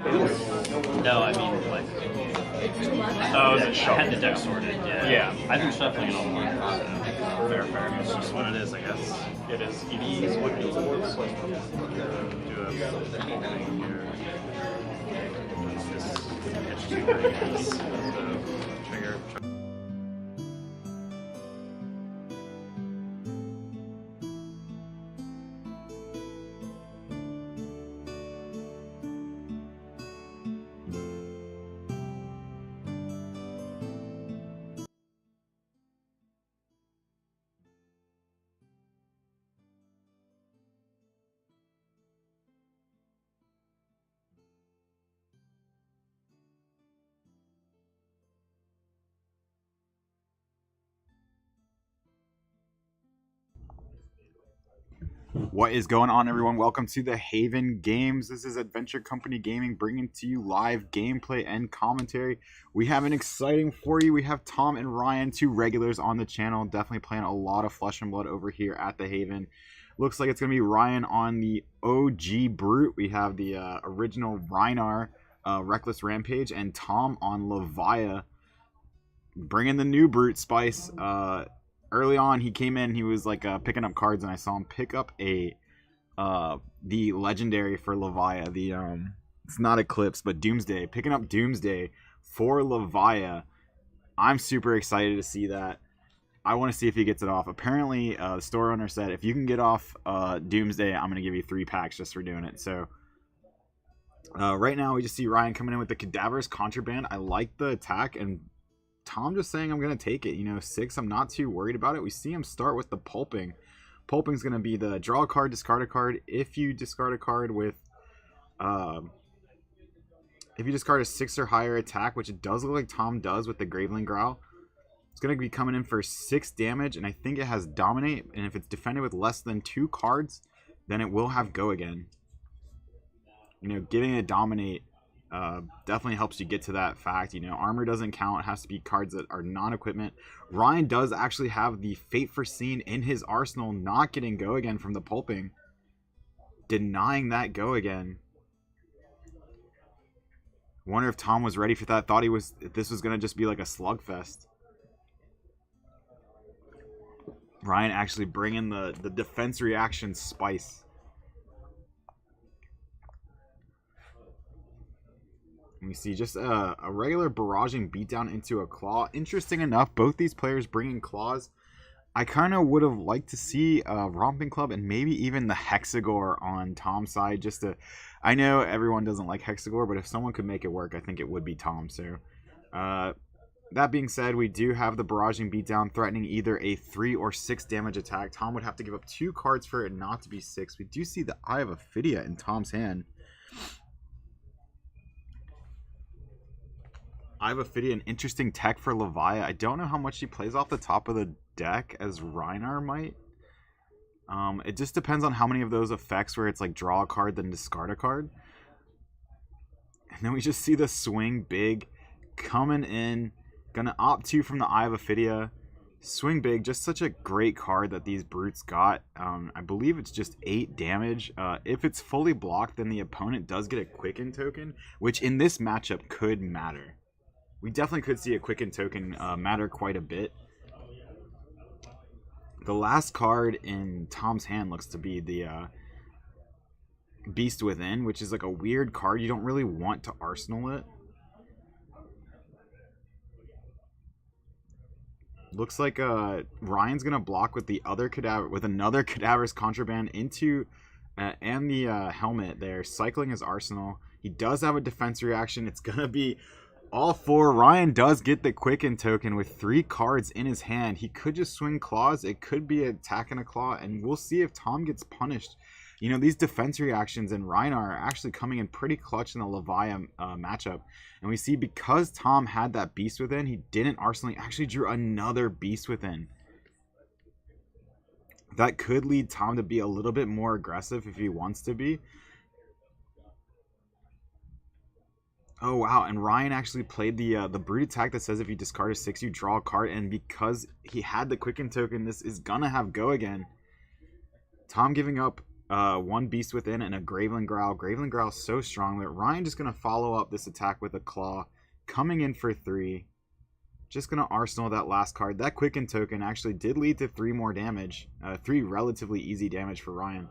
No, I mean like Oh, is it I had shuffle? the deck sorted. Yeah. Yeah. I've been shuffling it all morning. Fair, fair. It's just what it is, I guess. It is. EDs, what means it works? Do a opening here. This pitch two, I guess. So trigger. What is going on, everyone? Welcome to the Haven Games. This is Adventure Company Gaming bringing to you live gameplay and commentary. We have an exciting for you. We have Tom and Ryan, two regulars on the channel, definitely playing a lot of Flesh and Blood over here at the Haven. Looks like it's going to be Ryan on the OG Brute. We have the original Rhinar Reckless Rampage, and Tom on Levia, bringing the new Brute Spice. Early on, he came in, he was like picking up cards, and I saw him pick up the legendary for Levia. It's not Eclipse, but Doomsday. Picking up Doomsday for Levia. I'm super excited to see that. I want to see if he gets it off. Apparently, the store owner said if you can get off Doomsday, I'm going to give you 3 packs just for doing it. So right now, we just see Ryan coming in with the Cadaverous Contraband. I like the attack, and Tom just saying I'm going to take it. 6, I'm not too worried about it. We see him start with the Pulping. Pulping's going to be the draw a card, discard a card. If you discard a card with... if you discard a 6 or higher attack, which it does look like Tom does with the Graveling Growl, it's going to be coming in for 6 damage, and I think it has Dominate, and if it's defended with less than 2 cards, then it will have Go Again. Giving it Dominate definitely helps you get to that fact. Armor doesn't count. It has to be cards that are non-equipment. Ryan does actually have the Fate Foreseen in his arsenal, not getting Go Again from the Pulping. Denying that Go Again. Wonder if Tom was ready for that. Thought this was going to just be like a slugfest. Ryan actually bringing the defense reaction spice. We see just a regular barraging beatdown into a claw. Interesting enough, both these players bringing claws. I kind of would have liked to see a Romping Club and maybe even the Hexagore on Tom's side. I know everyone doesn't like Hexagore, but if someone could make it work, I think it would be Tom. So, that being said, we do have the barraging beatdown threatening either a 3 or 6 damage attack. Tom would have to give up 2 cards for it not to be 6. We do see the Eye of Ophidia in Tom's hand. Eye of Ophidia, an interesting tech for Levia. I don't know how much he plays off the top of the deck as Rhinar might. It just depends on how many of those effects where it's like draw a card then discard a card. And then we just see the Swing Big coming in. Gonna opt 2 from the Eye of Ophidia. Swing Big, just such a great card that these Brutes got. I believe it's just 8 damage. If it's fully blocked, then the opponent does get a Quicken token, which in this matchup could matter. We definitely could see a Quicken token matter quite a bit. The last card in Tom's hand looks to be the Beast Within, which is like a weird card. You don't really want to arsenal it. Looks like Ryan's gonna block with the other another Cadaverous Contraband into and the helmet there, cycling his arsenal. He does have a defense reaction. It's gonna be all 4. Ryan does get the Quicken token with 3 cards in his hand. He could just swing claws. It could be an attack and a claw, and we'll see if Tom gets punished. These defense reactions in Rhinar are actually coming in pretty clutch in the Levia matchup. And we see because Tom had that Beast Within, he didn't arsenal. He actually drew another Beast Within. That could lead Tom to be a little bit more aggressive if he wants to be. Oh, wow, and Ryan actually played the Brute attack that says if you discard a 6, you draw a card, and because he had the Quicken token, this is gonna have Go Again. Tom giving up one Beast Within, and a Graveling Growl. Graveling Growl so strong that Ryan just going to follow up this attack with a Claw, coming in for 3. Just going to Arsenal that last card. That Quicken token actually did lead to 3 more damage. 3 relatively easy damage for Ryan.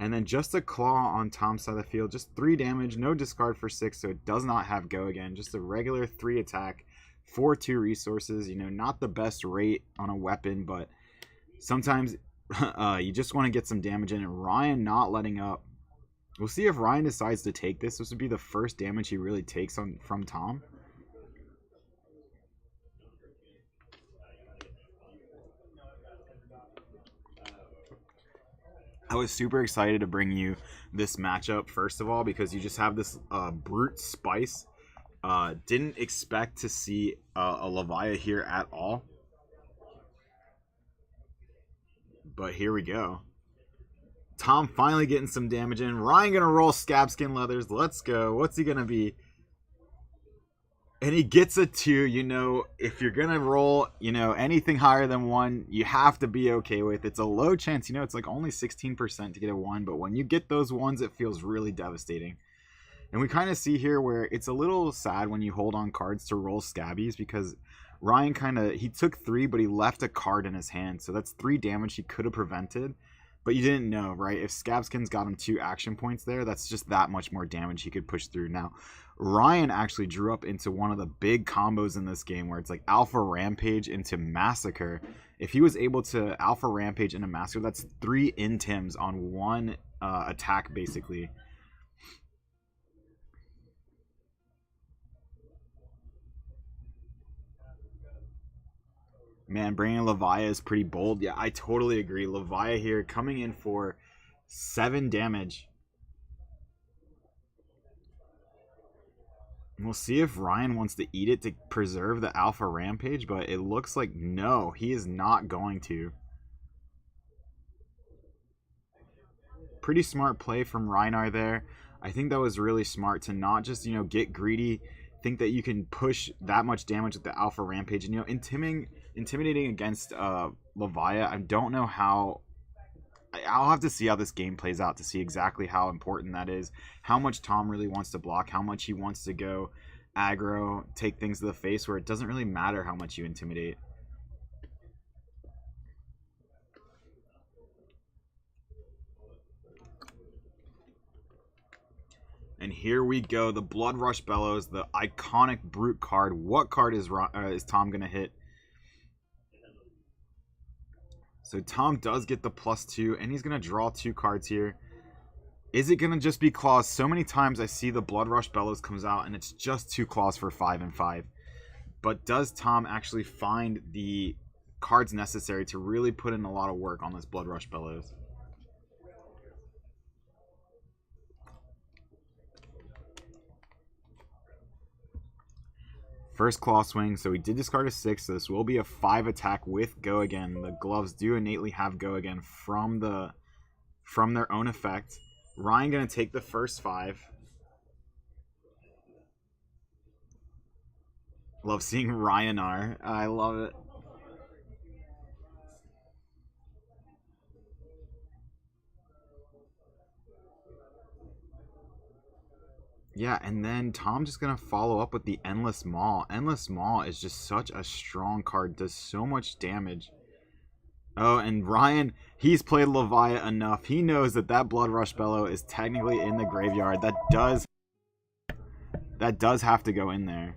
And then just a Claw on Tom's side of the field. Just 3 damage, no discard for 6, so it does not have Go Again. Just a regular 3 attack for 2 resources. You know, not the best rate on a weapon, but sometimes you just want to get some damage in. And Ryan not letting up. We'll see if Ryan decides to take this. This would be the first damage he really takes from Tom. I was super excited to bring you this matchup, first of all, because you just have this Brute Spice. Didn't expect to see a Levia here at all. But here we go. Tom finally getting some damage in. Ryan going to roll Scabskin Leathers. Let's go. What's he going to be? And he gets a 2. You know, if you're going to roll, you know, anything higher than 1, you have to be okay with. It's a low chance. You know, it's like only 16% to get a 1. But when you get those 1s, it feels really devastating. And we kind of see here where it's a little sad when you hold on cards to roll Scabbies, because Ryan he took 3, but he left a card in his hand. So that's 3 damage he could have prevented. But you didn't know, right? If Scabskin's got him 2 action points there, that's just that much more damage he could push through. Now, Ryan actually drew up into one of the big combos in this game where it's like Alpha Rampage into Massacre. If he was able to Alpha Rampage into Massacre, that's 3 Intims on 1 attack, basically. Man, bringing Levia is pretty bold. Yeah, I totally agree. Levia here coming in for 7 damage. We'll see if Ryan wants to eat it to preserve the Alpha Rampage, but it looks like no, he is not going to. Pretty smart play from Reinar there. I think that was really smart to not just, you know, get greedy, think that you can push that much damage with the Alpha Rampage. And, you know, intimidating against Levia, I don't know how. I'll have to see how this game plays out to see exactly how important that is. How much Tom really wants to block, how much he wants to go aggro, take things to the face, where it doesn't really matter how much you intimidate. And here we go, the Blood Rush Bellows, the iconic Brute card. What card is Tom going to hit? So Tom does get the +2, and he's going to draw 2 cards here. Is it going to just be claws? So many times I see the Blood Rush Bellows comes out, and it's just 2 claws for 5 and 5. But does Tom actually find the cards necessary to really put in a lot of work on this Blood Rush Bellows? First Claw Swing, so he did discard a 6, so this will be a 5 attack with Go Again. The gloves do innately have Go Again from their own effect. Ryan going to take the first 5. Love seeing Ryanar. I love it. Yeah, and then Tom just going to follow up with the Endless Maw. Endless Maw is just such a strong card. Does so much damage. Oh, and Ryan, he's played Levia enough. He knows that that Blood Rush Bellow is technically in the graveyard. That does have to go in there.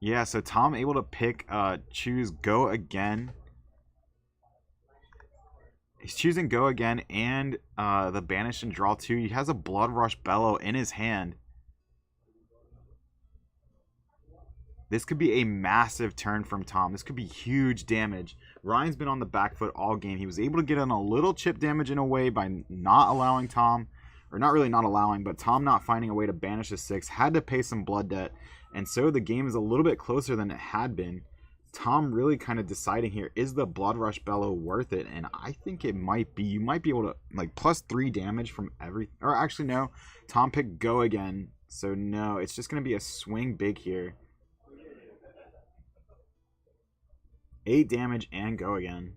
Yeah, so Tom able to pick, choose go again. He's choosing go again and the banish and draw 2. He has a Blood Rush Bellow in his hand. This could be a massive turn from Tom. This could be huge damage. Ryan's been on the back foot all game. He was able to get in a little chip damage in a way by not allowing Tom, or not really not allowing, but Tom not finding a way to banish a 6. Had to pay some blood debt. And so the game is a little bit closer than it had been. Tom really kind of deciding here, is the Blood Rush Bellow worth it? And I think it might be. You might be able to, like, +3 damage from every... Or actually, no. Tom picked go again. So, no. It's just going to be a swing big here. 8 damage and go again.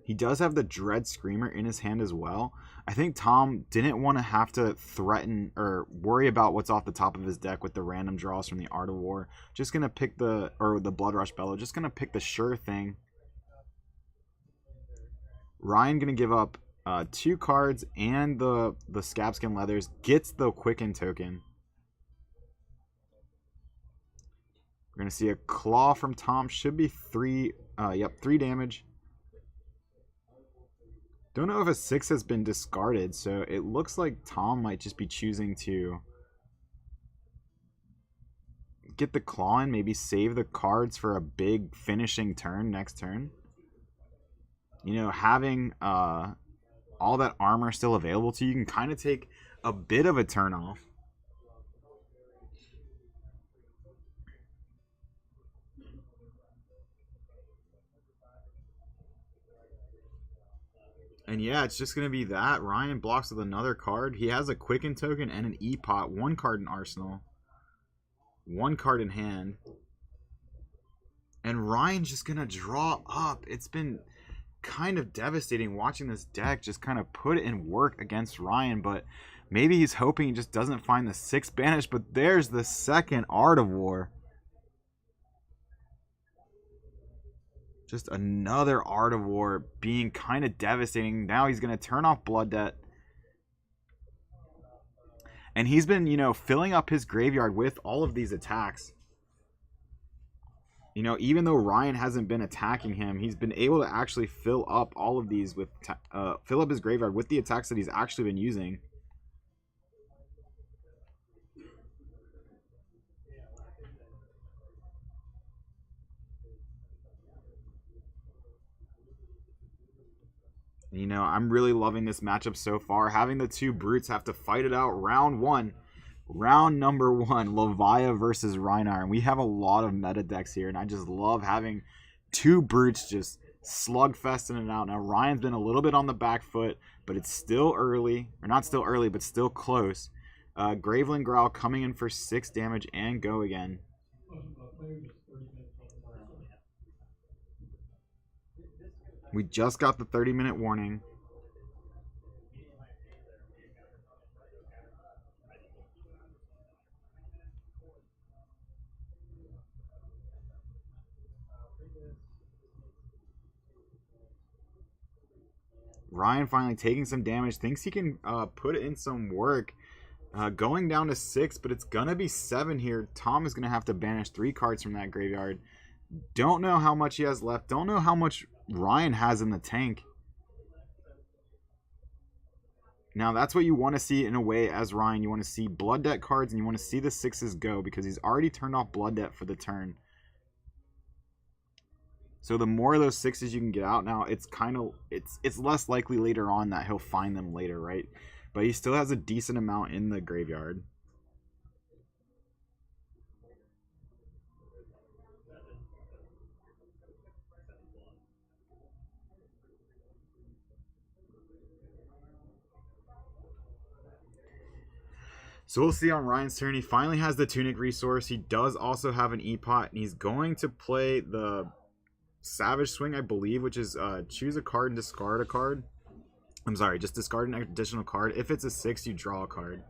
He does have the Dread Screamer in his hand as well. I think Tom didn't want to have to threaten or worry about what's off the top of his deck with the random draws from the Art of War. Just going to pick the Blood Rush Bellow. Just going to pick the sure thing. Ryan going to give up 2 cards and the Scabskin Leathers. Gets the Quicken token. We're going to see a Claw from Tom. Should be 3 damage. Don't know if a 6 has been discarded, so it looks like Tom might just be choosing to get the Claw in, maybe save the cards for a big finishing turn next turn. You know, having all that armor still available to you can kind of take a bit of a turn off. And yeah, it's just going to be that. Ryan blocks with another card. He has a Quicken token and an E-Pot. 1 card in Arsenal. 1 card in hand. And Ryan's just going to draw up. It's been kind of devastating watching this deck just kind of put in work against Ryan. But maybe he's hoping he just doesn't find the 6 banish. But there's the second Art of War. Just another Art of War being kind of devastating. Now he's going to turn off Blood Debt. And he's been, you know, filling up his graveyard with all of these attacks. You know, even though Ryan hasn't been attacking him, he's been able to actually fill up all of these with, fill up his graveyard with the attacks that he's actually been using. You know, I'm really loving this matchup so far. Having the 2 brutes have to fight it out round 1. Round number 1, Levia versus Rhinar. And we have a lot of meta decks here, and I just love having 2 brutes just slugfesting it out. Now, Ryan's been a little bit on the back foot, but it's still early. Or not still early, but still close. Graveling Growl coming in for 6 damage and go again. We just got the 30-minute warning. Ryan finally taking some damage. Thinks he can put in some work. Going down to 6, but it's going to be 7 here. Tom is going to have to banish 3 cards from that graveyard. Don't know how much he has left. Don't know how much Ryan has in the tank. Now, that's what you want to see in a way as Ryan. You want to see Blood Debt cards, and you want to see the 6s go because he's already turned off Blood Debt for the turn. So the more of those 6s you can get out now, it's kind of it's less likely later on that he'll find them later, right? But he still has a decent amount in the graveyard. So we'll see on Ryan's turn. He finally has the Tunic resource. He does also have an E-Pot, and he's going to play the Savage Swing, I believe, which is choose a card and discard a card. I'm sorry, just discard an additional card. If it's a 6, you draw a card.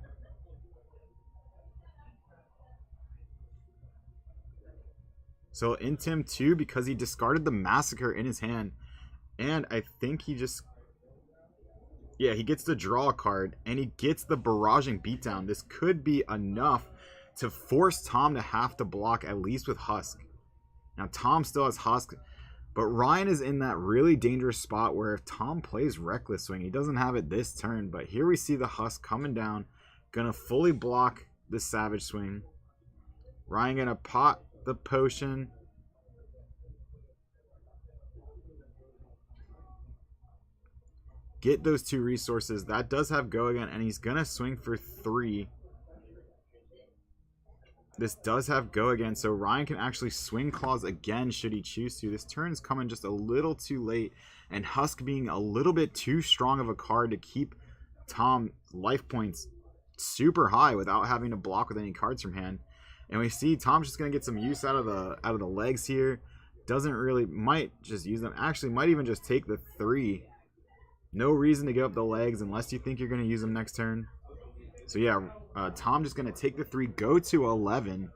So in Tim 2, because he discarded the Massacre in his hand, and I think he just... Yeah, he gets to draw a card, and he gets the Barraging Beatdown. This could be enough to force Tom to have to block at least with Husk. Now Tom still has Husk, but Ryan is in that really dangerous spot where if Tom plays Reckless Swing, he doesn't have it this turn, but here we see the Husk coming down, gonna fully block the Savage Swing. Ryan gonna pot the potion. Get those 2 resources. That does have go again, and he's gonna swing for 3. This does have go again, so Ryan can actually swing claws again should he choose to. This turn is coming just a little too late, and Husk being a little bit too strong of a card to keep Tom life points super high without having to block with any cards from hand. And we see Tom's just gonna get some use out of the legs here. Doesn't really, might just use them. Actually, might even just take the 3. No reason to give up the legs unless you think you're gonna use them next turn. So yeah, Tom just gonna take the 3, go to 11.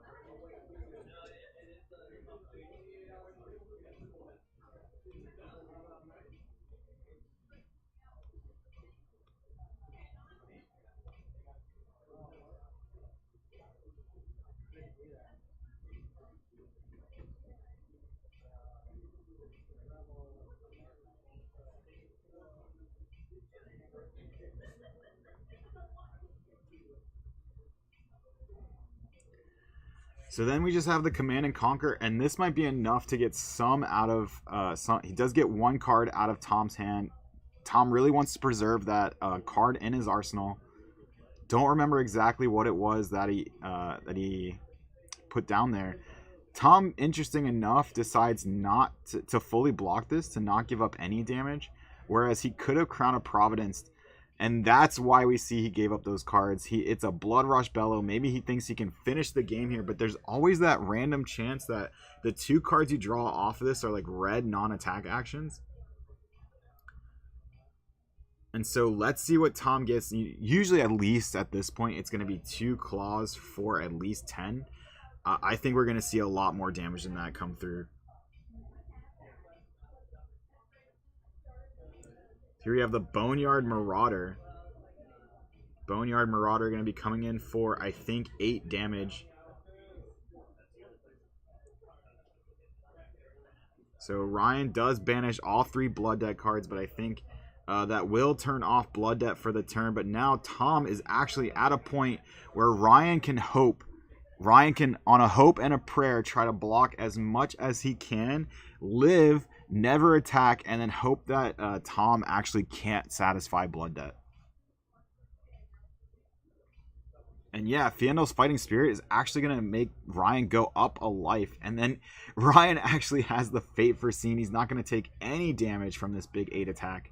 So then we just have the Command and Conquer, and this might be enough to get some out of some. He does get 1 card out of Tom's hand. Tom really wants to preserve that card in his arsenal. Don't remember exactly what it was that he put down there. Tom, interesting enough, decides not to fully block this, to not give up any damage, whereas he could have Crown of Providence. And that's why we see he gave up those cards. It's a Blood Rush Bellow. Maybe he thinks he can finish the game here, but there's always that random chance that the 2 cards you draw off of this are like red non-attack actions. And so let's see what Tom gets. Usually, at least at this point, it's going to be 2 claws for at least 10. I think we're going to see a lot more damage than that come through. Here we have the Boneyard Marauder. Boneyard Marauder going to be coming in for, I think, 8 damage. So Ryan does banish all 3 Blood Debt cards, but I think that will turn off Blood Debt for the turn. But now Tom is actually at a point where Ryan can hope. Ryan can, on a hope and a prayer, try to block as much as he can, live, never attack, and then hope that Tom actually can't satisfy Blood Debt. And yeah, Fiendo's Fighting Spirit is actually going to make Ryan go up a life. And then Ryan actually has the Fate Foreseen. He's not going to take any damage from this big 8 attack.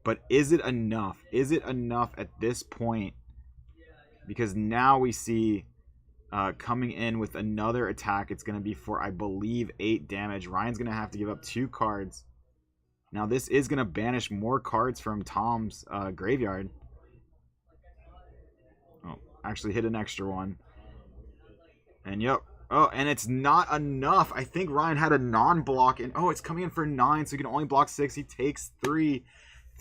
But is it enough? Is it enough at this point? Because now we see coming in with another attack. It's going to be for, I believe, 8 damage. Ryan's going to have to give up 2 cards. Now this is going to banish more cards from Tom's graveyard. Oh, actually hit an extra one. And yep. Oh, and it's not enough. I think Ryan had a non-block. And oh, it's coming in for 9, so he can only block 6. He takes 3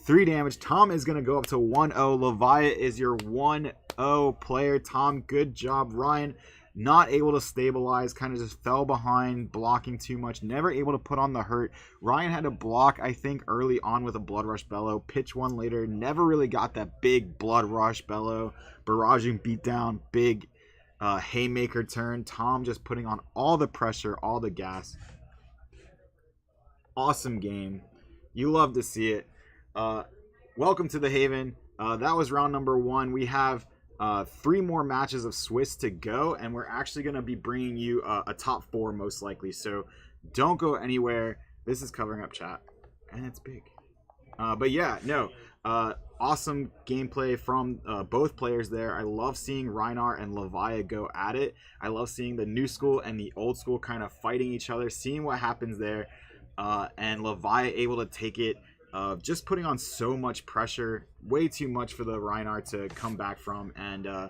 damage. Tom is going to go up to 1-0. Levia is your 1-0 player. Tom, good job. Ryan, not able to stabilize. Kind of just fell behind, blocking too much. Never able to put on the hurt. Ryan had to block, I think, early on with a Blood Rush Bellow. Pitch one later. Never really got that big Blood Rush Bellow. Barraging beatdown. Big haymaker turn. Tom just putting on all the pressure, all the gas. Awesome game. You love to see it. Welcome to the Haven. That was round number 1. We have 3 more matches of Swiss to go, and we're actually going to be bringing you a top 4 most likely. So don't go anywhere. This is covering up chat, and it's big. But yeah, no. Awesome gameplay from both players there. I love seeing Reinar and Levia go at it. I love seeing the new school and the old school kind of fighting each other, seeing what happens there, and Levia able to take it. Just putting on so much pressure, way too much for the Reinar to come back from. And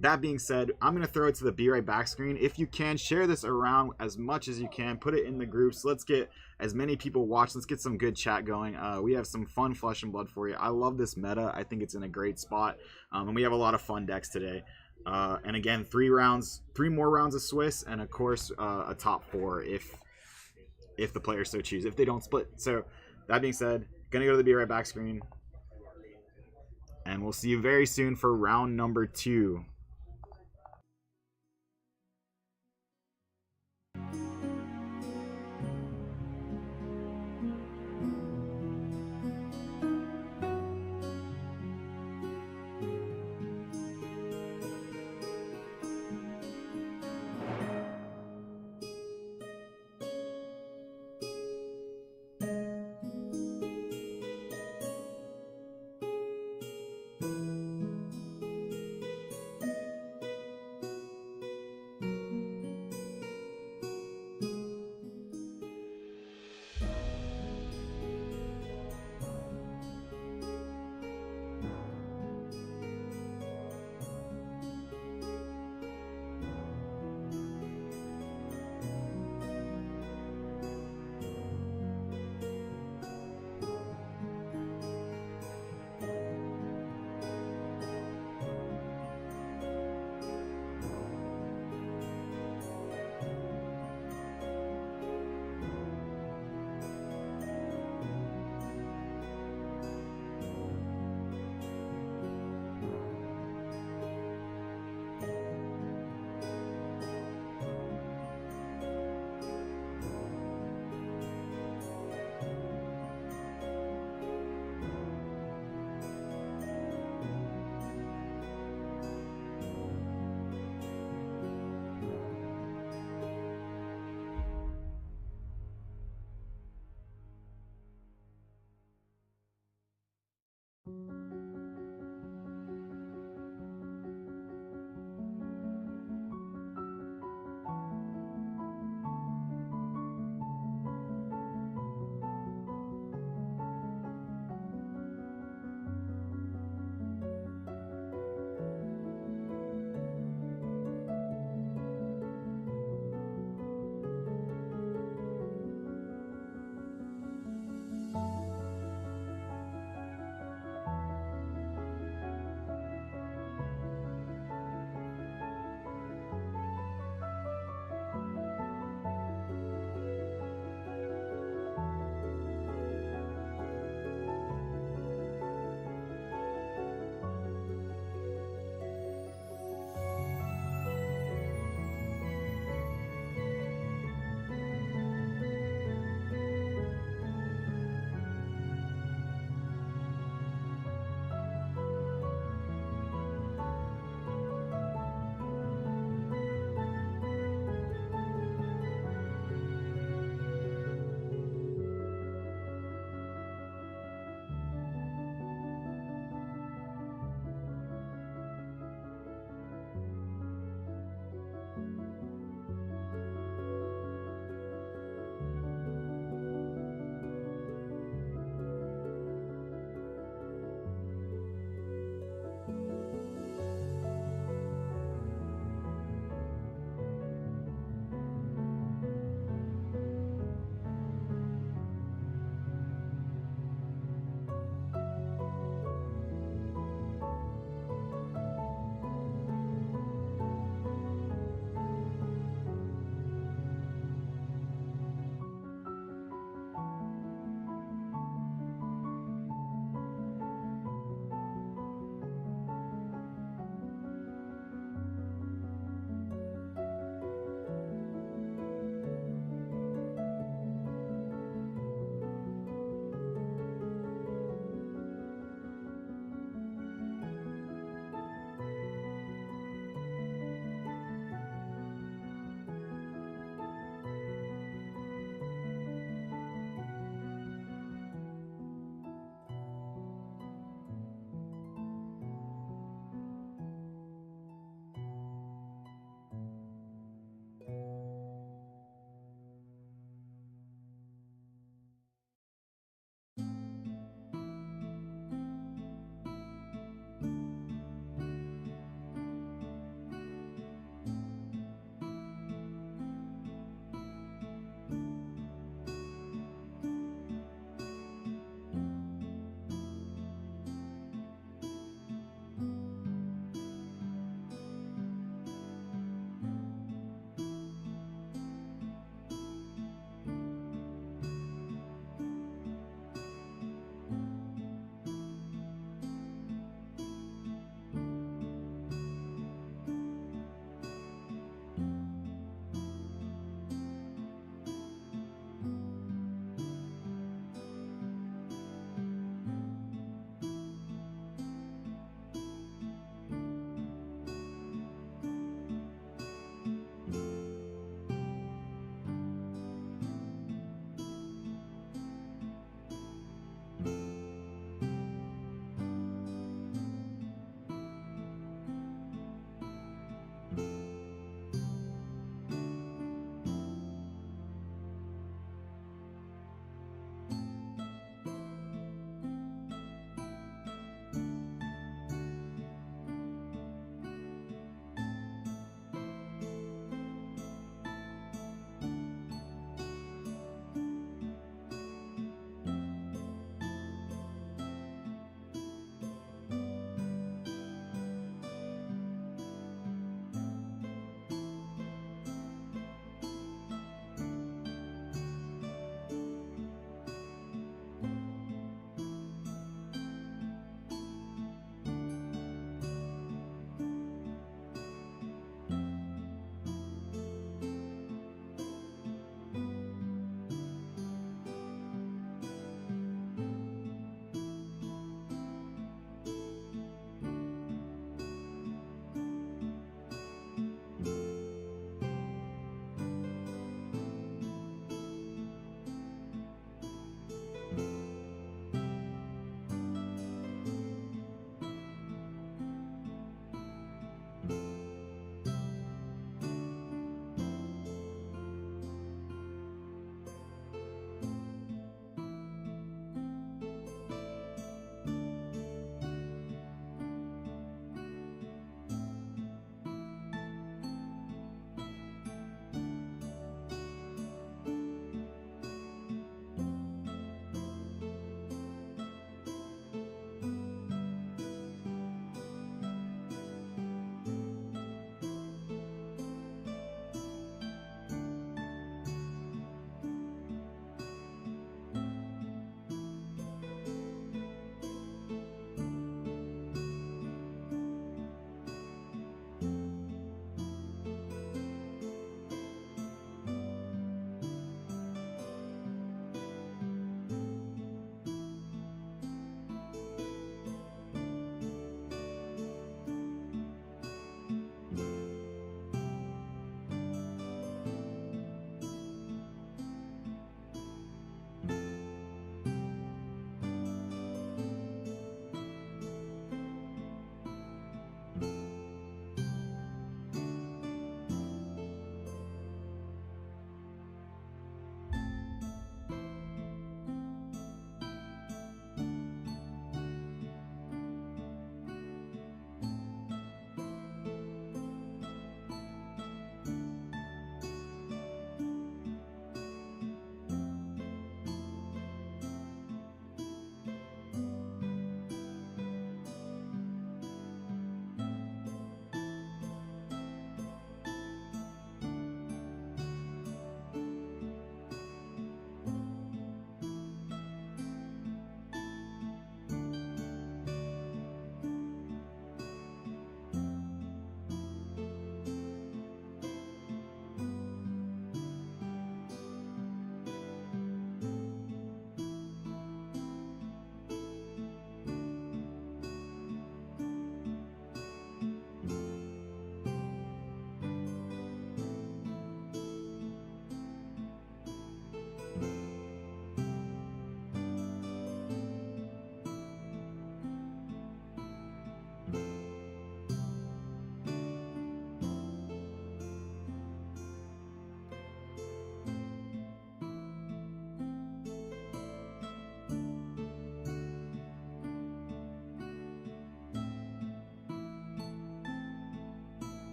that being said, I'm going to throw it to the Be Right Back screen. If you can, share this around as much as you can. Put it in the groups. Let's get as many people watch. Let's get some good chat going. We have some fun Flesh and Blood for you. I love this meta. I think it's in a great spot. And we have a lot of fun decks today. And again, 3 more rounds of Swiss, and of course a top 4 if the players so choose, if they don't split. So that being said, gonna go to the Be Right Back screen, and we'll see you very soon for round number 2.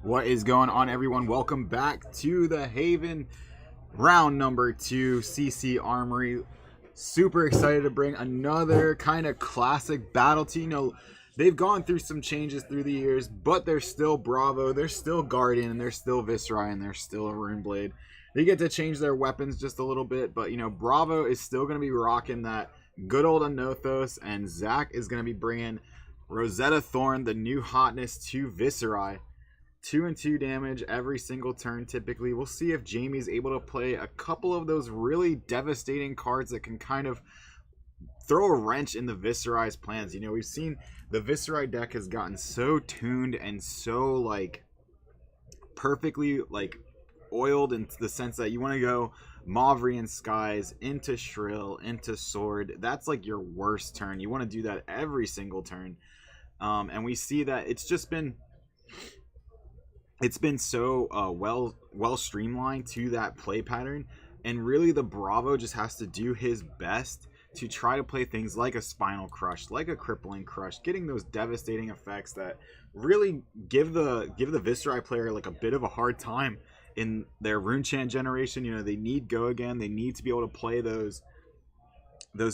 What is going on, everyone? Welcome back to the Haven round number 2 CC Armory. Super excited to bring another kind of classic battle team. You know, they've gone through some changes through the years, but they're still Bravo, they're still Guardian, and they're still Viscerai, and they're still a Runeblade. They get to change their weapons just a little bit, but you know, Bravo is still going to be rocking that good old Anothos, and Zach is going to be bringing Rosetta Thorn, the new hotness, to Viscerai. 2-2 damage every single turn typically. We'll see if Jamie's able to play a couple of those really devastating cards that can kind of throw a wrench in the Viscerai's plans. You know, we've seen the Viscerai deck has gotten so tuned and so like perfectly like oiled in the sense that you want to go Mauvrian Skies into Shrill into Sword. That's like your worst turn. You want to do that every single turn. And we see that it's been so well streamlined to that play pattern, and really the Bravo just has to do his best to try to play things like a Spinal Crush, like a Crippling Crush, getting those devastating effects that really give the Viscerai player like a bit of a hard time in their Runechant generation. You know, they need Go Again, they need to be able to play those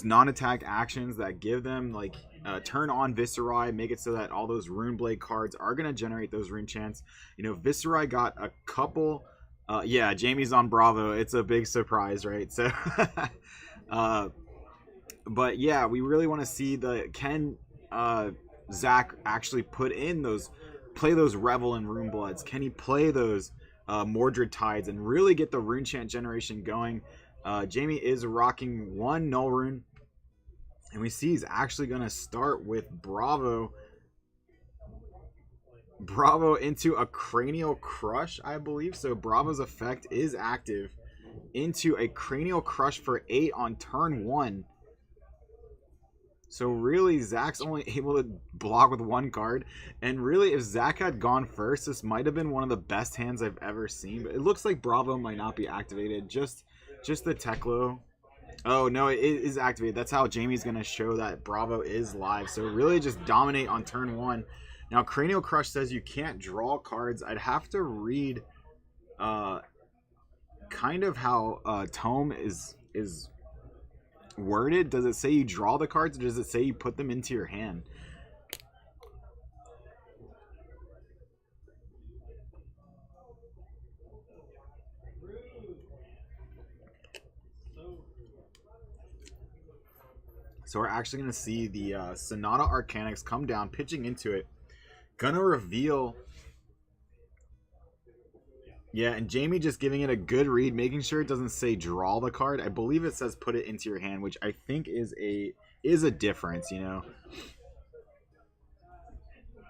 non-attack actions that give them like turn on Viscerai, make it so that all those Runeblade cards are going to generate those Runechants. You know, Viscerai got a couple yeah, Jamie's on Bravo. It's a big surprise, right? So but yeah, we really want to see can Zach actually put in play those Revel and Runebloods? Can he play those Mordred Tides and really get the Runechant generation going? Jamie is rocking one Null Rune, and we see he's actually going to start with Bravo into a Cranial Crush, I believe. So Bravo's effect is active into a Cranial Crush for 8 on turn 1. So really, Zach's only able to block with one card. And really, if Zach had gone first, this might have been one of the best hands I've ever seen. But it looks like Bravo might not be activated. Just the Teklo. Oh, no, it is activated. That's how Jamie's going to show that Bravo is live. So really just dominate on turn 1. Now, Cranial Crush says you can't draw cards. I'd have to read kind of how Tome is worded. Does it say you draw the cards, or does it say you put them into your hand? So we're actually going to see the Sonata Arcanix come down, pitching into it. Gonna reveal. Yeah, and Jamie just giving it a good read, making sure it doesn't say draw the card. I believe it says put it into your hand, which I think is a difference, you know.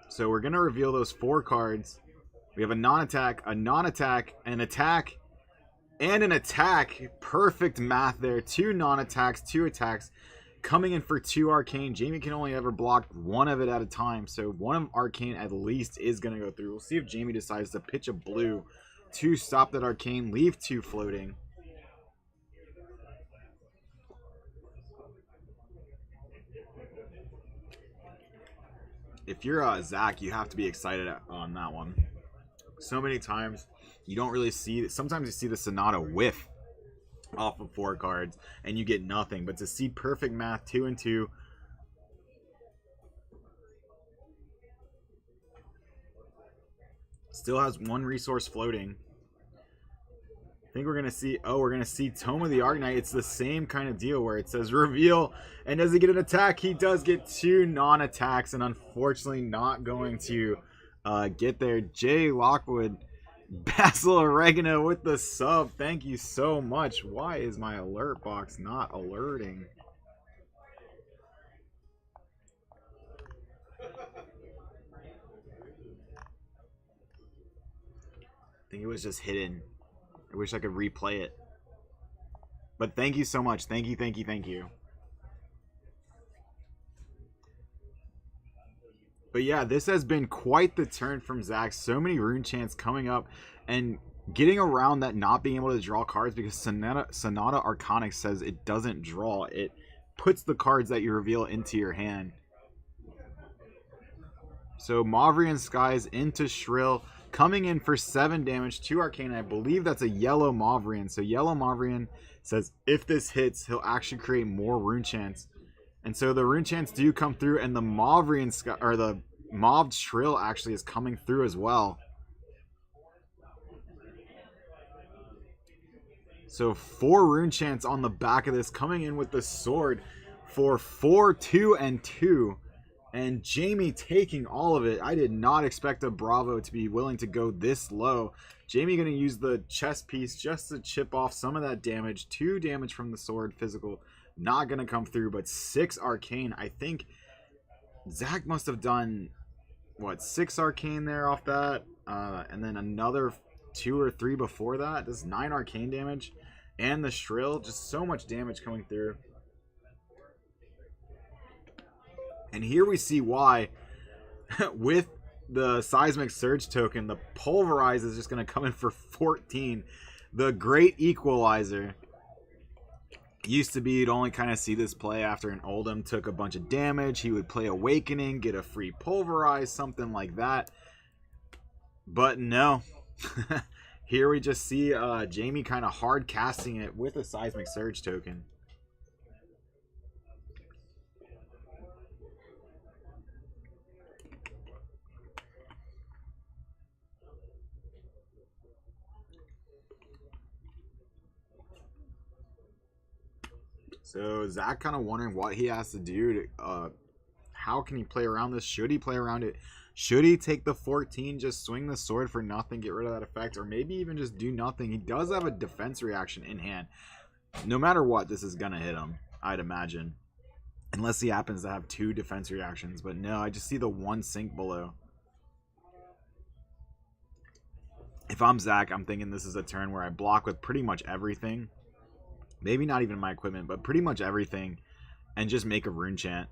So we're going to reveal those 4 cards. We have a non-attack, an attack, and an attack. Perfect math there. 2 non-attacks, 2 attacks. Coming in for 2 Arcane. Jamie can only ever block one of it at a time, so one of Arcane at least is going to go through. We'll see if Jamie decides to pitch a blue to stop that Arcane, leave 2 floating. If you're Zach, you have to be excited on that one. So many times you don't really see. Sometimes you see the Sonata whiff off of 4 cards and you get nothing, but to see perfect math 2 and 2, still has 1 resource floating. I think we're gonna see Tome of the Arcanite. It's the same kind of deal where it says reveal, and does he get an attack? He does get 2 non-attacks, and unfortunately not going to get there. Jay Lockwood, Basil Oregano with the sub. Thank you so much. Why is my alert box not alerting? I think it was just hidden. I wish I could replay it. But thank you so much. Thank you, thank you, thank you. But yeah, this has been quite the turn from Zach. So many Runechants coming up and getting around that not being able to draw cards, because Sonata Arcanix says it doesn't draw. It puts the cards that you reveal into your hand. So Mauvrian Skies into Shrill. Coming in for 7 damage, 2 arcane. I believe that's a yellow Mauvrion. So yellow Mauvrion says if this hits, he'll actually create more rune chants. And so the rune chants do come through, and the Mauvrion or the Mauve Shrill actually is coming through as well. So 4 rune chants on the back of this, coming in with the sword for 4, 2, and 2. And Jamie taking all of it. I did not expect a Bravo to be willing to go this low. Jamie going to use the chest piece just to chip off some of that damage. 2 damage from the sword, physical. Not going to come through, but 6 arcane. I think Zach must have done, what, 6 arcane there off that? And then another 2 or 3 before that. This is 9 arcane damage. And the Shrill, just so much damage coming through. And here we see why, with the Seismic Surge token, the Pulverize is just going to come in for 14. The Great Equalizer. Used to be you'd only kind of see this play after an Oldhim took a bunch of damage. He would play Awakening, get a free Pulverize, something like that. But no. Here we just see Jamie kind of hard casting it with a Seismic Surge token. So Zach kind of wondering what he has to do to, how can he play around this? Should he play around it? Should he take the 14, just swing the sword for nothing, get rid of that effect, or maybe even just do nothing? He does have a defense reaction in hand. No matter what, this is going to hit him, I'd imagine. Unless he happens to have 2 defense reactions. But no, I just see the 1 sink below. If I'm Zach, I'm thinking this is a turn where I block with pretty much everything. Maybe not even my equipment, but pretty much everything. And just make a rune chant.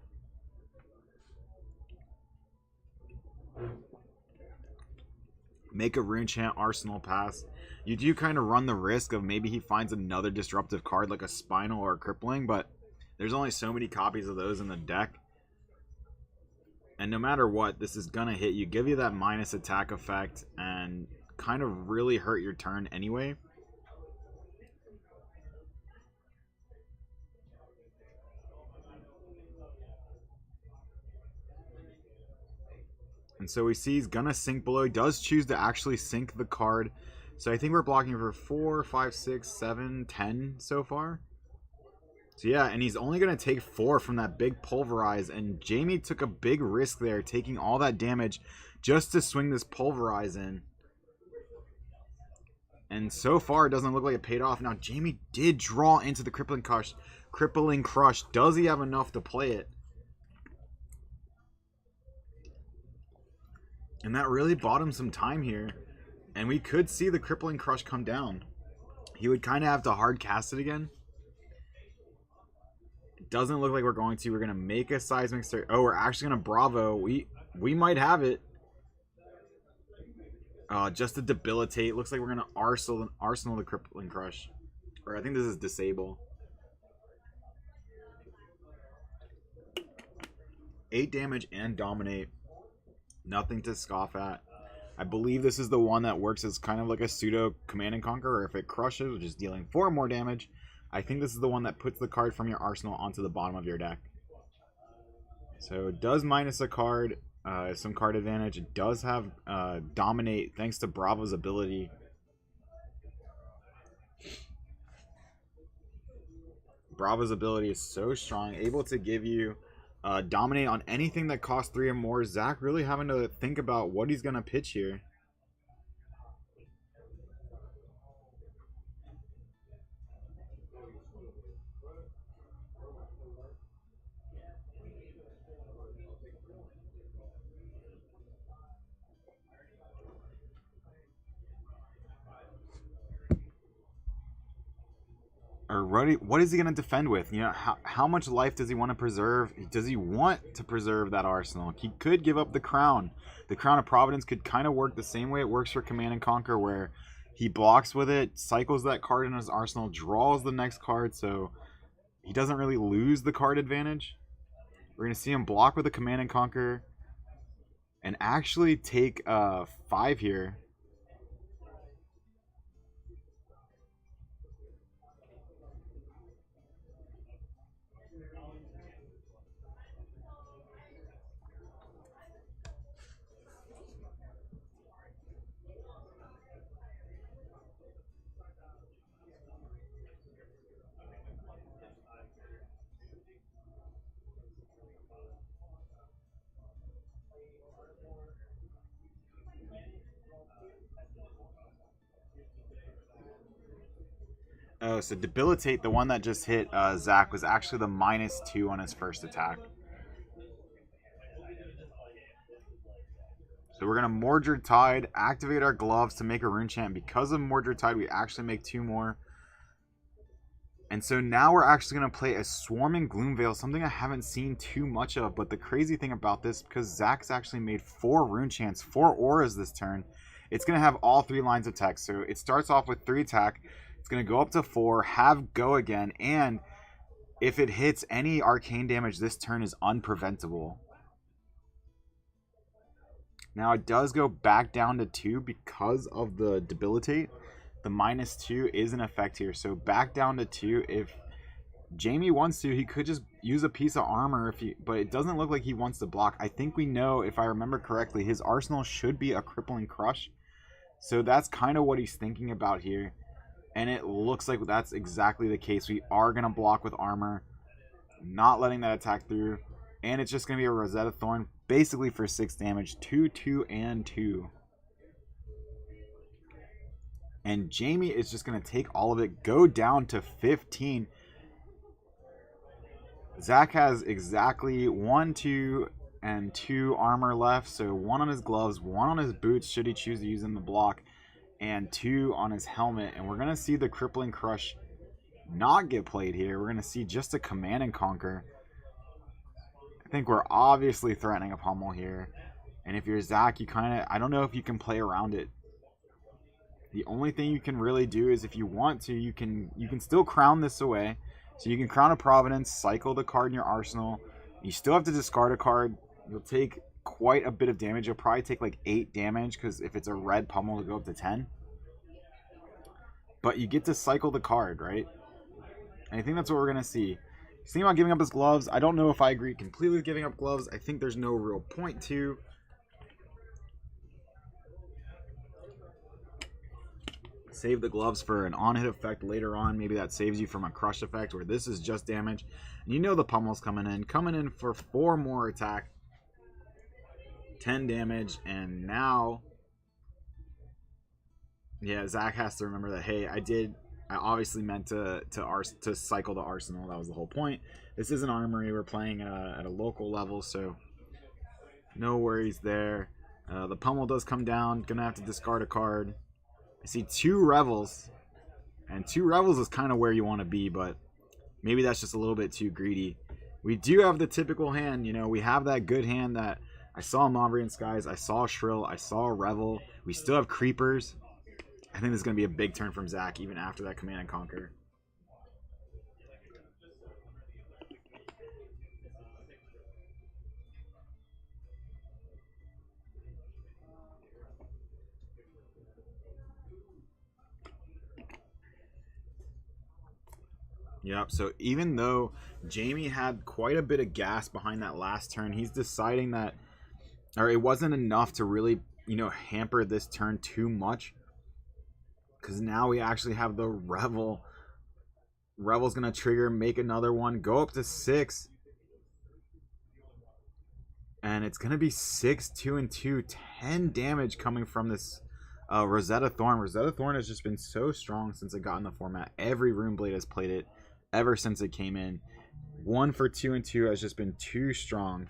Make a rune chant, Arsenal pass. You do kind of run the risk of maybe he finds another disruptive card like a Spinal or a Crippling, but there's only so many copies of those in the deck. And no matter what, this is going to hit you, give you that minus attack effect, and kind of really hurt your turn anyway. And so we see he's going to sink below. He does choose to actually sink the card. So I think we're blocking for 4, 5, 6, 7, 10 so far. So yeah, and he's only going to take 4 from that big Pulverize. And Jamie took a big risk there, taking all that damage just to swing this Pulverize in. And so far, it doesn't look like it paid off. Now, Jamie did draw into the Crippling Crush. Crippling Crush. Does he have enough to play it? And that really bought him some time here. And we could see the Crippling Crush come down. He would kind of have to hard cast it again. It doesn't look like we're going to. We're going to make a Seismic Surge. Oh, we're actually going to Bravo. We might have it. Just to debilitate. Looks like we're going to Arsenal the Crippling Crush. Or I think this is Disable. 8 damage and Dominate. Nothing to scoff at. I believe this is the one that works as kind of like a pseudo Command and Conquer, or if it crushes, which is dealing 4 more damage. I think this is the one that puts the card from your arsenal onto the bottom of your deck. So it does minus a card, some card advantage. It does have Dominate thanks to Bravo's ability. Bravo's ability is so strong, able to give you Dominate on anything that costs 3 or more. Zach really having to think about what he's going to pitch here. Or what is he going to defend with? You know, how much life does he want to preserve? Does he want to preserve that arsenal? He could give up the crown. The Crown of Providence could kind of work the same way it works for Command and Conquer, where he blocks with it, cycles that card in his arsenal, draws the next card, so he doesn't really lose the card advantage. We're going to see him block with a Command and Conquer and actually take 5 here. Oh, so Debilitate, the one that just hit Zach, was actually the -2 on his first attack. So we're going to Mordred Tide, activate our gloves to make a rune chant. Because of Mordred Tide, we actually make 2 more. And so now we're actually going to play a Swarming Gloomveil, something I haven't seen too much of. But the crazy thing about this, because Zach's actually made 4 rune chants, 4 auras this turn, it's going to have all 3 lines of text. So it starts off with 3 attack. It's going to go up to 4, have go again, and if it hits, any arcane damage this turn is unpreventable. Now it does go back down to 2 because of the Debilitate. The -2 is in effect here. So back down to 2. If Jamie wants to, he could just use a piece of armor, but it doesn't look like he wants to block. I think we know, if I remember correctly, his arsenal should be a Crippling Crush. So that's kind of what he's thinking about here. And it looks like that's exactly the case. We are going to block with armor, not letting that attack through. And it's just going to be a Rosetta Thorn, basically for 6 damage. 2, 2, and 2. And Jamie is just going to take all of it, go down to 15. Zach has exactly 1, 2, and 2 armor left. So 1 on his gloves, 1 on his boots, should he choose to use in the block, and 2 on his helmet. And we're going to see the Crippling Crush not get played here. We're going to see just a Command and Conquer. I think we're obviously threatening a pummel here. And if you're Zach, you kind of, I don't know if you can play around it. The only thing you can really do is, if you want to, you can still crown this away. So you can crown a Providence, cycle the card in your arsenal. You still have to discard a card. You'll take quite a bit of damage. You'll probably take like 8 damage, because if it's a red pummel, it'll go up to 10. But you get to cycle the card, right? And I think that's what we're going to see. He's thinking about giving up his gloves. I don't know if I agree completely with giving up gloves. I think there's no real point to. Save the gloves for an on-hit effect later on. Maybe that saves you from a crush effect, where this is just damage. And you know the pummel's coming in for 4 more attack. 10 damage, and now, yeah, Zach has to remember that, hey, I obviously meant to cycle the arsenal. That was the whole point. This is an armory. We're playing at a local level, so no worries there. The pummel does come down. Gonna have to discard a card. I see 2 Revels, and 2 Revels is kind of where you want to be, but maybe that's just a little bit too greedy. We do have the typical hand. You know, we have that good hand that I saw Mauvrian Skies, I saw Shrill, I saw Revel. We still have Creepers. I think this is going to be a big turn from Zach, even after that Command and Conquer. Yep, so even though Jamie had quite a bit of gas behind that last turn, he's deciding that, or it wasn't enough to really, you know, hamper this turn too much. Because now we actually have the Revel. Revel's going to trigger, make another one, go up to 6. And it's going to be 6, 2, and 2. 10 damage coming from this Rosetta Thorn. Rosetta Thorn has just been so strong since it got in the format. Every Runeblade has played it ever since it came in. 1 for 2 and 2 has just been too strong.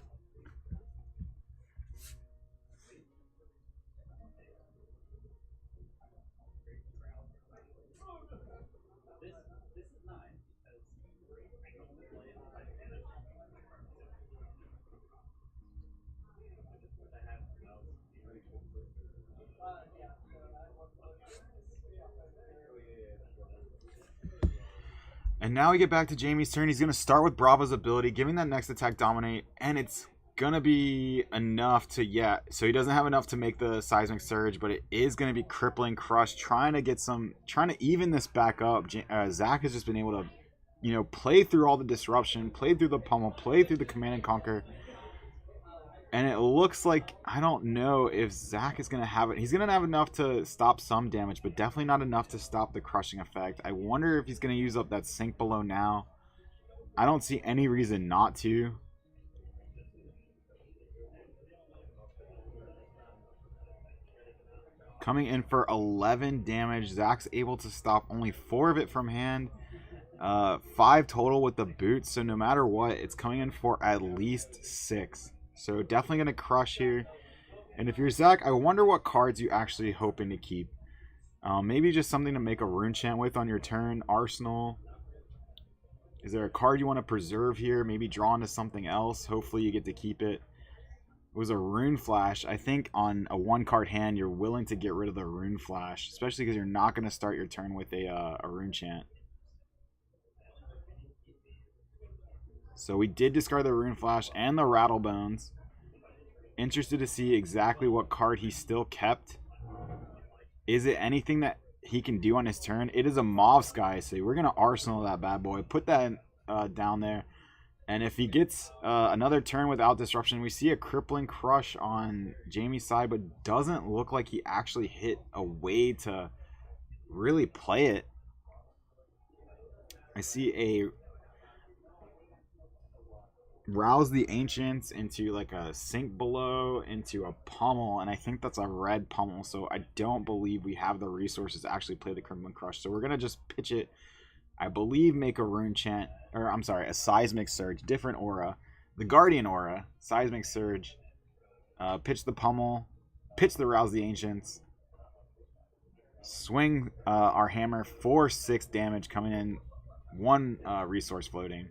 And now we get back to Jamie's turn. He's going to start with Bravo's ability, giving that next attack Dominate, and it's going to be enough to, yeah, so he doesn't have enough to make the Seismic Surge, but it is going to be Crippling Crush, trying to even this back up. Zach has just been able to, you know, play through all the disruption, play through the pummel, play through the Command and Conquer. And it looks like, I don't know if Zach is going to have it. He's going to have enough to stop some damage, but definitely not enough to stop the crushing effect. I wonder if he's going to use up that Sink Below now. I don't see any reason not to. Coming in for 11 damage. Zach's able to stop only 4 of it from hand. 5 total with the boots. So no matter what, it's coming in for at least 6. So definitely going to crush here. And if you're Zach, I wonder what cards you actually hoping to keep. Maybe just something to make a rune chant with on your turn. Arsenal. Is there a card you want to preserve here? Maybe draw into something else. Hopefully you get to keep it. It was a rune flash. I think on a 1-card hand, you're willing to get rid of the rune flash, especially because you're not going to start your turn with a rune chant. So we did discard the rune flash and the rattle bones. Interested to see exactly what card he still kept. Is it anything that he can do on his turn? It is a Mauve Sky, so we're going to Arsenal that bad boy. Put that down there. And if he gets another turn without disruption, we see a crippling crush on Jamie's side, but doesn't look like he actually hit a way to really play it. I see a Rouse the Ancients into like a Sink Below, into a Pummel, and I think that's a red Pummel, so I don't believe we have the resources to actually play the Crippling Crush. So we're going to just pitch it, I believe, make a Rune Chant, or I'm sorry, a Seismic Surge, different aura. The Guardian aura, Seismic Surge, pitch the Pummel, pitch the Rouse the Ancients, swing our hammer for 6 damage coming in, 1 resource floating.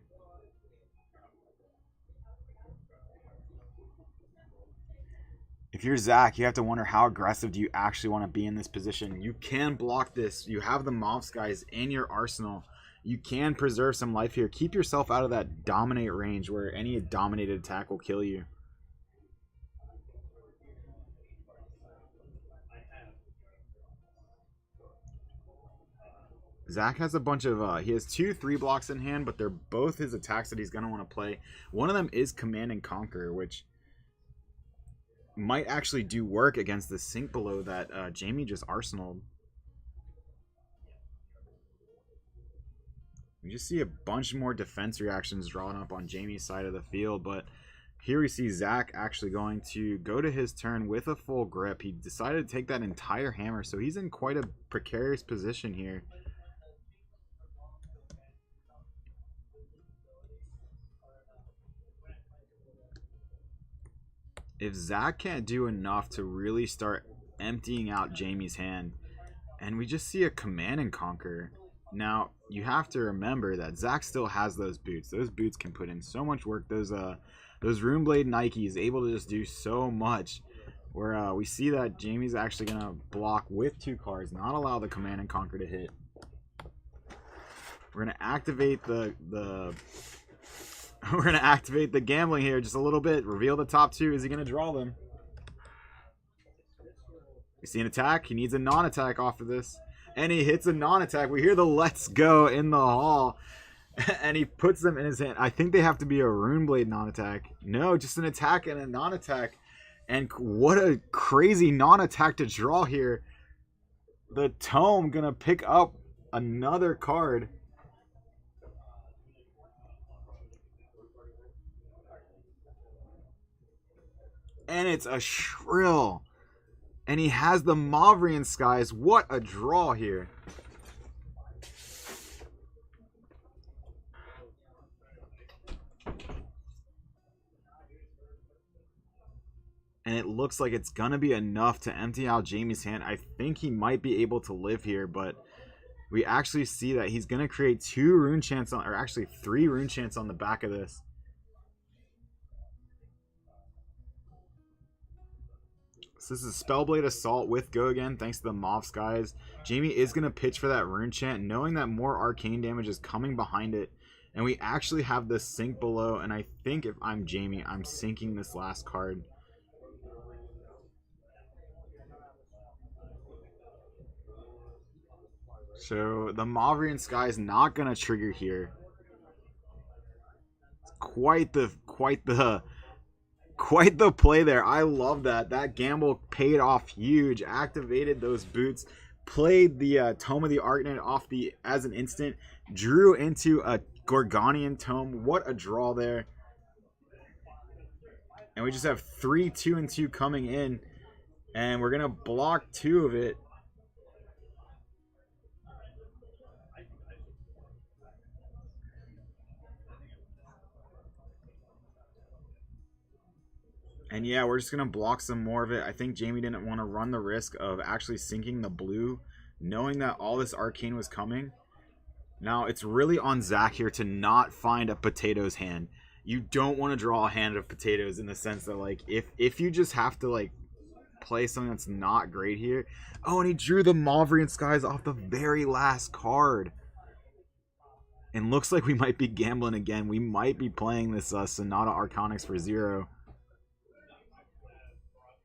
If you're Zach, you have to wonder how aggressive do you actually want to be in this position. You can block this. You have the Mauve Skies in your arsenal. You can preserve some life here. Keep yourself out of that dominate range where any dominated attack will kill you. Zach has a bunch of, he has 2 3-blocks in hand, but they're both his attacks that he's going to want to play. One of them is Command and Conquer, which might actually do work against the Sink Below that Jamie just arsenaled. We just see a bunch more defense reactions drawn up on Jamie's side of the field, but here we see Zach actually going to go to his turn with a full grip. He decided to take that entire hammer, so he's in quite a precarious position here. If Zach can't do enough to really start emptying out Jamie's hand, and we just see a Command and Conquer. Now, you have to remember that Zach still has those boots. Those boots can put in so much work. Those Runeblade Nike is able to just do so much. Where we see that Jamie's actually going to block with 2 cards, not allow the Command and Conquer to hit. We're going to activate we're going to activate the gambling here just a little bit. Reveal the top 2. Is he going to draw them? You see an attack? He needs a non-attack off of this. And he hits a non-attack. We hear the let's go in the hall. And he puts them in his hand. I think they have to be a Runeblade non-attack. No, just an attack and a non-attack. And what a crazy non-attack to draw here. The Tome going to pick up another card. And it's a Shrill. And he has the Mauvrian Skies. What a draw here. And it looks like it's going to be enough to empty out Jamie's hand. I think he might be able to live here, but we actually see that he's going to create 2 rune chants on, or actually 3 rune chants on the back of this. So this is Spellblade Assault with Go Again, thanks to the Mauve Skies. Jamie is going to pitch for that rune chant, knowing that more arcane damage is coming behind it. And we actually have the Sink Below, and I think if I'm Jamie, I'm sinking this last card. So the Mauvrian Sky is not going to trigger here. It's quite the play there. I love that. That gamble paid off huge. Activated those boots. Played the Tome of the Arknight off as an instant. Drew into a Gorgonian Tome. What a draw there. And we just have 3 2-2 coming in. And we're going to block 2 of it. And yeah, we're just going to block some more of it. I think Jamie didn't want to run the risk of actually sinking the blue, knowing that all this arcane was coming. Now, it's really on Zach here to not find a potatoes hand. You don't want to draw a hand of potatoes in the sense that, like, if you just have to, like, play something that's not great here. Oh, and he drew the Mauvrian Skies off the very last card. And looks like we might be gambling again. We might be playing this Sonata Arcanics for 0.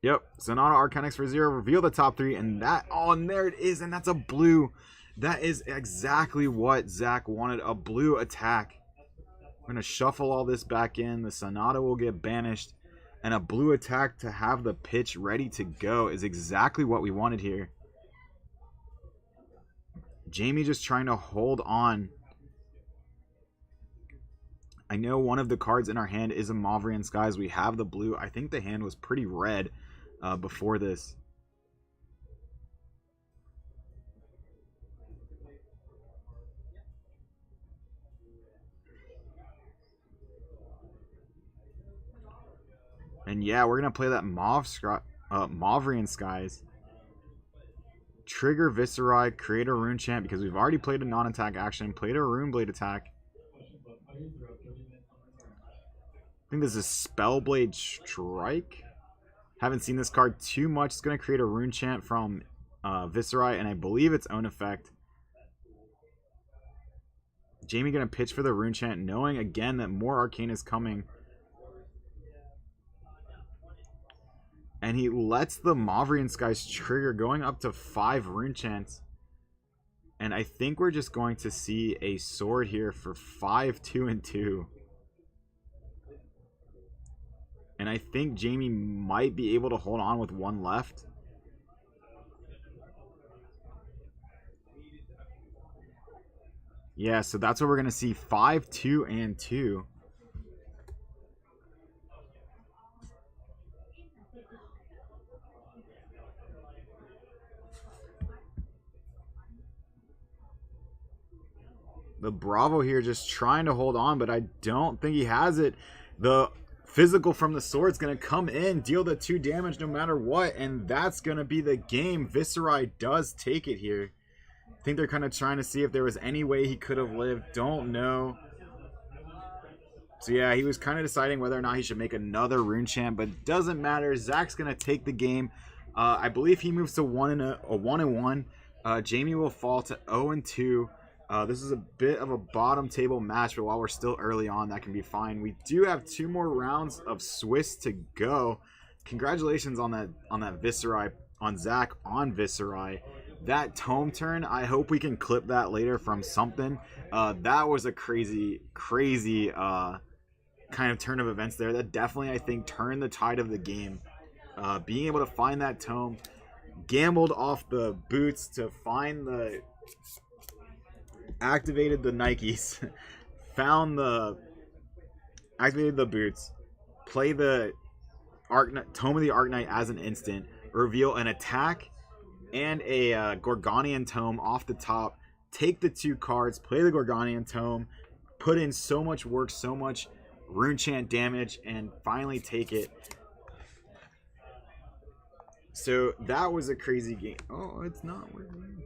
Yep, Sonata Arcanics for 0. Reveal the top 3, and that... Oh, and there it is, and that's a blue. That is exactly what Zach wanted, a blue attack. We're going to shuffle all this back in. The Sonata will get banished. And a blue attack to have the pitch ready to go is exactly what we wanted here. Jamie just trying to hold on. I know one of the cards in our hand is a Mauvrian Skies. We have the blue. I think the hand was pretty red before this. And yeah, we're going to play that Mauvrian Skies. Trigger Viserai, create a Rune Chant, because we've already played a non-attack action, played a Rune Blade attack. I think this is Spellblade Strike. Haven't seen this card too much. It's going to create a Rune Chant from Viserai, and I believe its own effect. Jamie going to pitch for the Rune Chant, knowing again that more Arcane is coming. And he lets the Mauvrian Skies trigger, going up to 5 Rune Chants. And I think we're just going to see a sword here for 5, 2, and 2. And I think Jamie might be able to hold on with 1 left. Yeah, so that's what we're going to see. 5, 2, and 2. The Bravo here just trying to hold on, but I don't think he has it. The physical from the sword is going to come in, deal the 2 damage no matter what, and that's going to be the game. Viserai does take it here. I think they're kind of trying to see if there was any way he could have lived. Don't know. So yeah, he was kind of deciding whether or not he should make another Rune Chant, but it doesn't matter. Zach's going to take the game. I believe he moves to 1-1. Jamie will fall to 0-2. This is a bit of a bottom table match, but while we're still early on, that can be fine. We do have 2 more rounds of Swiss to go. Congratulations on that Viserai, on Zach on Viserai. That tome turn, I hope we can clip that later from something. That was a crazy kind of turn of events there. That definitely, I think, turned the tide of the game. Being able to find that tome, gambled off the boots to find the... activated the Nikes, activated the boots, play the Tome of the Arknight as an instant, reveal an attack and a Gorgonian Tome off the top, take the 2 cards, play the Gorgonian Tome, put in so much work, so much Rune Chant damage, and finally take it. So that was a crazy game. Oh, it's not working.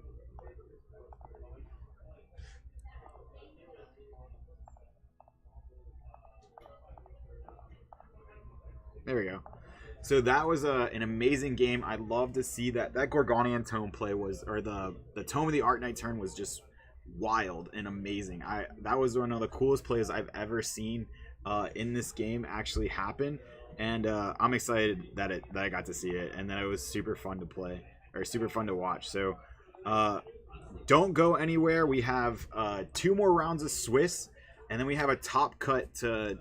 There we go. So that was an amazing game. I'd love to see that. That Gorgonian Tome play was, or the Tome of the Arknight turn was just wild and amazing. That was one of the coolest plays I've ever seen in this game actually happen. And I'm excited that I got to see it, and that it was super fun to play, or super fun to watch. So don't go anywhere. We have 2 more rounds of Swiss, and then we have a top cut to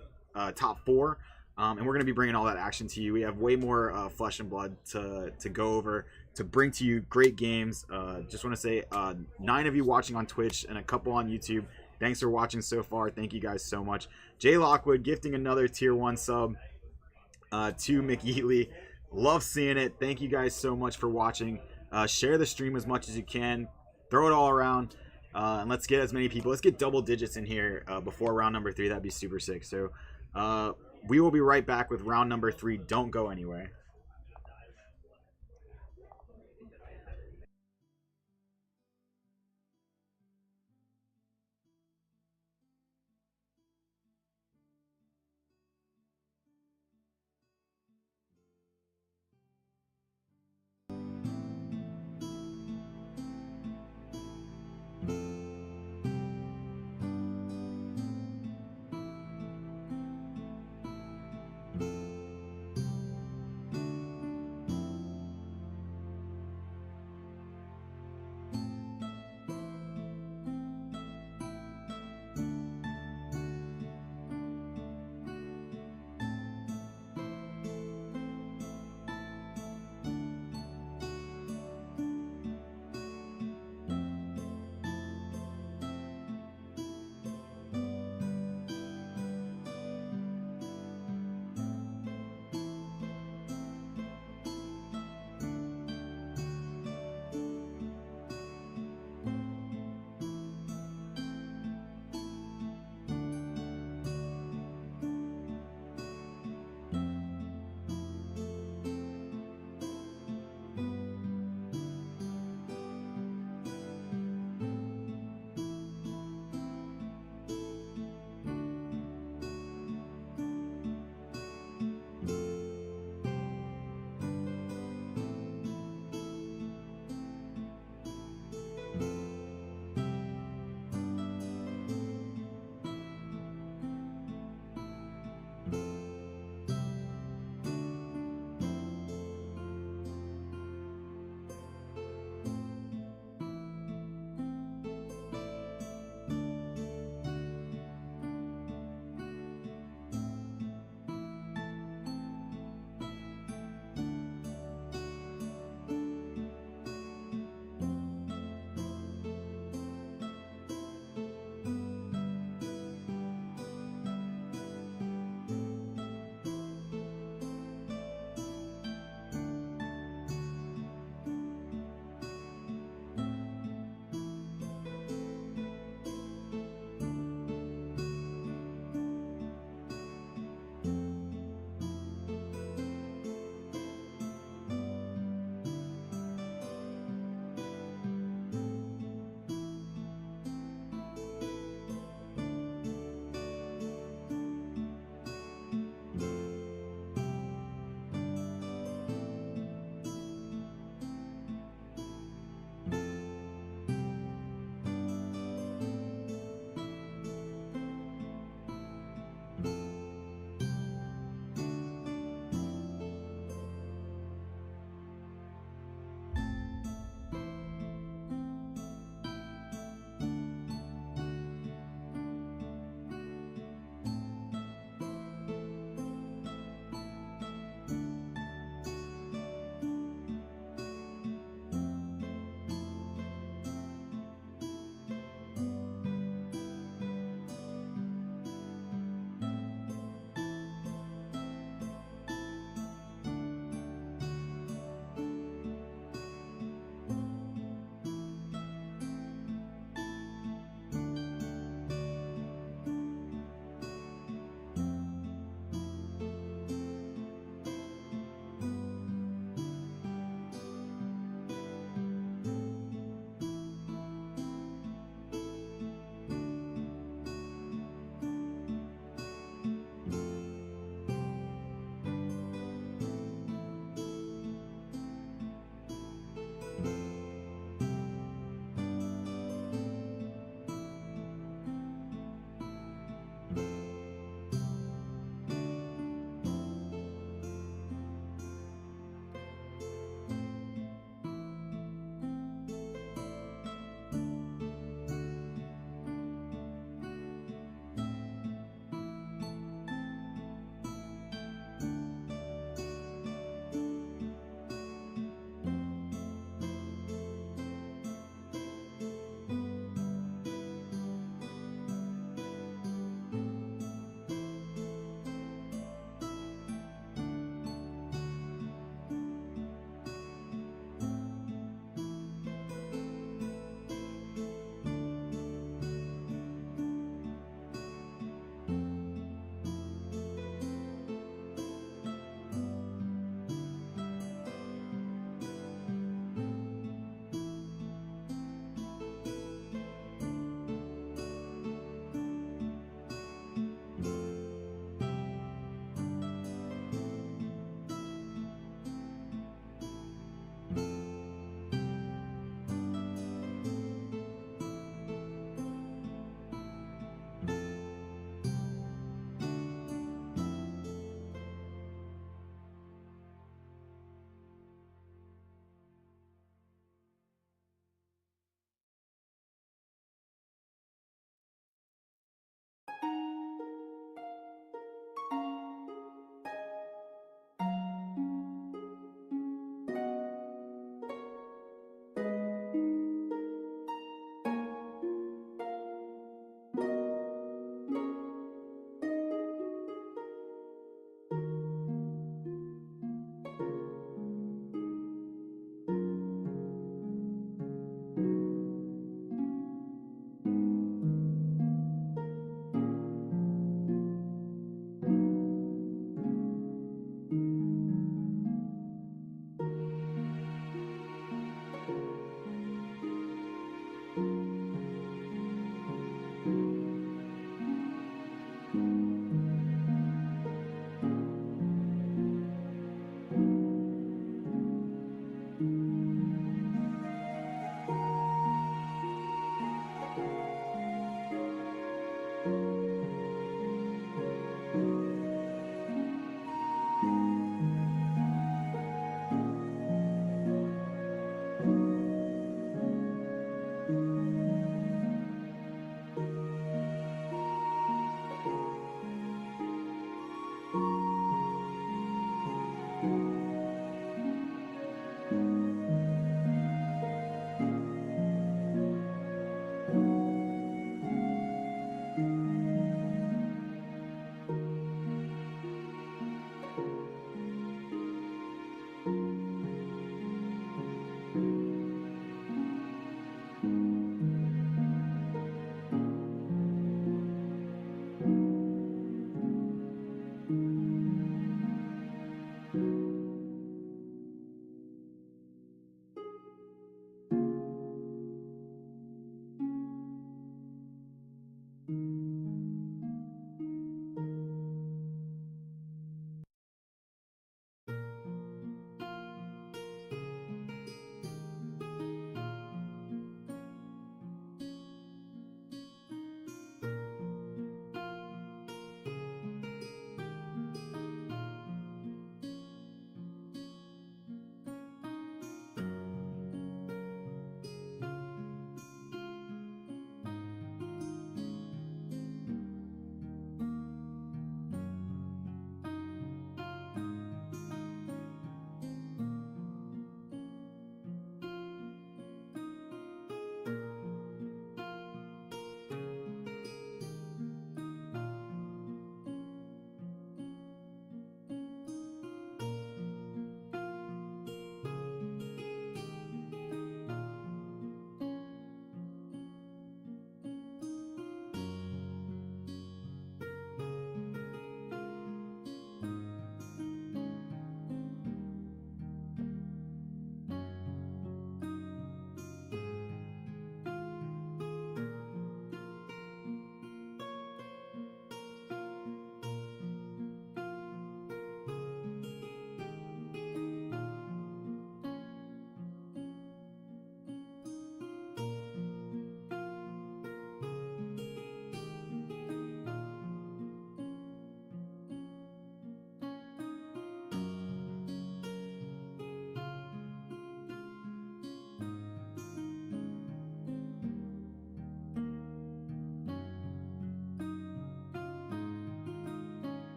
top 4. And we're going to be bringing all that action to you. We have way more flesh and blood to go over, to bring to you great games. Just want to say 9 of you watching on Twitch and a couple on YouTube. Thanks for watching so far. Thank you guys so much. Jay Lockwood gifting another tier 1 sub to McEely. Love seeing it. Thank you guys so much for watching. Share the stream as much as you can. Throw it all around. And let's get as many people. Let's get double digits in here before round number 3. That'd be super sick. So we will be right back with round number 3. Don't go anywhere.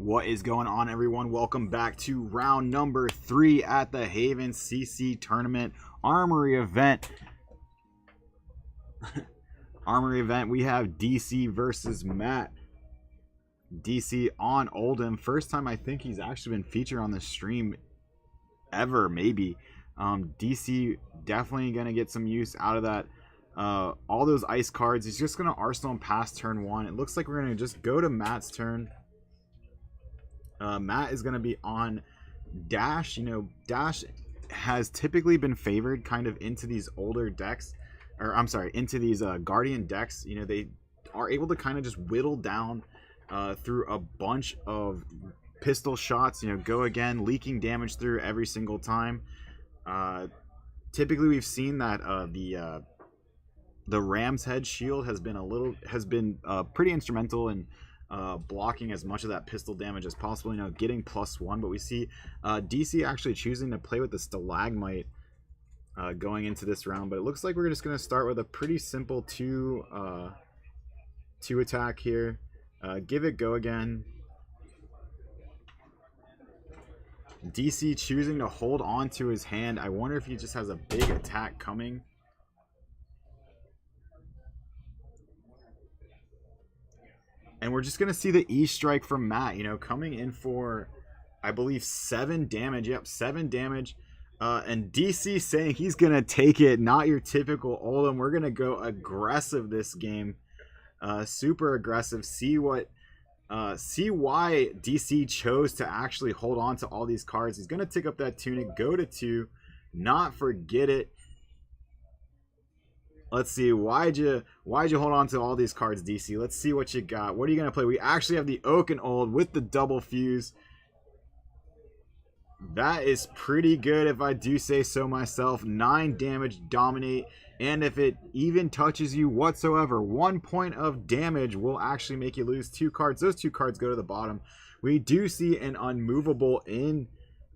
What is going on, everyone? Welcome back to round number 3 at the Haven CC Tournament Armory event. We have DC versus Matt. DC on Oldhim. First time I think he's actually been featured on the stream ever, maybe. DC definitely going to get some use out of that. All those ice cards. He's just going to Arsenal and pass turn 1. It looks like we're going to just go to Matt's turn. Matt is going to be on Dash. You know, Dash has typically been favored kind of into these older decks. Or, I'm sorry, into these Guardian decks. You know, they are able to kind of just whittle down through a bunch of pistol shots. You know, go again, leaking damage through every single time. Typically, we've seen that the Ram's Head shield has been pretty instrumental in blocking as much of that pistol damage as possible, you know, getting +1. But we see DC actually choosing to play with the Stalagmite going into this round. But it looks like we're just going to start with a pretty simple two attack here. Give it go again. DC choosing to hold on to his hand. I wonder if he just has a big attack coming. And we're just going to see the E-Strike from Matt, you know, coming in for, I believe, 7 damage. Yep, 7 damage. And DC saying he's going to take it. Not your typical Oldhim. We're going to go aggressive this game. Super aggressive. See why DC chose to actually hold on to all these cards. He's going to take up that Tunic, go to 2, not forget it. Let's see, why'd you hold on to all these cards, DC? Let's see what you got. What are you going to play? We actually have the Oak and Old with the double fuse. That is pretty good if I do say so myself. 9 damage, dominate. And if it even touches you whatsoever, 1 point of damage will actually make you lose 2 cards. Those 2 cards go to the bottom. We do see an unmovable in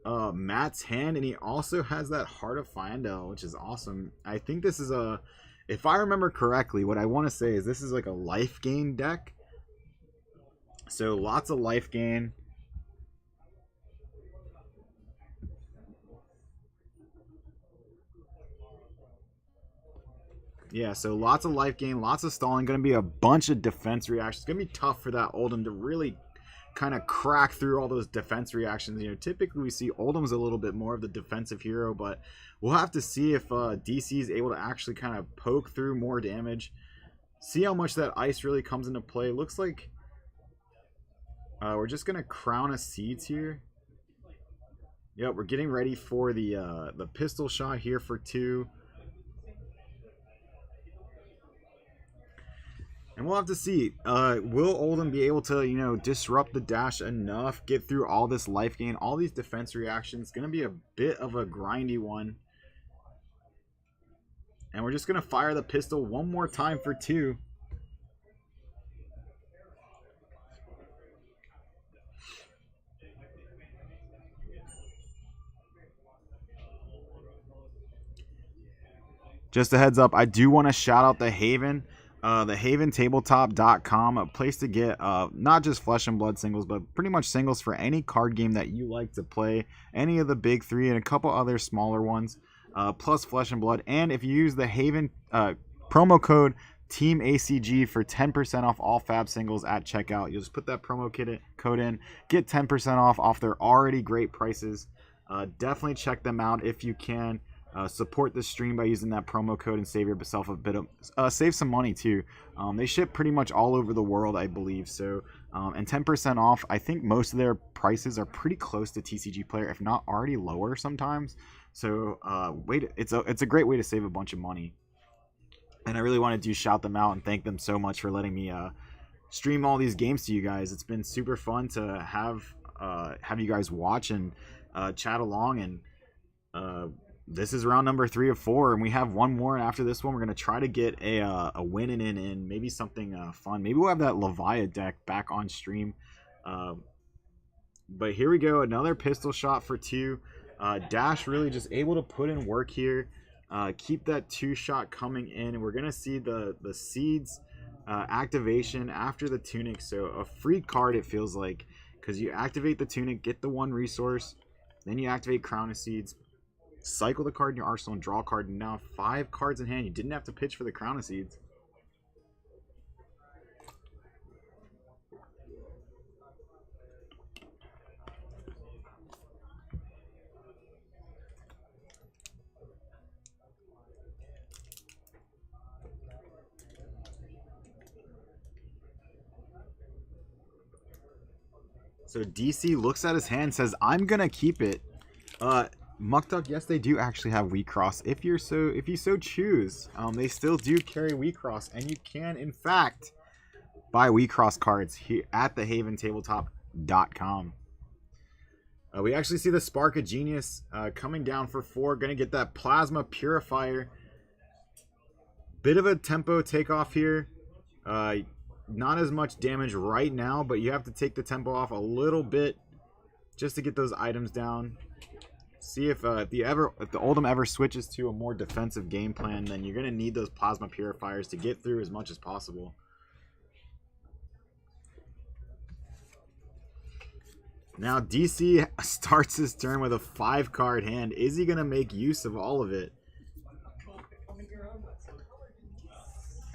Matt's hand. And he also has that Heart of Fyendel, which is awesome. I think this is a... If I remember correctly, what I want to say is this is like a life gain deck. So lots of life gain. Yeah, so lots of life gain, lots of stalling. Going to be a bunch of defense reactions. It's going to be tough for that Oldhim to really kind of crack through all those defense reactions. You know, typically we see Oldhim's a little bit more of the defensive hero, but we'll have to see if DC is able to actually kind of poke through more damage. See how much that ice really comes into play. Looks like we're just going to Crown of Seeds here. Yep, we're getting ready for the pistol shot here for 2. And we'll have to see. Will Oldhim be able to, you know, disrupt the Dash enough, get through all this life gain, all these defense reactions? Going to be a bit of a grindy one. And we're just going to fire the pistol one more time for 2. Just a heads up, I do want to shout out the Haven. The HavenTabletop.com, a place to get not just Flesh and Blood singles, but pretty much singles for any card game that you like to play. Any of the big 3 and a couple other smaller ones, plus Flesh and Blood. And if you use the Haven promo code TEAMACG for 10% off all Fab singles at checkout, you'll just put that promo code in, get 10% off their already great prices. Definitely check them out if you can. Support the stream by using that promo code and save yourself a bit of save some money too. They ship pretty much all over the world, I believe. So and 10% off. I think most of their prices are pretty close to TCG Player, if not already lower sometimes. So it's a great way to save a bunch of money. And I really wanted to shout them out and thank them so much for letting me stream all these games to you guys. It's been super fun to have you guys watch and chat along. And this is round number 3 of 4, and we have one more. And after this one, we're gonna try to get a win in maybe something fun. Maybe we'll have that Leviathan deck back on stream. But here we go, another pistol shot for 2. Dash really just able to put in work here. Keep that 2 shot coming in, and we're gonna see the seeds activation after the Tunic. So a free card, it feels like, Because you activate the Tunic, get the 1 resource, then you activate Crown of Seeds, cycle the card in your arsenal, and draw a card. And now 5 cards in hand. You didn't have to pitch for the Crown of Seeds. So DC looks at his hand, says, "I'm gonna keep it." Muckduck, yes, they do actually have Wheat Cross. If you so choose, they still do carry Wheat Cross, and you can, in fact, buy Wheat Cross cards here at thehaventabletop.com. We actually see the Spark of Genius coming down for 4. Gonna get that Plasma Purifier. Bit of a tempo takeoff here. Not as much damage right now, but you have to take the tempo off a little bit just to get those items down. See if the Oldhim ever switches to a more defensive game plan, then you're going to need those Plasma Purifiers to get through as much as possible. Now DC starts his turn with a 5-card hand. Is he going to make use of all of it?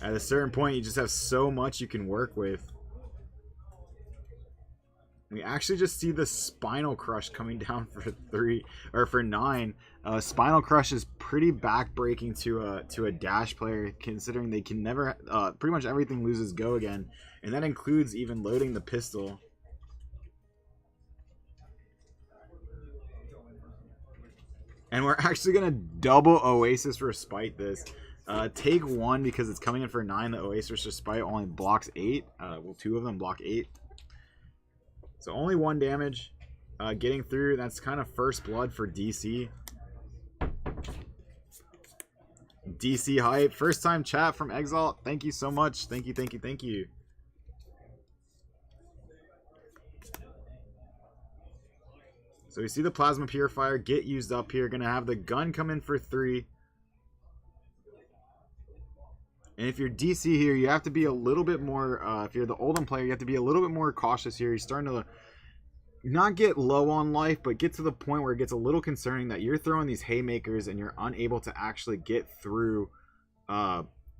At a certain point, you just have so much you can work with. We actually just see the Spinal Crush coming down for 3 or for 9. Spinal Crush is pretty backbreaking to a Dash player, considering they can never pretty much everything loses go again, and that includes even loading the pistol. And we're actually gonna double Oasis Respite this. Take 1 because it's coming in for 9. The Oasis Respite only blocks 8. Well, 2 of them block 8. So only 1 damage getting through. That's kind of first blood for DC. DC hype. First time chat from Exalt. Thank you so much. Thank you, thank you, thank you. So we see the Plasma Purifier get used up here. Gonna have the gun come in for 3. And if you're DC here, you have to be a little bit more, if you're the Oldhim player, you have to be a little bit more cautious here. You're starting to not get low on life, but get to the point where it gets a little concerning that you're throwing these haymakers and you're unable to actually get through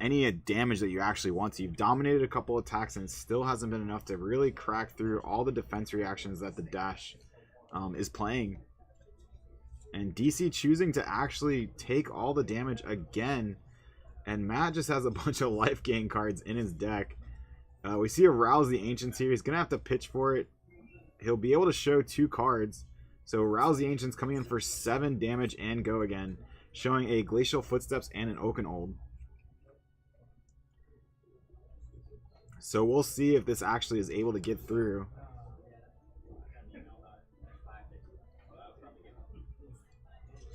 any damage that you actually want to. You've dominated a couple attacks and it still hasn't been enough to really crack through all the defense reactions that the Dash is playing. And DC choosing to actually take all the damage again. And Matt just has a bunch of life gain cards in his deck. We see a Rouse the Ancients here. He's going to have to pitch for it. He'll be able to show 2 cards. So Rouse the Ancients coming in for 7 damage and go again. Showing a Glacial Footsteps and an Oakenold. So we'll see if this actually is able to get through.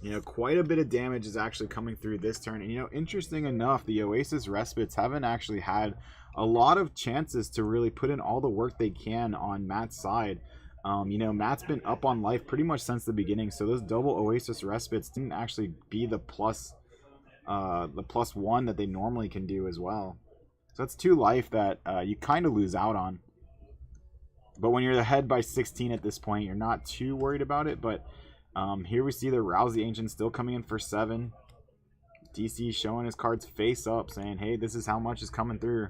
You know, quite a bit of damage is actually coming through this turn. And, you know, interesting enough, the Oasis Respites haven't actually had a lot of chances to really put in all the work they can on Matt's side. You know, Matt's been up on life pretty much since the beginning. So those double Oasis Respites didn't actually be the plus 1 that they normally can do as well. So that's 2 life that you kind of lose out on. But when you're ahead by 16 at this point, you're not too worried about it. But here we see the Rouse the Ancient still coming in for 7. DC showing his cards face up, saying, hey, this is how much is coming through.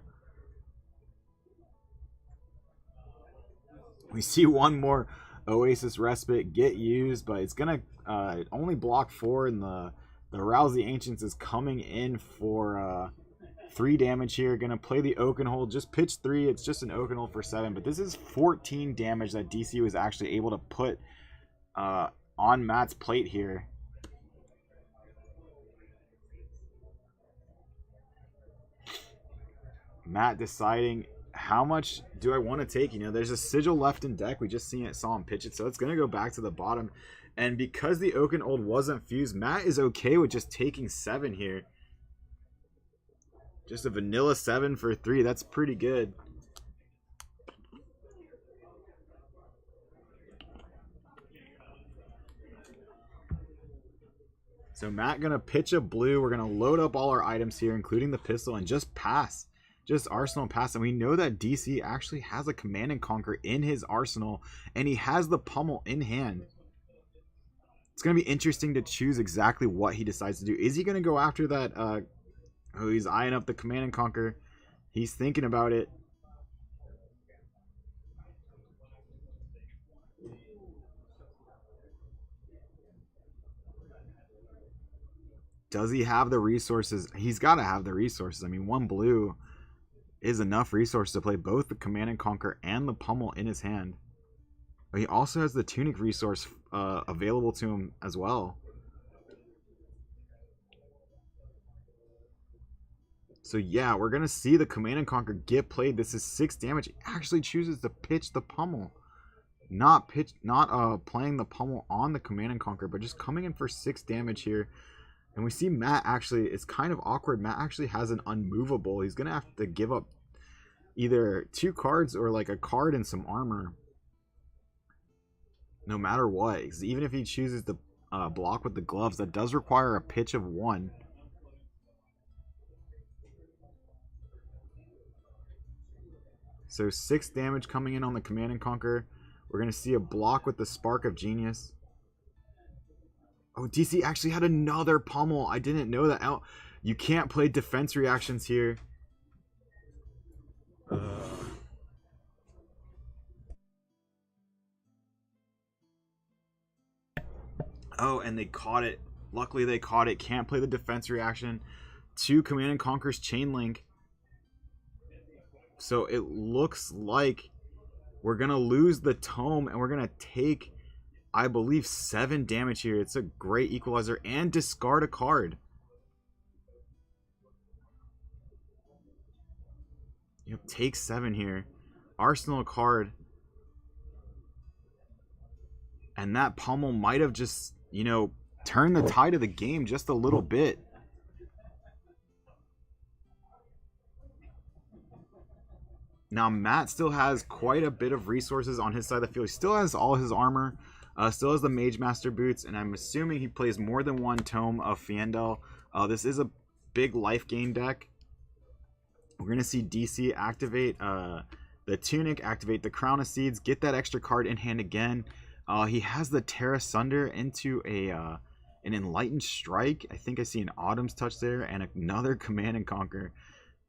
We see 1 more Oasis Respite get used, but it's going to only block 4, and the Rouse the Ancients is coming in for 3 damage here. Going to play the Oakenhold, just pitch 3. It's just an Oakenhold for 7, but this is 14 damage that DC was actually able to put on Matt's plate here. Matt deciding how much do I want to take. You know, there's a Sigil left in deck. We just saw him pitch it, so it's going to go back to the bottom. And because the Oakenold wasn't fused, Matt is okay with just taking 7 here. Just a vanilla 7 for 3. That's pretty good. So Matt gonna pitch a blue. We're gonna load up all our items here, including the pistol, and just pass. just Arsenal pass. And we know that DC actually has a Command and Conquer in his arsenal, and he has the pummel in hand. It's going to be interesting to choose exactly what he decides to do. Is he going to go after that? Oh, he's eyeing up the Command and Conquer. He's thinking about it. Does he have the resources? He's got to have the resources. I mean, one blue is enough resources to play both the Command and Conquer and the pummel in his hand. But he also has the Tunic resource available to him as well. So yeah, we're going to see the Command and Conquer get played. This is 6 damage. He actually chooses to pitch the pummel. Not playing the pummel on the Command and Conquer, but just coming in for 6 damage here. And we see Matt actually, it's kind of awkward. Matt actually has an unmovable. He's going to have to give up either 2 cards or like a card and some armor. No matter what. Even if he chooses to block with the gloves, that does require a pitch of 1. So 6 damage coming in on the Command and Conquer. We're going to see a block with the Spark of Genius. Oh, DC actually had another pummel. I didn't know that. Oh, you can't play defense reactions here. Oh, and they caught it. Luckily, they caught it. Can't play the defense reaction. 2 Command and Conquer's Chain Link. So it looks like we're going to lose the Tome, and we're going to take, I believe, 7 damage here. It's a great equalizer. And discard a card. Yep, take 7 here. Arsenal card. And that pummel might have just, you know, turned the tide of the game just a little bit. Now, Matt still has quite a bit of resources on his side of the field. He still has all his armor. Still has the Mage Master boots. And I'm assuming he plays more than 1 Tome of Fiendel. This is a big life gain deck. We're going to see DC activate the Tunic, activate the Crown of Seeds, get that extra card in hand again. He has the Terra Sunder into an Enlightened Strike. I think I see an Autumn's Touch there and another Command and Conquer.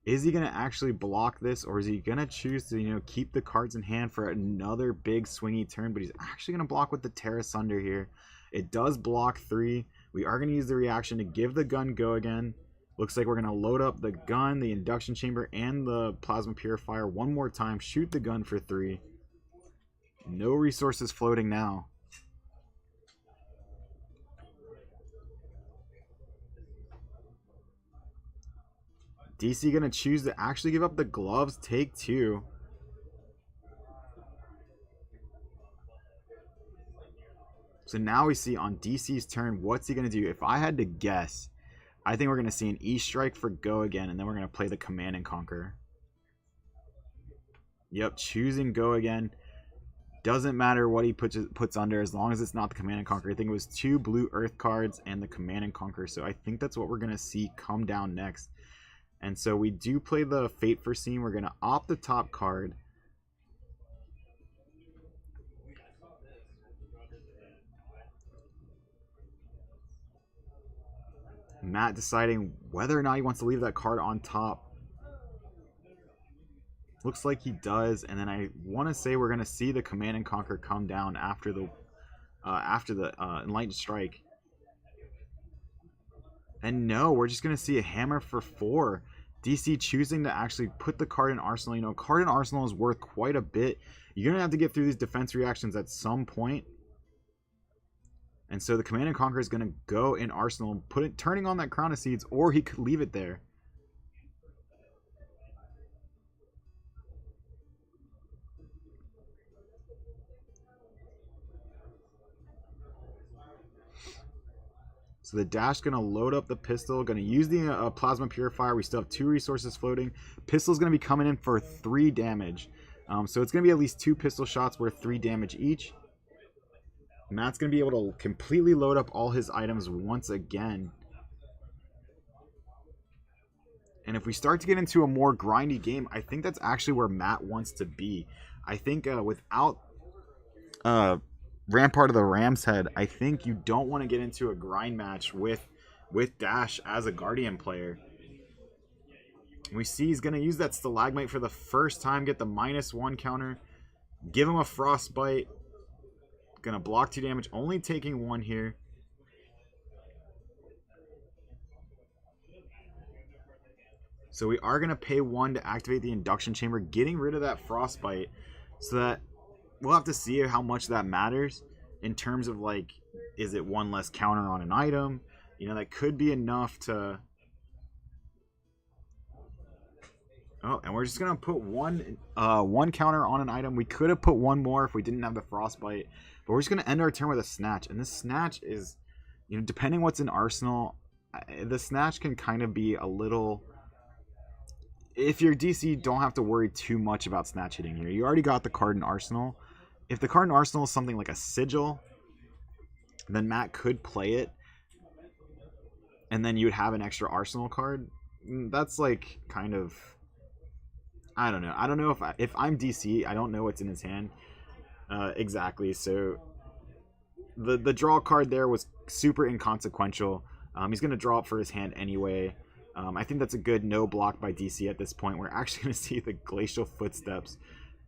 Is he going to actually block this, or is he going to choose to, you know, keep the cards in hand for another big swingy turn? But he's actually going to block with the Terra Sunder here. It does block 3. We are going to use the reaction to give the gun go again. Looks like we're going to load up the gun, the induction chamber, and the plasma purifier one more time. Shoot the gun for 3. No resources floating now. DC going to choose to actually give up the gloves. Take 2. So now we see on DC's turn, what's he going to do? If I had to guess, I think we're going to see an E-Strike for go again, and then we're going to play the Command and Conquer. Yep, choosing go again. Doesn't matter what he puts under as long as it's not the Command and Conquer. I think it was 2 blue Earth cards and the Command and Conquer. So I think that's what we're going to see come down next. And so we do play the Fate Foreseen. We're going to opt the top card. Matt deciding whether or not he wants to leave that card on top. Looks like he does. And then I want to say we're going to see the Command and Conquer come down after the Enlightened Strike. And no, we're just going to see a hammer for 4. DC choosing to actually put the card in Arsenal. You know, card in Arsenal is worth quite a bit. You're going to have to get through these defense reactions at some point. And so the Command and Conquer is going to go in Arsenal, turning on that Crown of Seeds, or he could leave it there. So the Dash going to load up the pistol, going to use the Plasma Purifier. We still have 2 resources floating. Pistol's going to be coming in for 3 damage. So it's going to be at least 2 pistol shots worth 3 damage each. Matt's going to be able to completely load up all his items once again. And if we start to get into a more grindy game, I think that's actually where Matt wants to be. I think without Rampart of the Ram's Head, I think you don't want to get into a grind match with Dash as a Guardian player. We see he's going to use that Stalagmite for the first time, get the -1 counter, give him a Frostbite. Going to block 2 damage, only taking 1 here. So we are going to pay 1 to activate the Induction Chamber, getting rid of that Frostbite, so that we'll have to see how much that matters in terms of, like, is it 1 less counter on an item? You know, that could be enough to... Oh, and we're just going to put one counter on an item. We could have put 1 more if we didn't have the Frostbite, but we're just going to end our turn with a Snatch. And this Snatch is, you know, depending what's in Arsenal, the Snatch can kind of be a little... If you're DC, don't have to worry too much about Snatch hitting here. You already got the card in Arsenal. If the card in Arsenal is something like a Sigil, then Matt could play it, and then you would have an extra Arsenal card. That's like kind of... I don't know. I don't know if I'm DC, I don't know what's in his hand exactly. So the draw card there was super inconsequential. He's going to draw up for his hand anyway. I think that's a good no block by DC at this point. We're actually going to see the Glacial Footsteps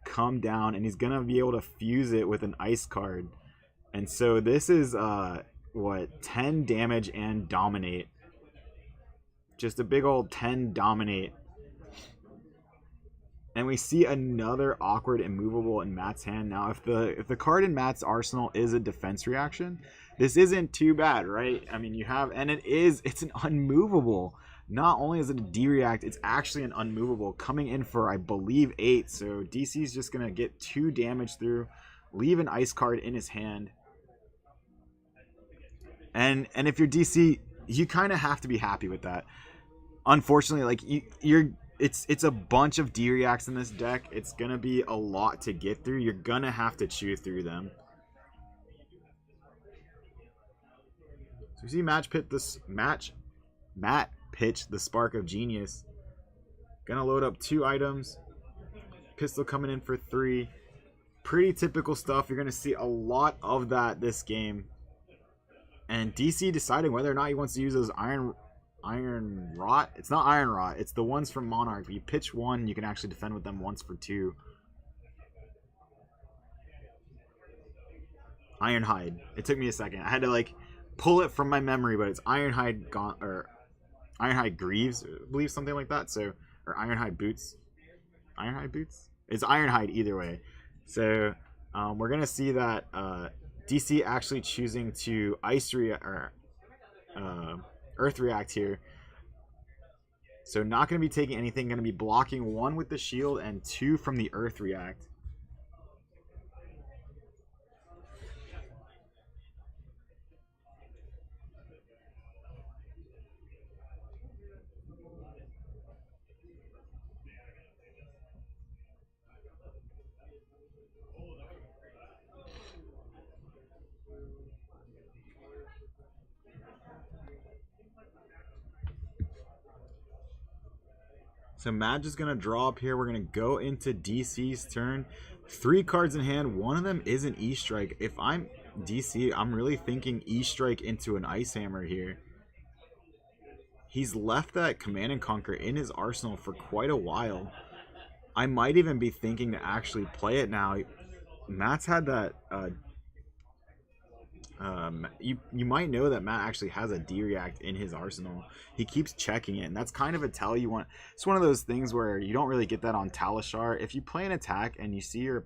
come down, and he's going to be able to fuse it with an ice card. And so this is, 10 damage and dominate. Just a big old 10 dominate. And we see another awkward immovable in Matt's hand. Now, if the card in Matt's arsenal is a defense reaction, this isn't too bad, right? I mean, you have, and it's an unmovable. Not only is it a D-react, it's actually an unmovable, coming in for, I believe, 8. So DC's just going to get 2 damage through, leave an ice card in his hand. And if you're DC, you kind of have to be happy with that. Unfortunately, like, it's a bunch of D-reacts in this deck. It's going to be a lot to get through. You're going to have to chew through them. So we see Matt pitch the Spark of Genius. Gonna load up 2 items. Pistol coming in for 3. Pretty typical stuff. You're gonna see a lot of that this game. And DC deciding whether or not he wants to use those Iron Rot. It's not Iron Rot. It's the ones from Monarch. You pitch 1, you can actually defend with them once for 2. Ironhide. It took me a second. I had to like pull it from my memory, but it's Ironhide or Ironhide Greaves, I believe, something like that. So, or Ironhide Boots. Ironhide Boots? It's Ironhide either way. So we're gonna see that DC actually choosing to Earth React here. So not gonna be taking anything. Gonna be blocking 1 with the shield and 2 from the Earth React. So Matt is going to draw up here. We're going to go into DC's turn. 3 cards in hand. One of them is an E-Strike. If I'm DC, I'm really thinking E-Strike into an Ice Hammer here. He's left that Command and Conquer in his arsenal for quite a while. I might even be thinking to actually play it now. Matt's had that... you might know that Matt actually has a D-React in his arsenal. He keeps checking it, and that's kind of a tell you want. It's one of those things where you don't really get that on Talishar. If you play an attack and you see your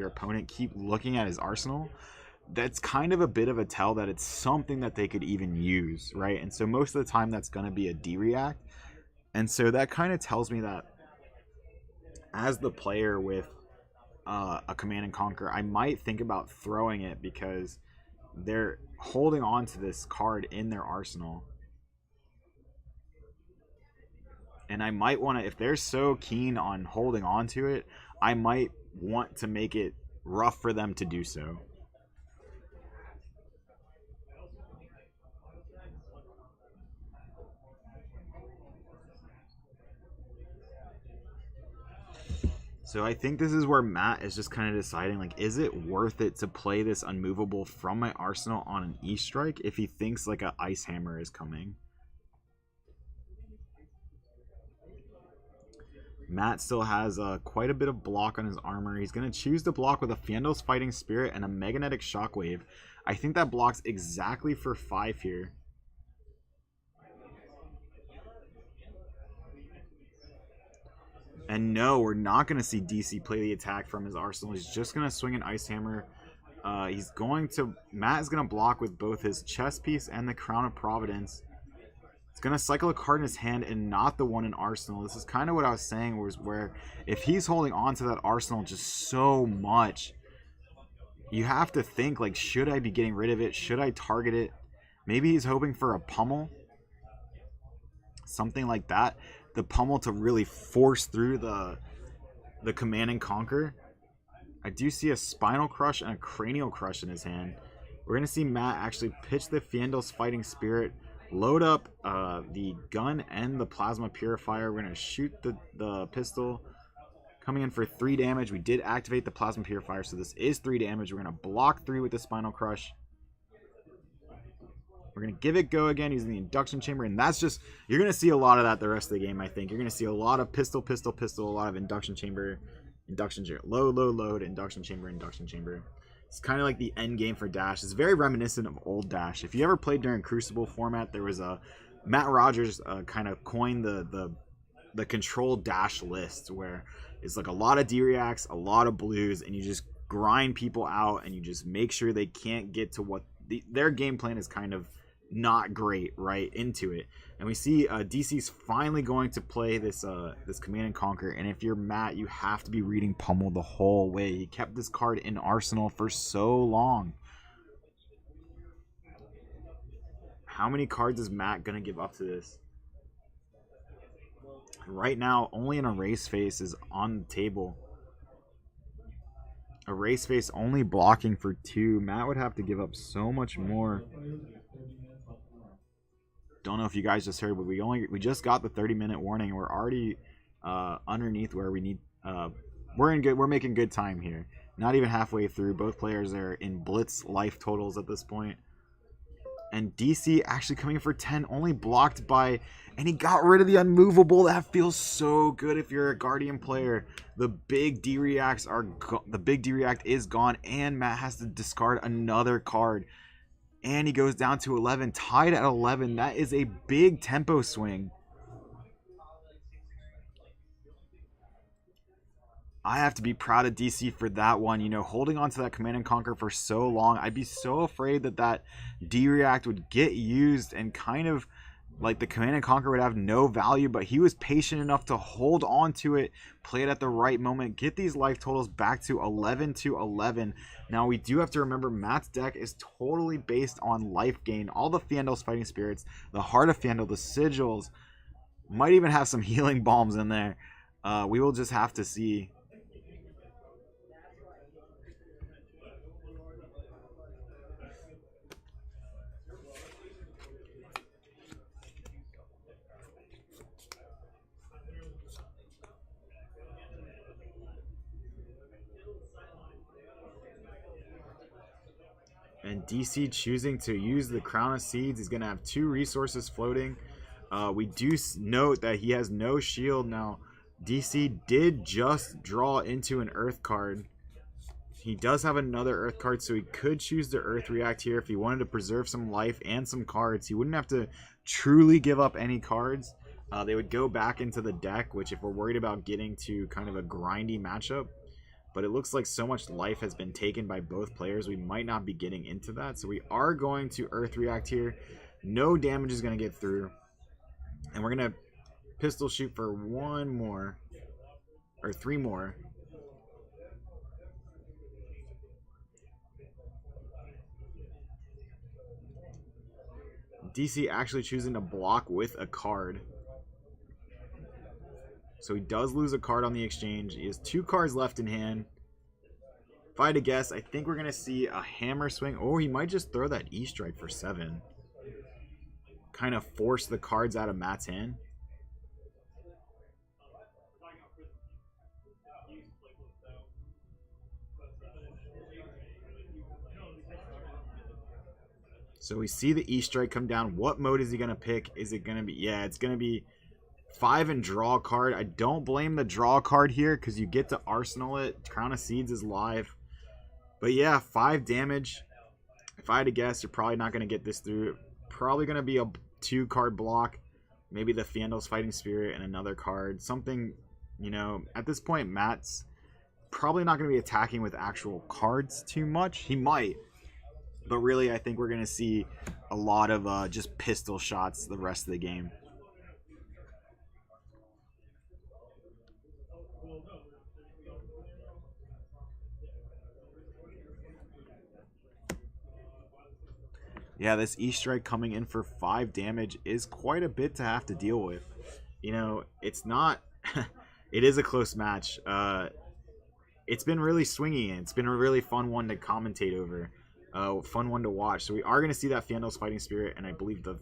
opponent keep looking at his arsenal, that's kind of a bit of a tell that it's something that they could even use, right? And so most of the time that's going to be a D-React. And so that kind of tells me that as the player with a Command and Conquer, I might think about throwing it because they're holding on to this card in their arsenal. And I might want to, if they're so keen on holding on to it, I might want to make it rough for them to do so. So I think this is where Matt is just kind of deciding, like, is it worth it to play this unmovable from my arsenal on an E-Strike if he thinks like a Ice Hammer is coming? Matt still has quite a bit of block on his armor. He's going to choose to block with a Fiendo's Fighting Spirit and a Magnetic Shockwave. I think that blocks exactly for 5 here. And no, we're not going to see DC play the attack from his arsenal. He's just going to swing an Ice Hammer. Matt is going to block with both his chess piece and the Crown of Providence. It's going to cycle a card in his hand and not the one in arsenal. This is kind of what I was saying, was where if he's holding on to that arsenal just so much, you have to think, like, should I be getting rid of it? Should I target it? Maybe he's hoping for a pummel. Something like that. The pummel to really force through the Command and Conquer. I do see a Spinal Crush and a Cranial Crush in his hand. We're going to see Matt actually pitch the Fiendo's Fighting Spirit, load up the gun and the Plasma Purifier. We're going to shoot the pistol. Coming in for 3 damage. We did activate the Plasma Purifier, so this is 3 damage. We're going to block 3 with the Spinal Crush. We're going to give it go again using the Induction Chamber, and that's just, you're going to see a lot of that the rest of the game, I think. You're going to see a lot of pistol, pistol, pistol, a lot of Induction Chamber, load, load, load, Induction Chamber, Induction Chamber. It's kind of like the end game for Dash. It's very reminiscent of old Dash. If you ever played during Crucible format, there was a Matt Rogers kind of coined the control Dash list, where it's like a lot of D-Reacts, a lot of blues, and you just grind people out and you just make sure they can't get to what their game plan is kind of not great right into it. And we see DC's finally going to play this Command and Conquer, and if you're Matt, you have to be reading Pummel the whole way. He kept this card in arsenal for so long. How many cards is Matt gonna give up to this? Right now, only an Erase Face is on the table. Erase Face only blocking for 2. Matt would have to give up so much more. Don't know if you guys just heard, but we just got the 30-minute warning, and we're already underneath where we need. We're making good time here. Not even halfway through. Both players are in blitz life totals at this point. And DC actually coming for 10, only blocked by, and he got rid of the unmovable. That feels so good if you're a Guardian player. The big D-Reacts the big D-React is gone, and Matt has to discard another card. And he goes down to 11, tied at 11. That is a big tempo swing. I have to be proud of DC for that one. You know, holding on to that Command and Conquer for so long. I'd be so afraid that D-React would get used and kind of like the Command and Conquer would have no value, but he was patient enough to hold on to it, play it at the right moment, get these life totals back to 11-11. Now we do have to remember Matt's deck is totally based on life gain. All the Fiendo's Fighting Spirits, the Heart of Fiendel, the Sigils, might even have some Healing Balms in there. We will just have to see. And DC choosing to use the Crown of Seeds. He's going to have 2 resources floating. We do note that he has no shield. Now, DC did just draw into an Earth card. He does have another Earth card, so he could choose to Earth React here if he wanted to preserve some life and some cards. He wouldn't have to truly give up any cards. They would go back into the deck, which if we're worried about getting to kind of a grindy matchup, but it looks like so much life has been taken by both players, we might not be getting into that. So we are going to Earth React here. No damage is going to get through. And we're going to pistol shoot for 1 more. Or 3 more. DC actually choosing to block with a card. So he does lose a card on the exchange. He has 2 cards left in hand. If I had to guess, I think we're going to see a hammer swing. Or he might just throw that E-Strike for 7. Kind of force the cards out of Matt's hand. So we see the E-Strike come down. What mode is he going to pick? Is it going to be... Yeah, it's going to be 5 and draw card. I don't blame the draw card here because you get to arsenal it. Crown of Seeds is live. But yeah, 5 damage. If I had to guess, you're probably not going to get this through. Probably going to be a 2-card block. Maybe the Fandle's Fighting Spirit and another card. Something, you know, at this point, Matt's probably not going to be attacking with actual cards too much. He might. But really, I think we're going to see a lot of just pistol shots the rest of the game. Yeah, this E-Strike coming in for 5 damage is quite a bit to have to deal with. You know, it's not... it is a close match. It's been really swingy, and it's been a really fun one to commentate over. Fun one to watch. So we are going to see that Fandle's Fighting Spirit, and I believe the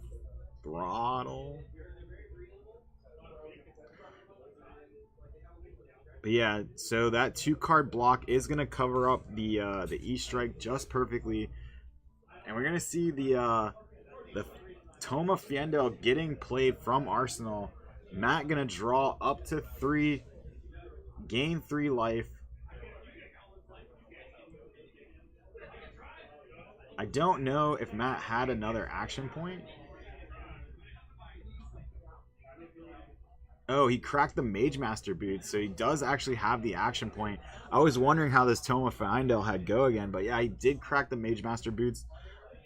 Throttle. But yeah, so that 2-card block is going to cover up the E-Strike just perfectly. And we're going to see the Toma Fandel getting played from Arsenal. Matt going to draw up to 3, gain 3 life. I don't know if Matt had another action point. Oh, he cracked the Mage Master boots, so he does actually have the action point. I was wondering how this Toma Fandel had go again, but yeah, he did crack the Mage Master boots,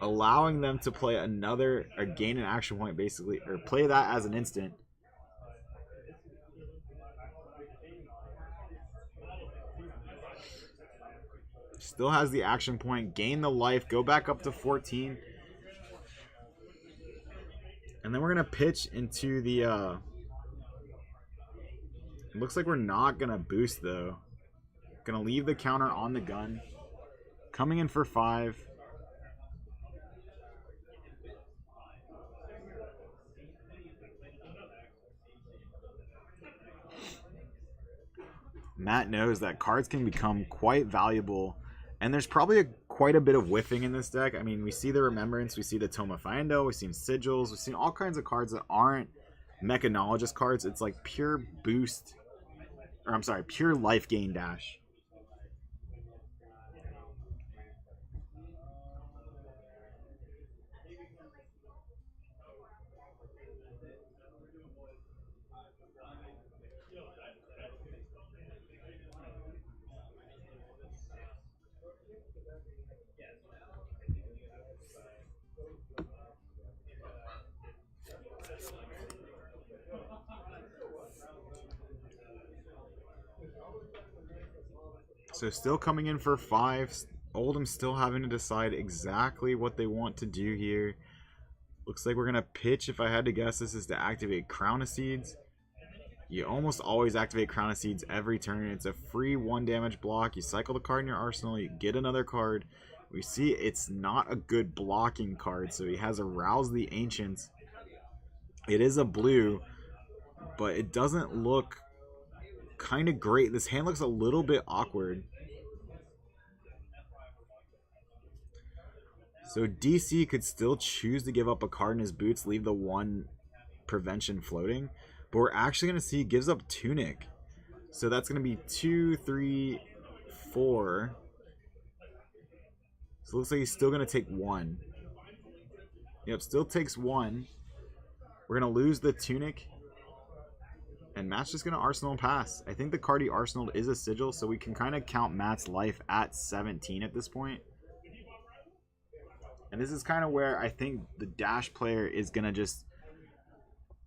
allowing them to play another, or gain an action point basically, or play that as an instant. Still has the action point, gain the life, go back up to 14. And then we're going to pitch into the... It looks like we're not going to boost though. Going to leave the counter on the gun. Coming in for 5. Matt knows that cards can become quite valuable, and there's probably quite a bit of whiffing in this deck. I mean, we see the Remembrance, we see the Toma Fandel, we've seen Sigils, we've seen all kinds of cards that aren't Mechanologist cards. It's like pure boost, or I'm sorry, pure life gain dash. So still coming in for 5. Oldham's still having to decide exactly what they want to do here. Looks like we're going to pitch. If I had to guess, this is to activate Crown of Seeds. You almost always activate Crown of Seeds every turn. It's a free 1 damage block. You cycle the card in your arsenal. You get another card. We see it's not a good blocking card. So he has Arouse the Ancients. It is a blue, but it doesn't look kind of great. This hand looks a little bit awkward. So DC could still choose to give up a card in his boots, leave the 1 prevention floating. But we're actually going to see he gives up Tunic. So that's going to be 2, 3, 4. So it looks like he's still going to take 1. Yep, still takes 1. We're going to lose the Tunic. And Matt's just going to Arsenal and pass. I think the card he Arsenaled is a Sigil, so we can kind of count Matt's life at 17 at this point. And this is kind of where I think the Dash player is going to just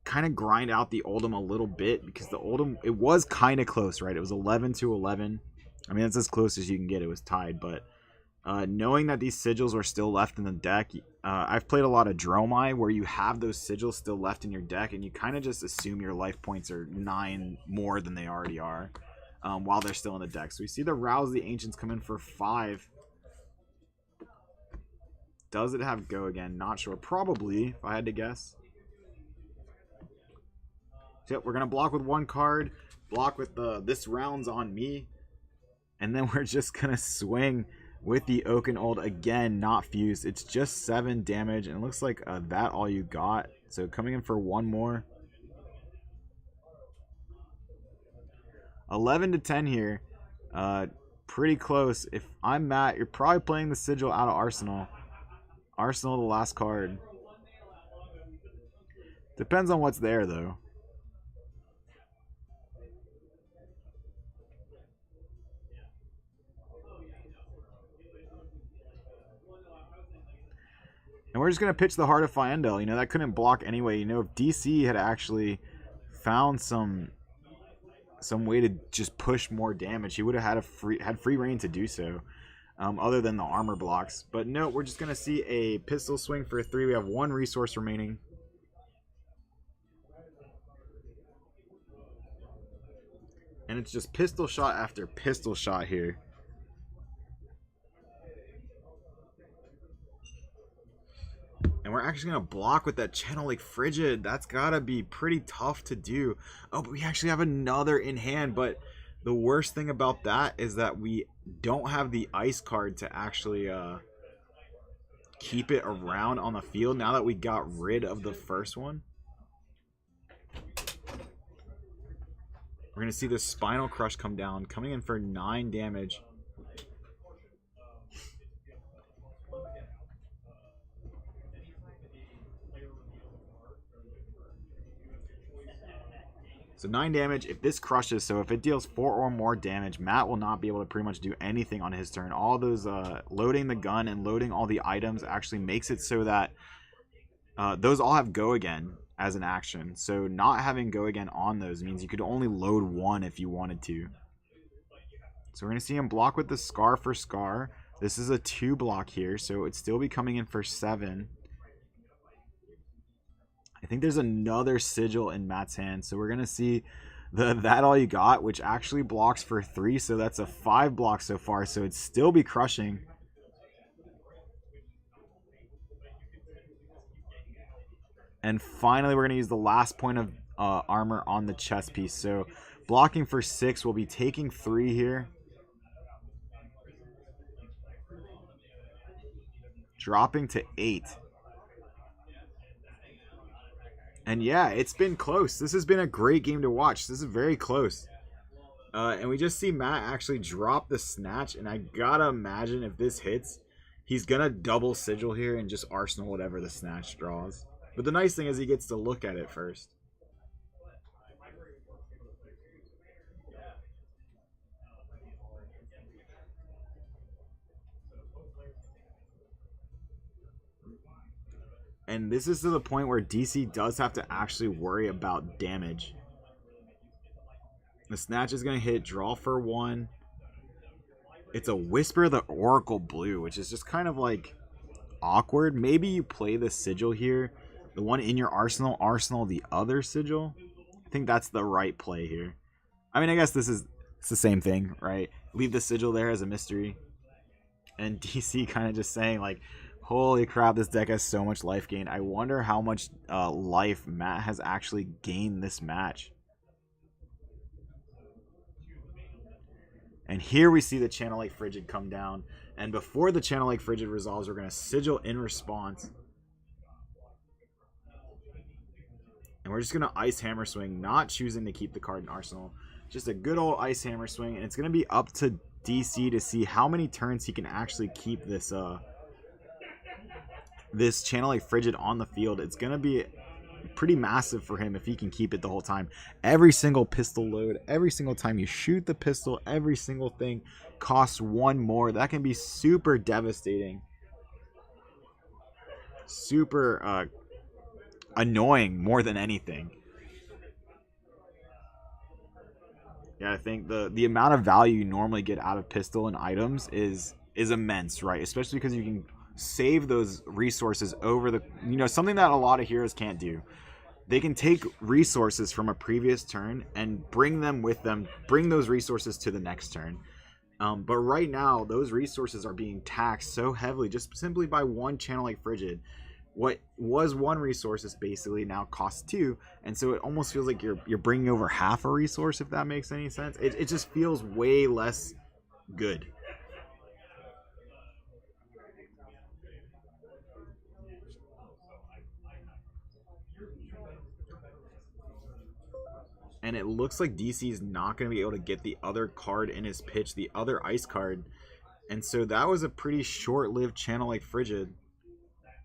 kind of grind out the Oldham a little bit. Because the Oldham, it was kind of close, right? It was 11-11. I mean, that's as close as you can get. It was tied, but... knowing that these sigils were still left in the deck, I've played a lot of Dromai where you have those sigils still left in your deck and you kind of just assume your life points are 9 more than they already are while they're still in the deck. So we see the Rouse the Ancients come in for 5. Does it have go again? Not sure. Probably, if I had to guess. So we're going to block with 1 card, block with the this round's on me, and then we're just going to swing with the Oakenhold again, not fused. It's just 7 damage, and it looks like that all you got. So coming in for one more. 11 to 10 here. Pretty close. If I'm Matt, you're probably playing the Sigil out of Arsenal. Arsenal, the last card. Depends on what's there, though. And we're just going to pitch the Heart of Fyendel. You know, that couldn't block anyway. You know, if DC had actually found some way to just push more damage, he would have had free reign to do so, other than the armor blocks. But no, we're just going to see a pistol swing for 3. We have 1 resource remaining. And it's just pistol shot after pistol shot here. And we're actually going to block with that Channel Lake Frigid. That's got to be pretty tough to do. Oh, but we actually have another in hand. But the worst thing about that is that we don't have the ice card to actually keep it around on the field now that we got rid of the first one. We're going to see the Spinal Crush come down, coming in for 9 damage. So 9 damage. If this crushes, so if it deals 4 or more damage, Matt will not be able to pretty much do anything on his turn. All those loading the gun and loading all the items actually makes it so that those all have go again as an action. So not having go again on those means you could only load 1 if you wanted to. So we're going to see him block with the Scar for Scar. This is a 2 block here, so it'd still be coming in for 7. I think there's another Sigil in Matt's hand, so we're going to see the That All You Got, which actually blocks for 3, so that's a 5 block so far, so it'd still be crushing. And finally, we're going to use the last point of armor on the chest piece. So blocking for 6, we'll be taking 3 here. Dropping to 8. And yeah, it's been close. This has been a great game to watch. This is very close. And we just see Matt actually drop the Snatch. And I gotta imagine if this hits, he's gonna double Sigil here and just Arsenal whatever the Snatch draws. But the nice thing is he gets to look at it first. And this is to the point where DC does have to actually worry about damage. The Snatch is going to hit, draw for 1. It's a Whisper of the Oracle Blue, which is just kind of like awkward. Maybe you play the Sigil here. The one in your arsenal, the other Sigil. I think that's the right play here. I mean, I guess it's the same thing, right? Leave the Sigil there as a mystery. And DC kind of just saying like, holy crap, this deck has so much life gain. I wonder how much life Matt has actually gained this match. And here we see the Channel Lake Frigid come down. And before the Channel Lake Frigid resolves, we're going to Sigil in response. And we're just going to Ice Hammer Swing, not choosing to keep the card in Arsenal. Just a good old Ice Hammer Swing. And it's going to be up to DC to see how many turns he can actually keep this this Channel Lake Frigid on the field. It's going to be pretty massive for him if he can keep it the whole time. Every single pistol load, every single time you shoot the pistol, every single thing costs 1 more. That can be super devastating. Super annoying more than anything. Yeah, I think the amount of value you normally get out of pistol and items is immense, right? Especially because you can save those resources over the, something that a lot of heroes can't do. They can take resources from a previous turn and bring them with them, bring those resources to the next turn. But right now, those resources are being taxed so heavily just simply by 1 Channel Lake Frigid. What was 1 resource is basically now costs 2, and so it almost feels like you're bringing over half a resource, if that makes any sense. It just feels way less good. And it looks like DC is not going to be able to get the other card in his pitch, the other ice card. And so that was a pretty short-lived channel like Frigid.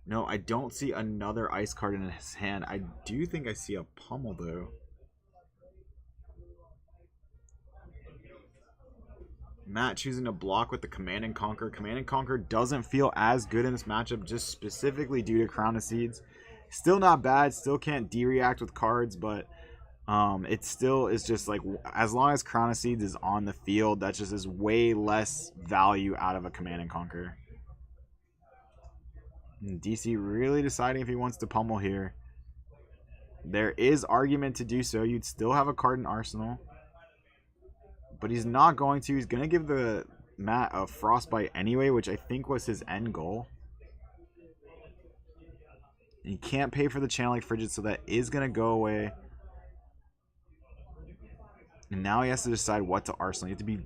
No, I don't see another ice card in his hand. I do think I see a Pummel, though. Matt choosing to block with the Command and Conquer. Command and Conquer doesn't feel as good in this matchup, just specifically due to Crown of Seeds. Still not bad. Still can't D-react with cards, but it still is just like, as long as Crown of Seeds is on the field, that just is way less value out of a Command and Conquer. And DC really deciding if he wants to pummel here. There is argument to do so. You'd still have a card in Arsenal. But he's not going to. He's going to give the Matt a Frostbite anyway, which I think was his end goal. And he can't pay for the channel like Frigid, so that is going to go away. And now he has to decide what to Arsenal. You have to be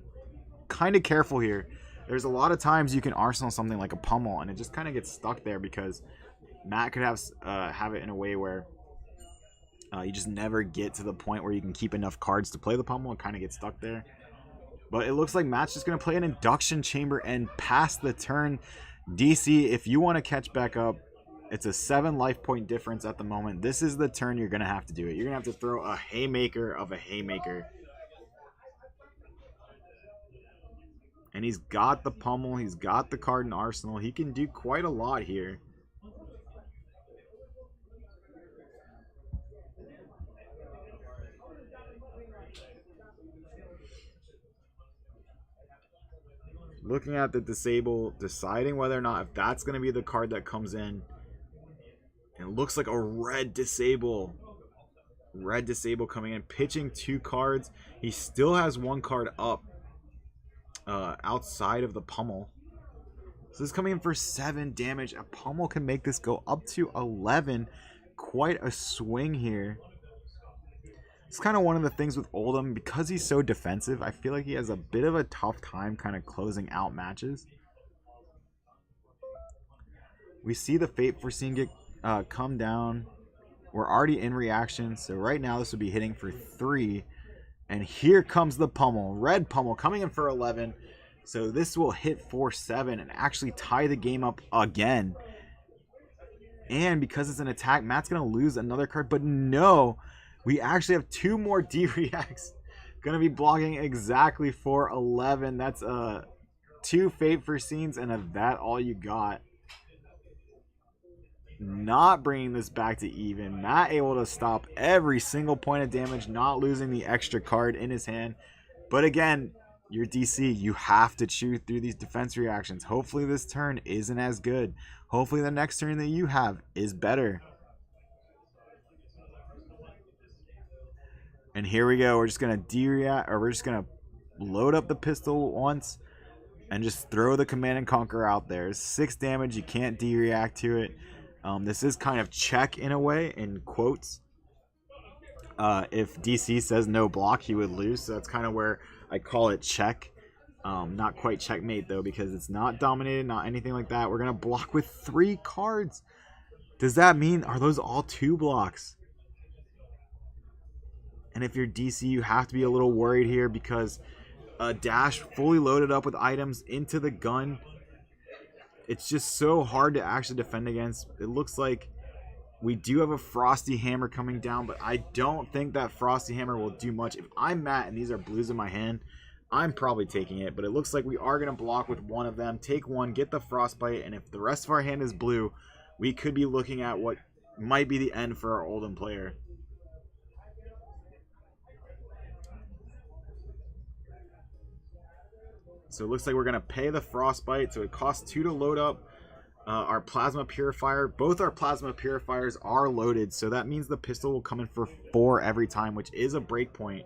kind of careful here. There's a lot of times you can Arsenal something like a Pummel, and it just kind of gets stuck there because Matt could have it in a way where you just never get to the point where you can keep enough cards to play the Pummel and kind of get stuck there. But it looks like Matt's just going to play an Induction Chamber and pass the turn. DC, if you want to catch back up, it's a 7 life point difference at the moment. This is the turn you're going to have to do it. You're going to have to throw a haymaker of a haymaker. And he's got the Pummel. He's got the card in Arsenal. He can do quite a lot here. Looking at the disable, deciding whether or not if that's going to be the card that comes in. It looks like a red disable. Red disable coming in. Pitching 2 cards. He still has 1 card up outside of the Pummel. So this is coming in for 7 damage. A Pummel can make this go up to 11. Quite a swing here. It's kind of one of the things with Oldham, because he's so defensive, I feel like he has a bit of a tough time kind of closing out matches. We see the Fate Foreseen get come down. We're already in reaction, so right now this would be hitting for 3. And here comes the Pummel. Red Pummel coming in for 11. So this will hit for 7 and actually tie the game up again. And because it's an attack, Matt's going to lose another card. But no, we actually have 2 more D-reacts. Going to be blocking exactly for 11. That's 2 Fate Foreseens and a That All You Got. Not bringing this back to even. Not able to stop every single point of damage. Not losing the extra card in his hand. But again, you're DC. You have to chew through these defense reactions. Hopefully this turn isn't as good. Hopefully the next turn that you have is better. And here we go. We're just going to D-react, or we're just going to load up the pistol once and just throw the Command and Conquer out there. 6 damage. You can't D-react to it. This is kind of check in a way, in quotes. If DC says no block, he would lose. So that's kind of where I call it check. Not quite checkmate, though, because it's not dominated, not anything like that. We're going to block with 3 cards. Does that mean, are those all 2 blocks? And if you're DC, you have to be a little worried here because Dash fully loaded up with items into the gun. It's just so hard to actually defend against. It looks like we do have a Frosty Hammer coming down, but I don't think that Frosty Hammer will do much. If I'm Matt and these are blues in my hand, I'm probably taking it. But it looks like we are going to block with one of them, take one, get the Frostbite, and if the rest of our hand is blue, we could be looking at what might be the end for our Oldham player. So it looks like we're going to pay the Frostbite. So it costs 2 to load up our Plasma Purifier. Both our Plasma Purifiers are loaded. So that means the pistol will come in for 4 every time, which is a break point.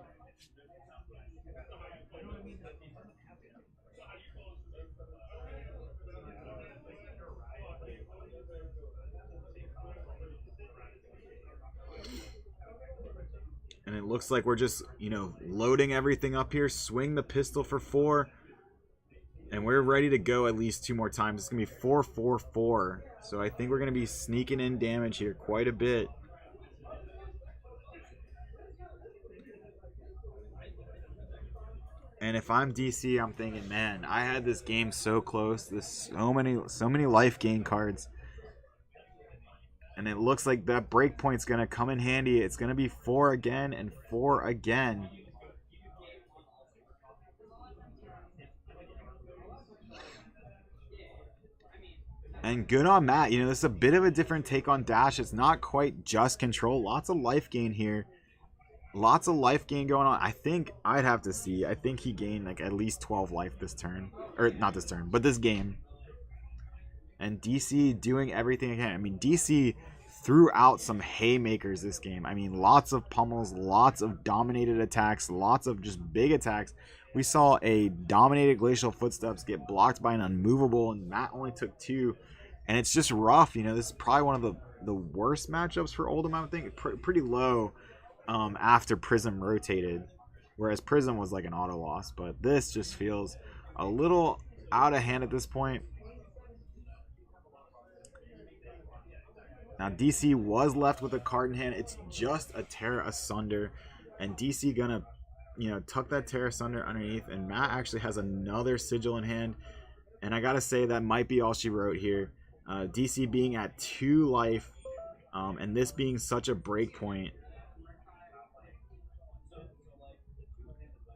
And it looks like we're just, loading everything up here. Swing the pistol for 4. And we're ready to go at least 2 more times. It's going to be 4-4-4. So I think we're going to be sneaking in damage here quite a bit. And if I'm DC, I'm thinking, man, I had this game so close. There's so many life gain cards. And it looks like that breakpoint's going to come in handy. It's going to be 4 again and 4 again. And good on Matt. You know, this is a bit of a different take on Dash. It's not quite just control. Lots of life gain here. Lots of life gain going on. I think I'd have to see. I think he gained like at least 12 life this turn. Or not this turn, but this game. And DC doing everything again. I mean, DC threw out some haymakers this game. I mean, lots of pummels, lots of dominated attacks, lots of just big attacks. We saw a dominated Glacial Footsteps get blocked by an unmovable, and Matt only took 2. And it's just rough. You know, this is probably one of the worst matchups for Oldhim, I would think. Pretty low after Prism rotated. Whereas Prism was like an auto loss. But this just feels a little out of hand at this point. Now, DC was left with a card in hand. It's just a Terra Asunder. And DC gonna, you know, tuck that Terra Asunder underneath. And Matt actually has another Sigil in hand. And I gotta say, that might be all she wrote here. DC being at 2 life. And this being such a break point.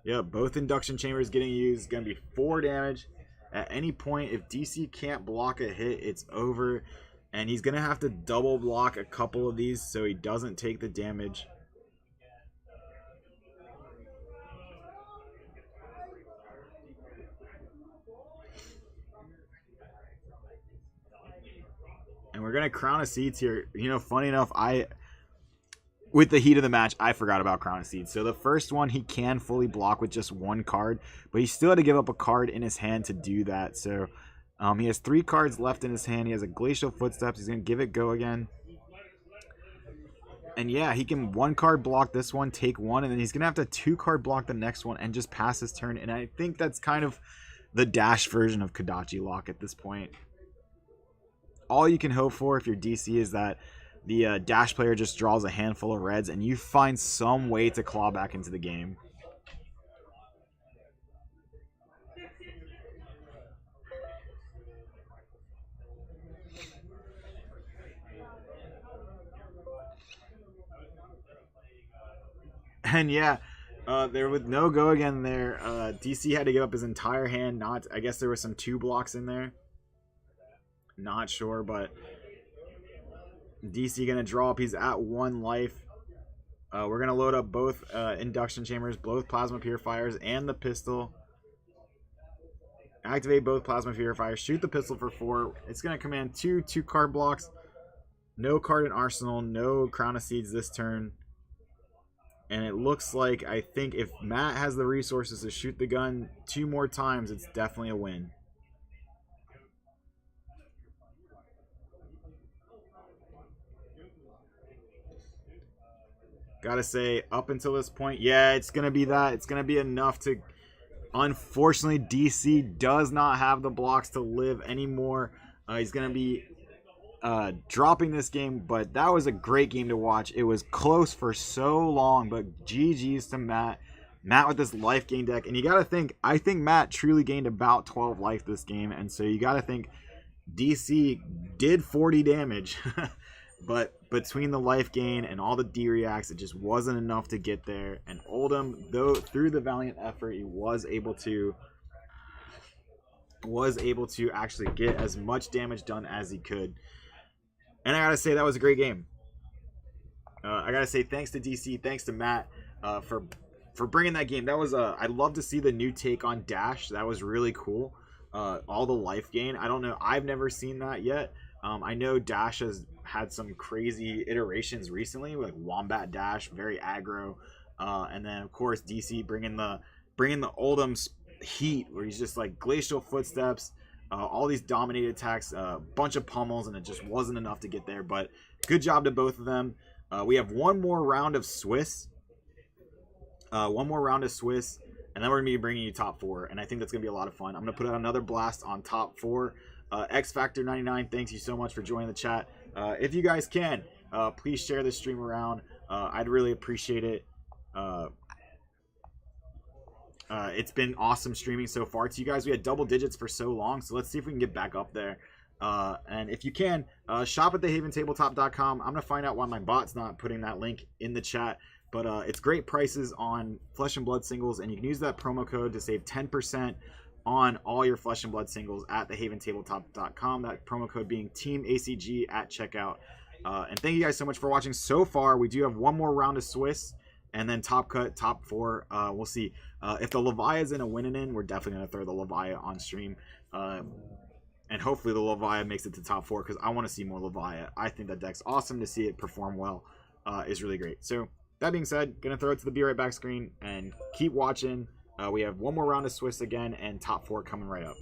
Yeah, both induction chambers getting used. Gonna be 4 damage. At any point, if DC can't block a hit, it's over. And he's going to have to double block a couple of these so he doesn't take the damage. And we're going to Crown of Seeds here. You know, funny enough, with the heat of the match, I forgot about Crown of Seeds. So the first one, he can fully block with just 1 card. But he still had to give up a card in his hand to do that. So he has 3 cards left in his hand. He has a Glacial Footsteps. He's going to give it go again. And yeah, he can 1 card block this one, take 1, and then he's going to have to 2 card block the next one and just pass his turn. And I think that's kind of the Dash version of Kodachi Lock at this point. All you can hope for if you're DC is that the Dash player just draws a handful of reds and you find some way to claw back into the game. And yeah, there with no go again there. DC had to give up his entire hand. I guess there was some 2 blocks in there. Not sure, but DC gonna draw up. He's at 1 life. We're gonna load up both induction chambers, both plasma purifiers, and the pistol. Activate both plasma purifiers. Shoot the pistol for 4. It's gonna command 2 card blocks. No card in arsenal. No Crown of Seeds this turn. And it looks like, I think if Matt has the resources to shoot the gun 2 more times, it's definitely a win. Gotta say, up until this point, yeah, it's going to be that. It's going to be enough to... Unfortunately, DC does not have the blocks to live anymore. He's going to be dropping this game, but that was a great game to watch. It was close for so long, but GG's to Matt. Matt with this life gain deck, and you got to think, I think Matt truly gained about 12 life this game, and so you got to think DC did 40 damage, but between the life gain and all the D-reacts, it just wasn't enough to get there, and Oldhim, though through the valiant effort, he was able to actually get as much damage done as he could. And I gotta say, that was a great game. I gotta say thanks to DC, thanks to Matt for bringing that game. That was I'd love to see the new take on Dash. That was really cool. All the life gain. I don't know. I've never seen that yet. I know Dash has had some crazy iterations recently, like Wombat Dash, very aggro, and then of course DC bringing the Oldhim heat, where he's just like Glacial Footsteps. All these dominated attacks, a bunch of pummels, and it just wasn't enough to get there. But good job to both of them. We have one more round of Swiss. And then we're going to be bringing you top 4. And I think that's going to be a lot of fun. I'm going to put out another blast on top 4. X Factor 99, thanks you so much for joining the chat. If you guys can, please share this stream around. I'd really appreciate it. It's been awesome streaming so far to you guys. We had double digits for so long, so let's see if we can get back up there. And if you can, shop at thehaventabletop.com. I'm going to find out why my bot's not putting that link in the chat. But it's great prices on Flesh and Blood singles, and you can use that promo code to save 10% on all your Flesh and Blood singles at thehaventabletop.com. That promo code being Team ACG at checkout. And thank you guys so much for watching so far. We do have one more round of Swiss, and then top cut, top 4. We'll see. If the Leviah is in a winning in, we're definitely going to throw the Leviah on stream. And hopefully the Leviah makes it to top 4 because I want to see more Leviah. I think that deck's awesome. To see it perform well is really great. So that being said, going to throw it to the Be Right Back screen and keep watching. We have one more round of Swiss again and top 4 coming right up.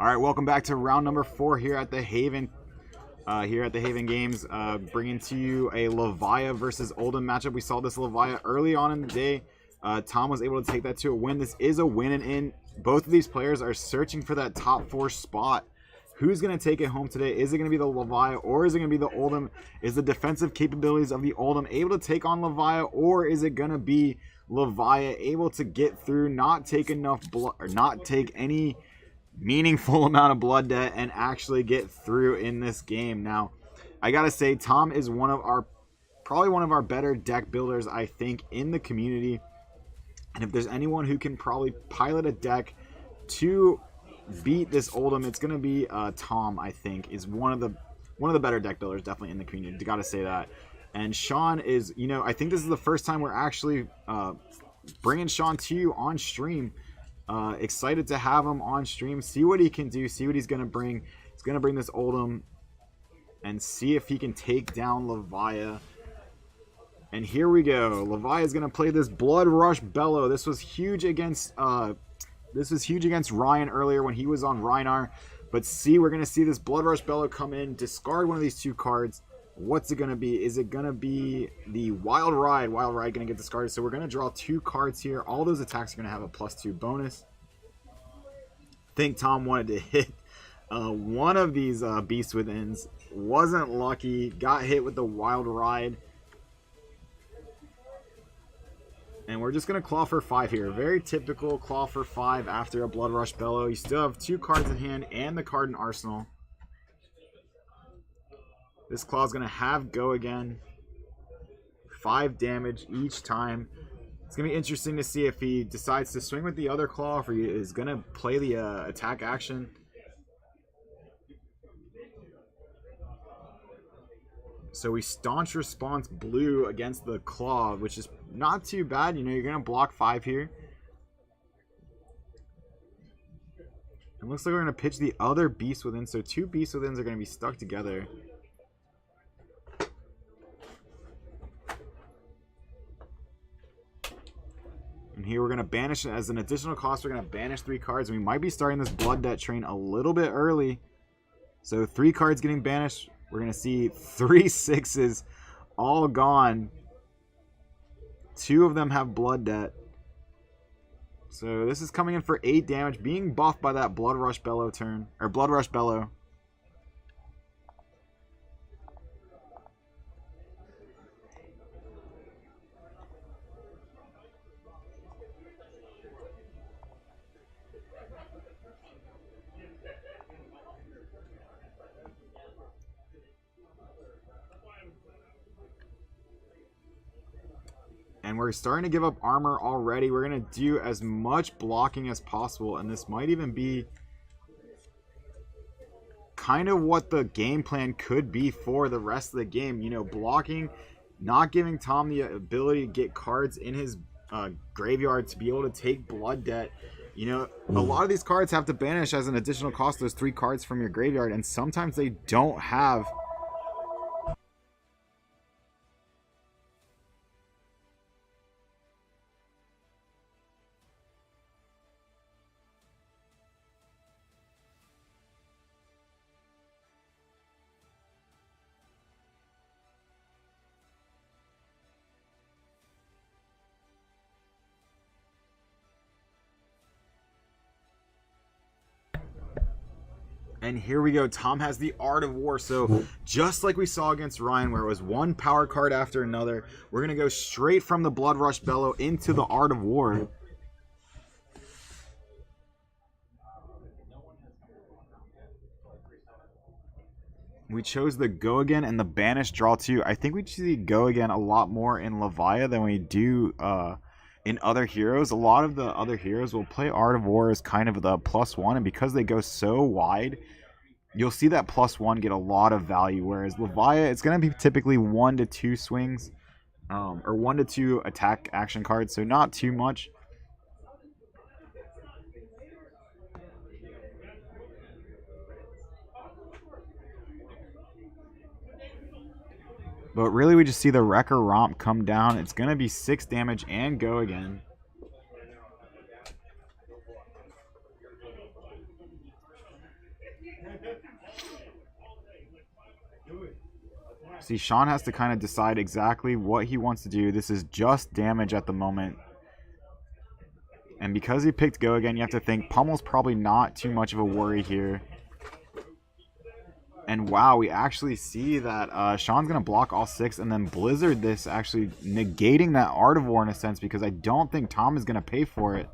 All right, welcome back to round number 4 here at the Haven. Games, bringing to you a Levia versus Oldhim matchup. We saw this Levia early on in the day. Tom was able to take that to a win. This is a win and in. Both of these players are searching for that top 4 spot. Who's going to take it home today? Is it going to be the Levia or is it going to be the Oldhim? Is the defensive capabilities of the Oldhim able to take on Levia, or is it going to be Levia able to get through, not take enough blood, or not take any meaningful amount of blood debt and actually get through in this game? Now, I gotta say, Tom is probably one of our better deck builders, I think, in the community. And if there's anyone who can probably pilot a deck to beat this Oldhim, it's gonna be Tom. I think is one of the better deck builders, definitely in the community. Gotta say that. And Sean is, I think this is the first time we're actually bringing Sean to you on stream. Excited to have him on stream, see what he can do, see what he's going to bring. He's going to bring this Oldhim and see if he can take down Levia. And here we go. Levia is going to play this Blood Rush Bellow. This was huge against Ryan earlier when he was on Rhinar. But see, we're going to see this Blood Rush Bellow come in, discard one of these 2 cards. What's it going to be? Is it going to be the Wild Ride? Wild Ride going to get discarded. So we're going to draw 2 cards here. All those attacks are going to have a +2 bonus. I think Tom wanted to hit one of these Beast Withins. Wasn't lucky. Got hit with the Wild Ride. And we're just going to claw for 5 here. Very typical claw for 5 after a Blood Rush Bellow. You still have 2 cards in hand and the card in Arsenal. This claw is going to have go again. 5 damage each time. It's going to be interesting to see if he decides to swing with the other claw, if he is going to play the attack action. So we Staunch Response blue against the claw, which is not too bad. You're going to block 5 here. It looks like we're going to pitch the other Beast Within. So 2 Beast Withins are going to be stuck together. And here we're going to banish, as an additional cost, we're going to banish 3 cards. We might be starting this Blood Debt train a little bit early. So 3 cards getting banished. We're going to see 3 6s all gone. 2 of them have Blood Debt. So this is coming in for 8 damage, being buffed by that Blood Rush Bellow turn, or Blood Rush Bellow. And we're starting to give up armor already. We're going to do as much blocking as possible. And this might even be kind of what the game plan could be for the rest of the game. Blocking, not giving Tom the ability to get cards in his graveyard to be able to take Blood Debt. A lot of these cards have to banish as an additional cost, those 3 cards from your graveyard. And sometimes they don't have... And here we go. Tom has the Art of War. So just like we saw against Ryan, where it was 1 power card after another, we're going to go straight from the Blood Rush Bellow into the Art of War. We chose the Go Again and the Banish Draw 2. I think we see Go Again a lot more in Levia than we do in other heroes. A lot of the other heroes will play Art of War as kind of the +1, and because they go so wide, you'll see that +1 get a lot of value, whereas Levia, it's going to be typically 1 to 2 swings, or 1 to 2 attack action cards, so not too much. But really, we just see the Wrecker Romp come down. It's going to be 6 damage and Go Again. See, Sean has to kind of decide exactly what he wants to do. This is just damage at the moment. And because he picked go again, you have to think Pummel's probably not too much of a worry here. And wow, we actually see that Sean's going to block all 6 and then Blizzard this, actually negating that Art of War in a sense, because I don't think Tom is going to pay for it.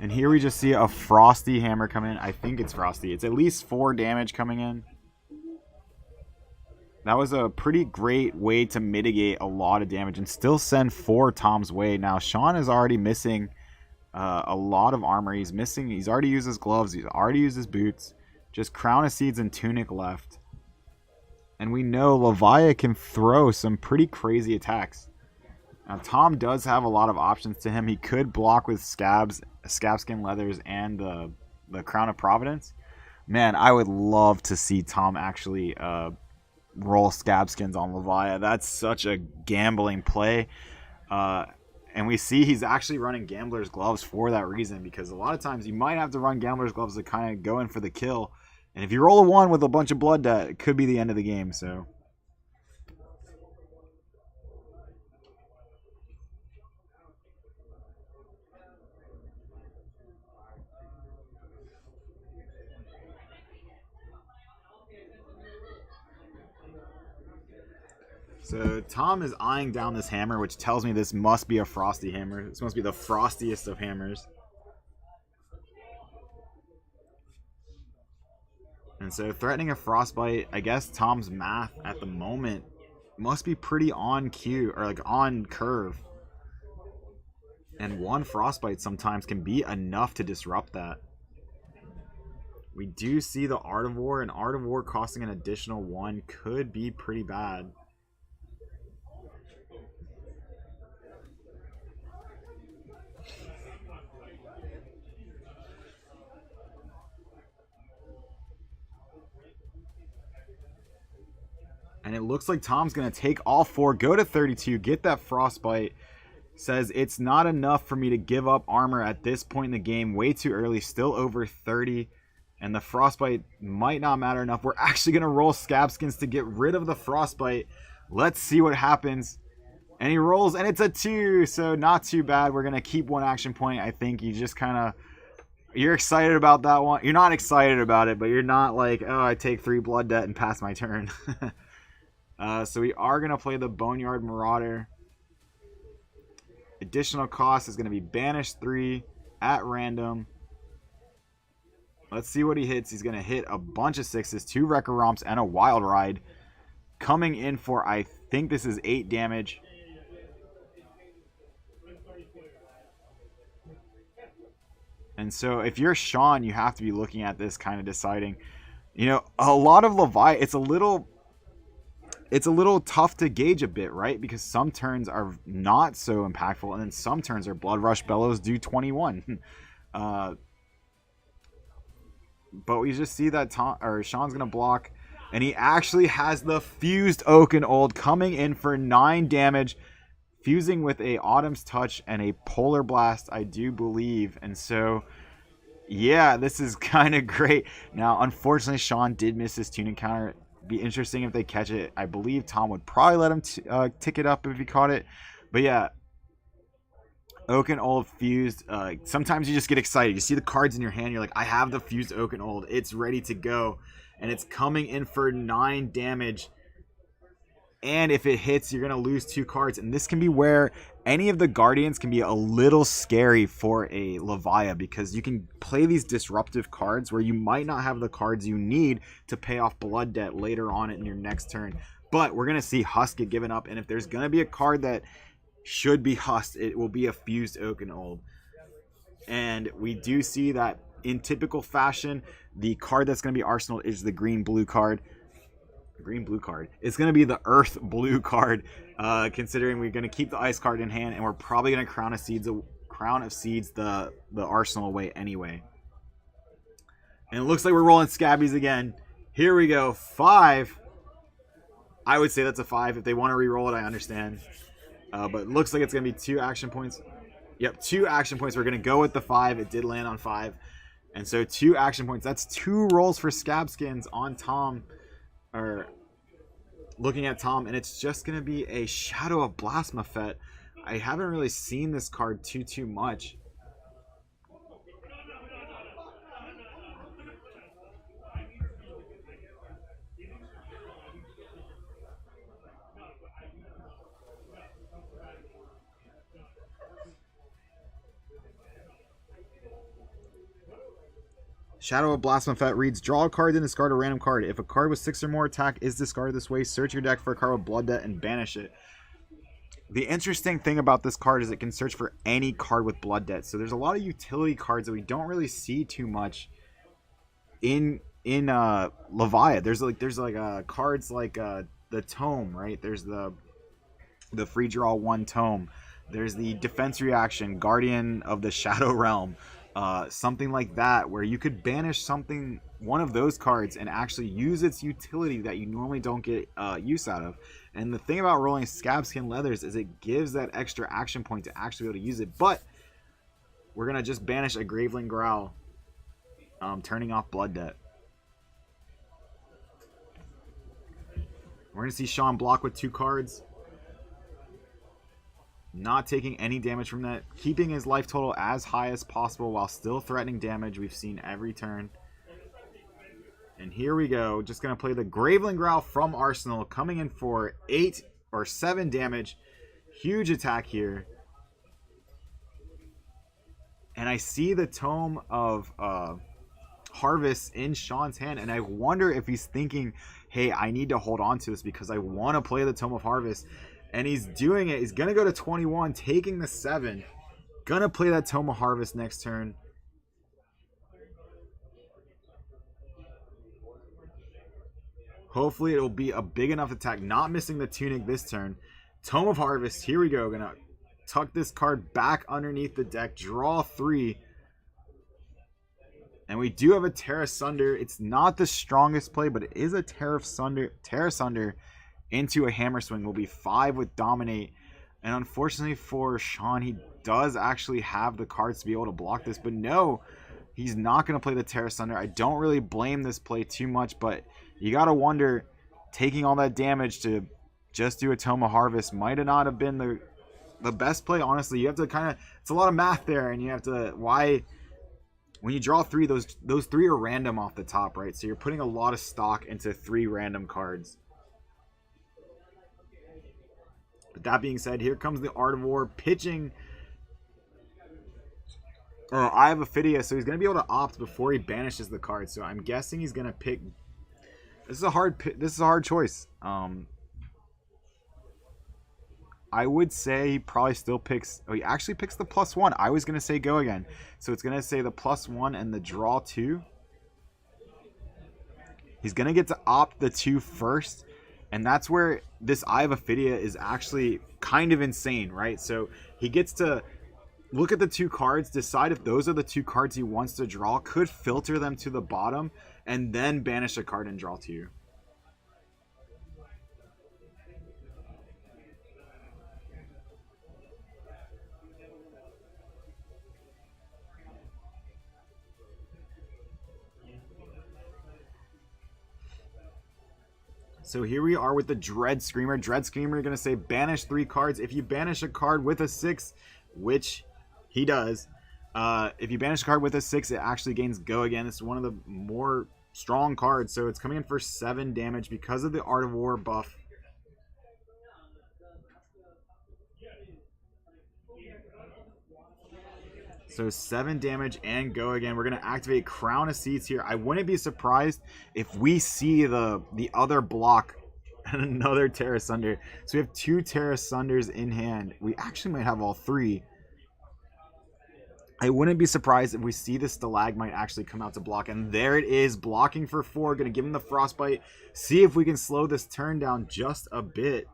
And here we just see a Frosty Hammer come in. I think it's Frosty. It's at least 4 damage coming in. That was a pretty great way to mitigate a lot of damage and still send 4 Tom's way. Now, Sean is already missing a lot of armor. He's already used his gloves. He's already used his boots. Just Crown of Seeds and Tunic left. And we know Levia can throw some pretty crazy attacks. Now, Tom does have a lot of options to him. He could block with Scabskin Leathers, and the Crown of Providence. Man, I would love to see Tom actually roll Scabskins on Levia. That's such a gambling play. And we see he's actually running Gambler's Gloves for that reason, because a lot of times you might have to run Gambler's Gloves to kind of go in for the kill. And if you roll a 1 with a bunch of Blood Debt, it could be the end of the game, so... So Tom is eyeing down this hammer, which tells me this must be a Frosty Hammer. This must be the frostiest of hammers. And so threatening a Frostbite, I guess Tom's math at the moment must be pretty on cue, or like on curve. And 1 Frostbite sometimes can be enough to disrupt that. We do see the Art of War, and Art of War costing an additional 1 could be pretty bad. And it looks like Tom's going to take all 4, go to 32, get that Frostbite. Says, it's not enough for me to give up armor at this point in the game. Way too early, still over 30. And the Frostbite might not matter enough. We're actually going to roll Scabskins to get rid of the Frostbite. Let's see what happens. And he rolls, and it's a 2, so not too bad. We're going to keep 1 action point. I think you just kind of... You're excited about that one. You're not excited about it, but you're not like, oh, I take 3 Blood Debt and pass my turn. So we are going to play the Boneyard Marauder. Additional cost is going to be Banish 3 at random. Let's see what he hits. He's going to hit a bunch of 6s, 2 Wrecker Romps, and a Wild Ride. Coming in for, I think this is 8 damage. And so if you're Sean, you have to be looking at this, kind of deciding. You know, a lot of Levi, it's a little tough to gauge a bit, right? Because some turns are not so impactful, and then some turns are Blood Rush Bellows do 21. But we just see that Sean's gonna block, and he actually has the Fused Oaken Old coming in for 9 damage, fusing with a Autumn's Touch and a Polar Blast, I do believe. And so, yeah, this is kind of great. Now, unfortunately, Sean did miss his tune encounter. Be interesting if they catch it. I believe Tom would probably let him tick it up if he caught it. But yeah, Oaken Old Fused. Sometimes you just get excited. You see the cards in your hand. You're like, I have the Fused Oaken Old. It's ready to go. And it's coming in for 9 damage. And if it hits, you're going to lose 2 cards. And this can be where any of the Guardians can be a little scary for a Levia, because you can play these disruptive cards where you might not have the cards you need to pay off Blood Debt later on in your next turn. But we're going to see Husk get given up. And if there's going to be a card that should be Husked, it will be a Fused Oaken Old. And we do see that in typical fashion, the card that's going to be arsenal is the green-blue card. Green-blue card. It's going to be the Earth-blue card, considering we're going to keep the Ice card in hand, and we're probably going to Crown of Seeds the arsenal away anyway. And it looks like we're rolling Scabbies again. Here we go. 5. I would say that's a 5. If they want to re-roll it, I understand. But it looks like it's going to be 2 action points. Yep, 2 action points. We're going to go with the 5. It did land on 5. And so 2 action points. That's 2 rolls for Scab Skins on Tom. Or looking at Tom. And it's just going to be a Shadow of Blasphemeth. I haven't really seen this card too much. Shadow of Blasphemeth reads, draw a card, then discard a random card. If a card with 6 or more attack is discarded this way, search your deck for a card with Blood Debt and banish it. The interesting thing about this card is it can search for any card with Blood Debt. So there's a lot of utility cards that we don't really see too much in Levia. There's like cards like the Tome, right? There's the free draw 1 Tome. There's the defense reaction, Guardian of the Shadow Realm. Something like that, where you could banish one of those cards and actually use its utility that you normally don't get use out of. And the thing about rolling Scabskin Leathers is it gives that extra action point to actually be able to use it. But we're going to just banish a Graveling Growl, turning off Blood Debt. We're going to see Sean block with 2 cards. Not taking any damage from that. Keeping his life total as high as possible while still threatening damage. We've seen every turn. And here we go. Just going to play the Graveling Growl from Arsenal. Coming in for 8 or 7 damage. Huge attack here. And I see the Tome of Harvest in Sean's hand. And I wonder if he's thinking, hey, I need to hold on to this because I want to play the Tome of Harvest. And he's doing it. He's going to go to 21, taking the 7. Going to play that Tome of Harvest next turn. Hopefully it'll be a big enough attack. Not missing the Tunic this turn. Tome of Harvest. Here we go. Going to tuck this card back underneath the deck. Draw 3. And we do have a Tear Asunder. It's not the strongest play, but it is a Tear Asunder into a Hammer Swing. Will be 5 with Dominate. And unfortunately for Sean, he does actually have the cards to be able to block this. But no, he's not going to play the Tear Asunder. I don't really blame this play too much, but you got to wonder, taking all that damage to just do a Tome of Harvest might have not have been the best play. Honestly, you have to kind of, it's a lot of math there, and you have to, when you draw 3, those 3 are random off the top, right? So you're putting a lot of stock into 3 random cards. But that being said, here comes the Art of War pitching Eye of Ophidia, so he's going to be able to opt before he banishes the card. So I'm guessing he's going to pick. This is a hard choice. I would say he probably still picks. Oh, he actually picks the +1. I was going to say go again. So it's going to say the +1 and the draw 2. He's going to get to opt the 2 first. And that's where this Eye of Ophidia is actually kind of insane, right? So he gets to look at the 2 cards, decide if those are the 2 cards he wants to draw, could filter them to the bottom, and then banish a card and draw 2. So here we are with the Dread Screamer. Dread Screamer, you're going to say banish 3 cards. If you banish a card with a 6, which he does, if you banish a card with a 6, it actually gains Go Again. It's one of the more strong cards. So it's coming in for 7 damage because of the Art of War buff. So 7 damage and Go Again. We're going to activate Crown of Seeds here. I wouldn't be surprised if we see the other block and another Tear Asunder. So we have 2 Tear Asunders in hand. We actually might have all 3. I wouldn't be surprised if we see the Stalagmite actually come out to block. And there it is, blocking for 4. Going to give him the Frostbite. See if we can slow this turn down just a bit.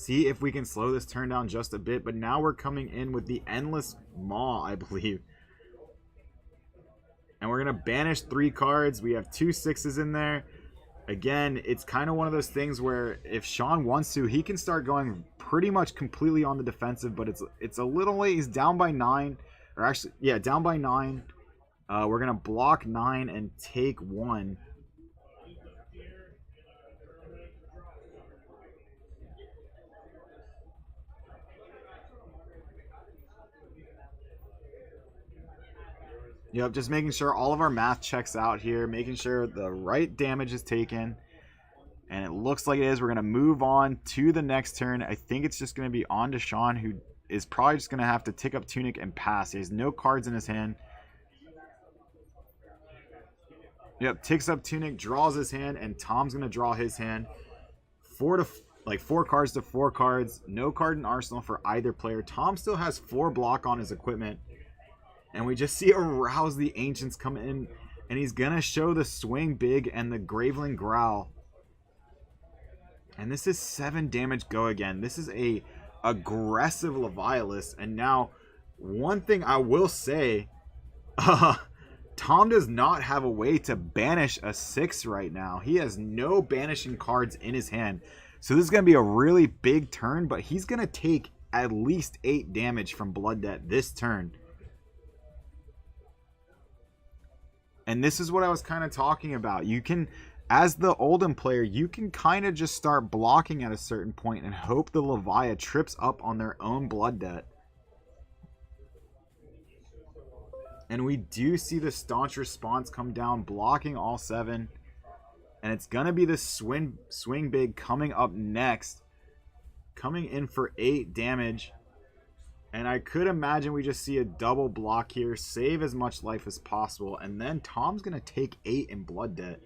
see if we can slow this turn down just a bit. But now we're coming in with the Endless Maw, I believe. And we're going to banish 3 cards. We have 2 6s in there. Again, it's kind of one of those things where if Sean wants to, he can start going pretty much completely on the defensive. But it's a little late. He's down by 9. Or actually, yeah, down by 9. We're going to block 9 and take 1. Yep, just making sure all of our math checks out here, making sure the right damage is taken. And it looks like it is. We're going to move on to the next turn. I think it's just going to be on to Sean, who is probably just going to have to tick up Tunic and pass. He has no cards in his hand. Yep, ticks up Tunic, draws his hand, and Tom's going to draw his hand. 4 cards to 4 cards. No card in Arsenal for either player. Tom still has 4 block on his equipment. And we just see Arouse the Ancients come in. And he's going to show the Swing Big and the Graveling Growl. And this is 7 damage go again. This is a aggressive Leviathan. And now, one thing I will say, Tom does not have a way to banish a 6 right now. He has no banishing cards in his hand. So this is going to be a really big turn, but he's going to take at least 8 damage from Blood Debt this turn. And this is what I was kind of talking about. You can, as the Oldham player, you can kind of just start blocking at a certain point and hope the Leviathan trips up on their own Blood Debt. And we do see the Staunch Response come down, blocking all 7. And it's going to be the Swing Big coming up next. Coming in for 8 damage. And I could imagine we just see a double block here. Save as much life as possible. And then Tom's going to take 8 in Blood Debt.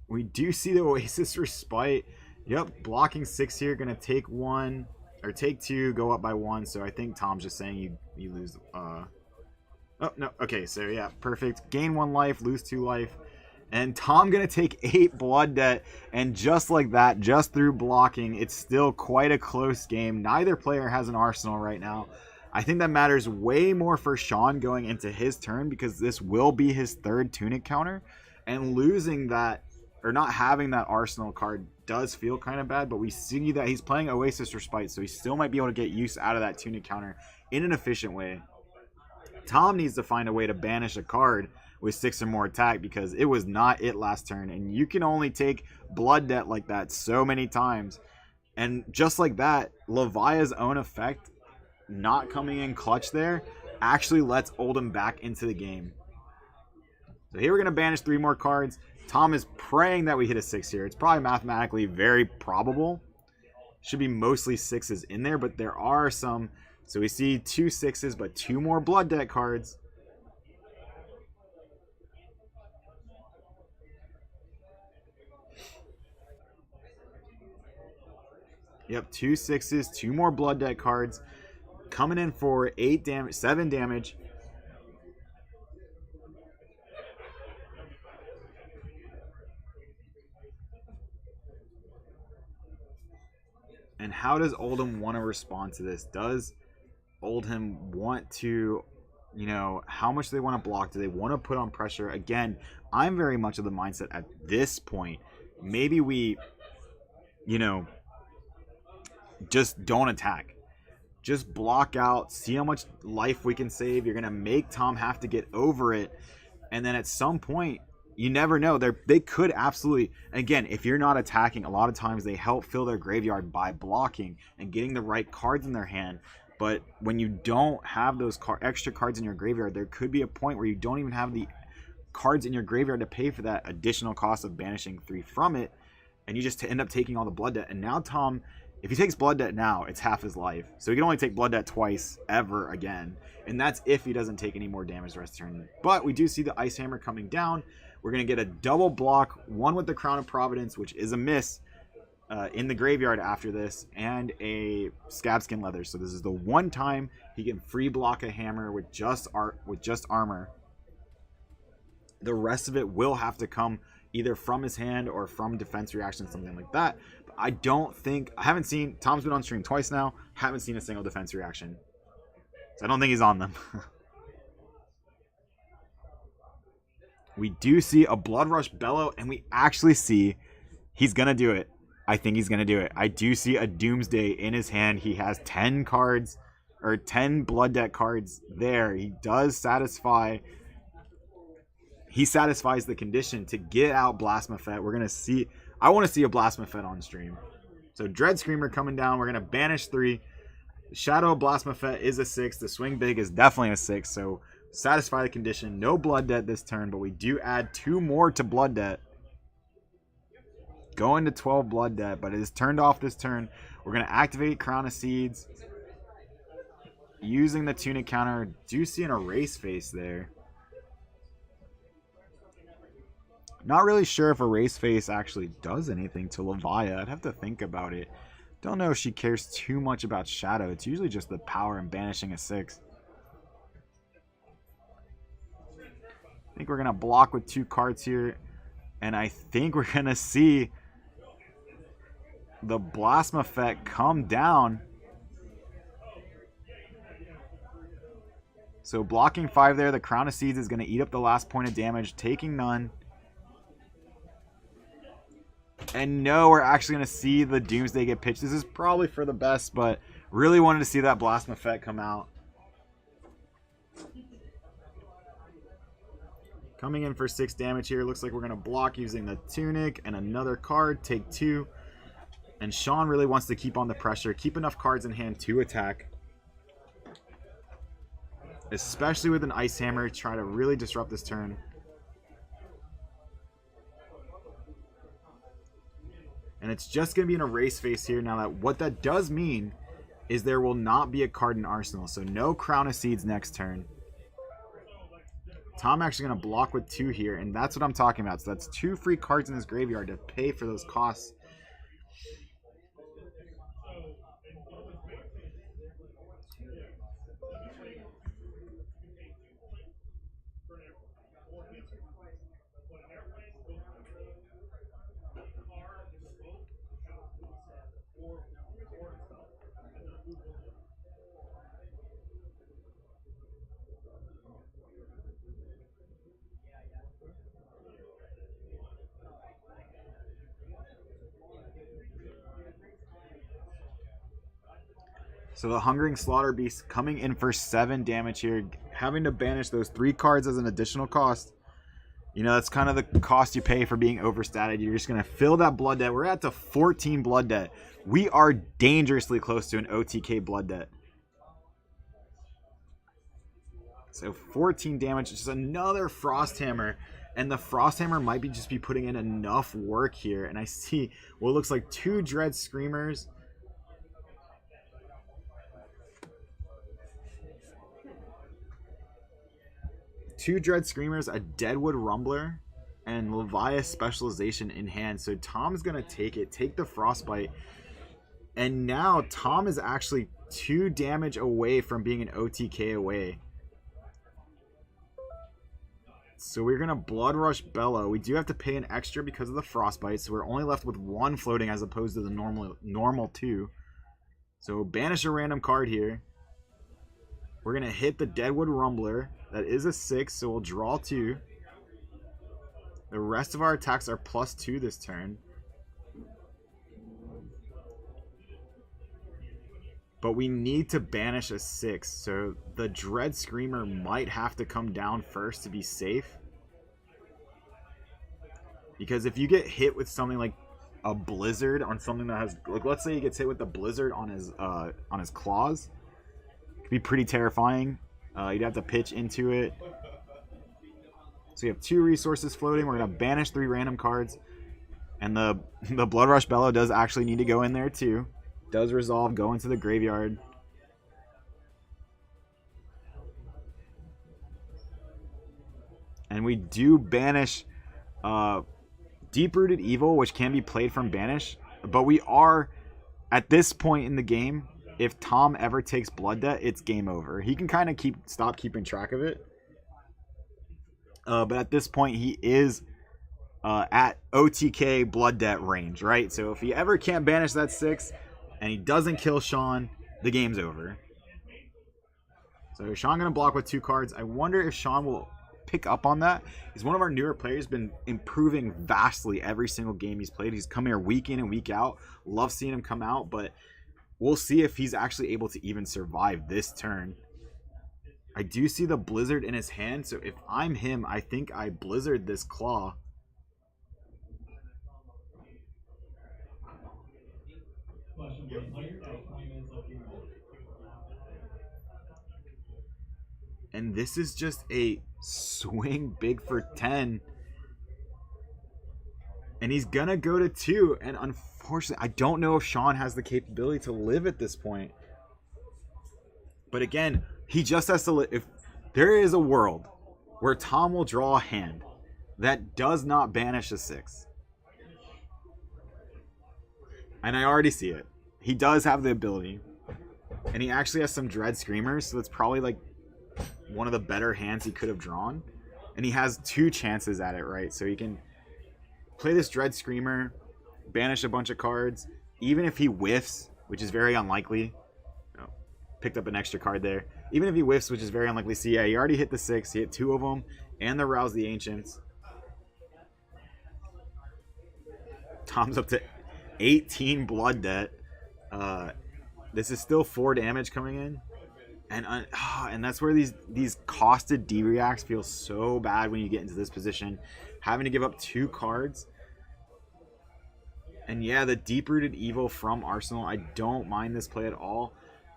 We do see the Oasis Respite. Yep, blocking 6 here. Going to take 1. Or take 2, go up by 1. So I think Tom's just saying you lose... Oh, no. Okay, so yeah, perfect. Gain 1 life, lose 2 life. And Tom going to take 8 Blood Debt. And just like that, just through blocking, it's still quite a close game. Neither player has an Arsenal right now. I think that matters way more for Sean going into his turn, because this will be his 3rd Tunic counter. And losing that, or not having that Arsenal card, does feel kind of bad. But we see that he's playing Oasis Respite, so he still might be able to get use out of that Tunic counter in an efficient way. Tom needs to find a way to banish a card with 6 or more attack, because it was not it last turn. And you can only take Blood Debt like that so many times. And just like that, Levia's own effect, not coming in clutch there, actually lets Oldham back into the game. So here we're going to banish 3 more cards. Tom is praying that we hit a 6 here. It's probably mathematically very probable. Should be mostly 6s in there, but there are some. So we see 2 6s, but 2 more Blood Debt cards. Yep, 2 6s, 2 more Blood Debt cards. Coming in for 8 damage, 7 damage. And how does Oldham want to respond to this? Does Oldham want to, how much do they want to block? Do they want to put on pressure? Again, I'm very much of the mindset at this point, maybe we, just don't attack. Just block out, see how much life we can save. You're going to make Tom have to get over it. And then at some point, you never know. They could absolutely, again, if you're not attacking, a lot of times they help fill their graveyard by blocking and getting the right cards in their hand. But when you don't have those extra cards in your graveyard, there could be a point where you don't even have the cards in your graveyard to pay for that additional cost of banishing 3 from it. And you just end up taking all the Blood Debt. And now Tom, if he takes Blood Debt now, it's half his life. So he can only take Blood Debt twice ever again. And that's if he doesn't take any more damage the rest of the turn. But we do see the Ice Hammer coming down. We're going to get a double block, one with the Crown of Providence, which is a miss in the graveyard after this, and a Scabskin Leather. So this is the one time he can free block a hammer with just armor. The rest of it will have to come either from his hand or from defense reaction, something like that. But I haven't seen, Tom's been on stream twice now, haven't seen a single defense reaction. So I don't think he's on them. We do see a Blood Rush Bellow, and we actually see he's going to do it. I think he's going to do it. I do see a Doomsday in his hand. He has 10 cards, or 10 Blood Debt cards there. He does satisfy. He satisfies the condition to get out Blasphemous. We're going to see. I want to see a Blasphemous on stream. So Dread Screamer coming down. We're going to banish 3. Shadow Blasphemous is a 6. The Swing Big is definitely a 6. So satisfy the condition. No Blood Debt this turn, but we do add 2 more to Blood Debt. Going to 12 Blood Debt, but it is turned off this turn. We're going to activate Crown of Seeds. Using the Tunic counter. Do see an Erase Face there. Not really sure if Erase Face actually does anything to Levia. I'd have to think about it. Don't know if she cares too much about Shadow. It's usually just the power and banishing a 6. I think we're going to block with 2 cards here. And I think we're going to see the Blossom effect come down. So blocking 5 there. The Crown of Seeds is going to eat up the last point of damage, taking none. And no, we're actually going to see the Doomsday get pitched. This is probably for the best, but really wanted to see that Blossom effect come out. Coming in for 6 damage here. Looks like we're going to block using the Tunic and another card. Take 2. And Sean really wants to keep on the pressure. Keep enough cards in hand to attack. Especially with an Ice Hammer. Try to really disrupt this turn. And it's just going to be an Erase Face here. Now, what that does mean is there will not be a card in Arsenal. So no Crown of Seeds next turn. Tom actually going to block with 2 here, and that's what I'm talking about. So that's 2 free cards in his graveyard to pay for those costs. So the Hungering Slaughter Beast coming in for 7 damage here. Having to banish those 3 cards as an additional cost. You know, that's kind of the cost you pay for being overstated. You're just going to fill that Blood Debt. We're at to 14 Blood Debt. We are dangerously close to an OTK Blood Debt. So 14 damage. Just another Frost Hammer. And the Frost Hammer might just be putting in enough work here. And I see what looks like 2 Dread Screamers. Two Dread Screamers, a Deadwood Rumbler, and Levia Specialization in hand. So Tom's going to take the Frostbite. And now Tom is actually 2 damage away from being an OTK away. So we're going to Blood Rush Bellow. We do have to pay an extra because of the Frostbite. So we're only left with 1 floating as opposed to the normal 2. So banish a random card here. We're going to hit the Deadwood Rumbler. That is a 6, so we'll draw 2. The rest of our attacks are +2 this turn. But we need to banish a 6, so the Dread Screamer might have to come down first to be safe. Because if you get hit with something like a Blizzard on something that has, like, let's say he gets hit with the Blizzard on his claws, it could be pretty terrifying. You'd have to pitch into it. So you have 2 resources floating. We're going to banish 3 random cards. And the Blood Rush Bellow does actually need to go in there too. Does resolve, go into the graveyard. And we do banish Deep-Rooted Evil, which can be played from banish. But we are, at this point in the game, if Tom ever takes Blood Debt, it's game over. He can kind of stop keeping track of it. But at this point, he is at OTK blood debt range, right? So if he ever can't banish that 6 and he doesn't kill Sean, the game's over. So Sean gonna block with 2 cards. I wonder if Sean will pick up on that. He's one of our newer players, been improving vastly every single game he's played. He's come here week in and week out. Love seeing him come out, but we'll see if he's actually able to even survive this turn. I do see the Blizzard in his hand, so if I'm him, I think I Blizzard this Claw. And this is just a swing big for 10. And he's gonna go to 2. And unfortunately, I don't know if Sean has the capability to live at this point. But again, he just has to live. If there is a world where Tom will draw a hand that does not banish a 6. And I already see it. He does have the ability. And he actually has some Dread Screamers, so that's probably like one of the better hands he could have drawn. And he has 2 chances at it, right? So he can play this Dread Screamer, banish a bunch of cards. Even if he whiffs, which is very unlikely. Oh, picked up an extra card there. Even if he whiffs, which is very unlikely. See, yeah, he already hit the 6. He hit 2 of them. And the Rouse the Ancients. Tom's up to 18 blood debt. This is still 4 damage coming in. And that's where these costed D-reacts feel so bad when you get into this position. Having to give up 2 cards. And yeah, the Deep-Rooted Evil from Arsenal, I don't mind this play at all.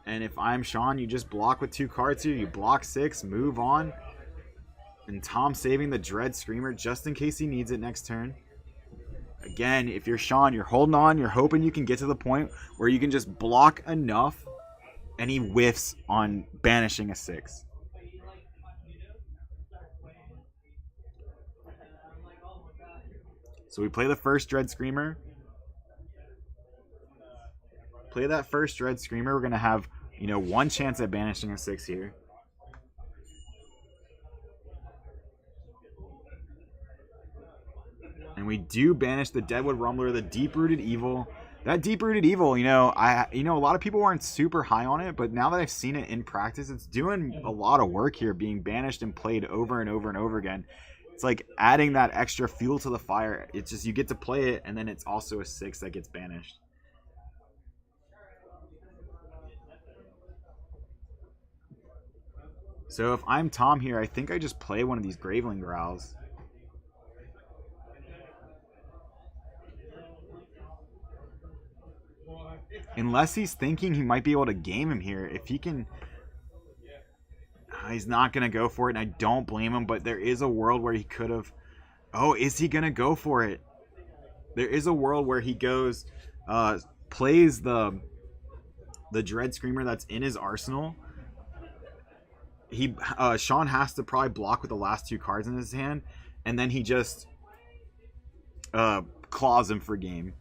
And if I'm Sean, you just block with 2 cards here. You block 6, move on. And Tom saving the Dread Screamer just in case he needs it next turn. Again, if you're Sean, you're holding on. You're hoping you can get to the point where you can just block enough and he whiffs on banishing a 6. So we play the first Dread Screamer. Play that first Dread Screamer. We're going to have, 1 chance at banishing a 6 here. And we do banish the Deadwood Rumbler, the Deep-Rooted Evil. That Deep-Rooted Evil, a lot of people weren't super high on it, but now that I've seen it in practice, it's doing a lot of work here, being banished and played over and over and over again. It's like adding that extra fuel to the fire. It's just you get to play it, and then it's also a 6 that gets banished. So if I'm Tom here, I think I just play one of these Graveling Growls. Unless he's thinking he might be able to game him here. If he can... he's not going to go for it, and I don't blame him, but there is a world where he could have... Oh, is he going to go for it? There is a world where he goes... plays the Dread Screamer that's in his arsenal. Sean has to probably block with the last 2 cards in his hand, and then he just claws him for game.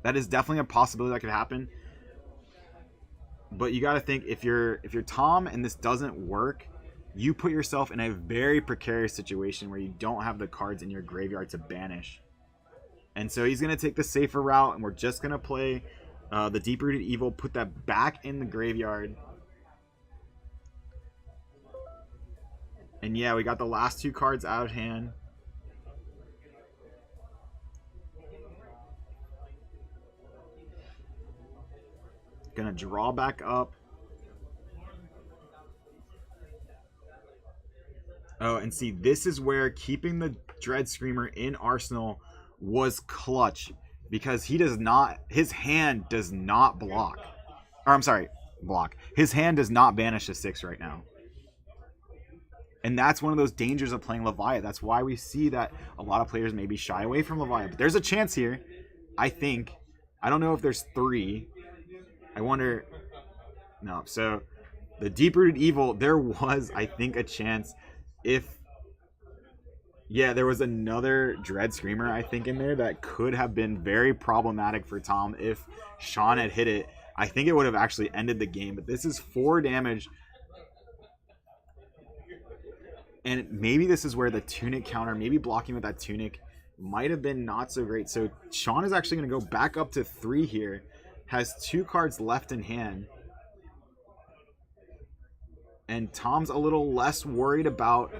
That is definitely a possibility that could happen. But you got to think, if you're Tom and this doesn't work, you put yourself in a very precarious situation where you don't have the cards in your graveyard to banish. And so he's going to take the safer route, and we're just going to play the Deep-Rooted Evil, put that back in the graveyard. And yeah, we got the last 2 cards out of hand. Gonna draw back up. Oh, and see, this is where keeping the Dread Screamer in Arsenal was clutch, because his hand does not block. Or I'm sorry, block. His hand does not banish a 6 right now. And that's one of those dangers of playing Leviathan. That's why we see that a lot of players maybe shy away from Leviathan. But there's a chance here, I think. I don't know if there's 3. I wonder... No, so the Deep-Rooted Evil, there was, I think, a chance if... Yeah, there was another Dread Screamer, I think, in there that could have been very problematic for Tom if Sean had hit it. I think it would have actually ended the game. But this is 4 damage. And maybe this is where the Tunic counter, maybe blocking with that Tunic, might have been not so great. So Sean is actually going to go back up to 3 here. Has 2 cards left in hand. And Tom's a little less worried about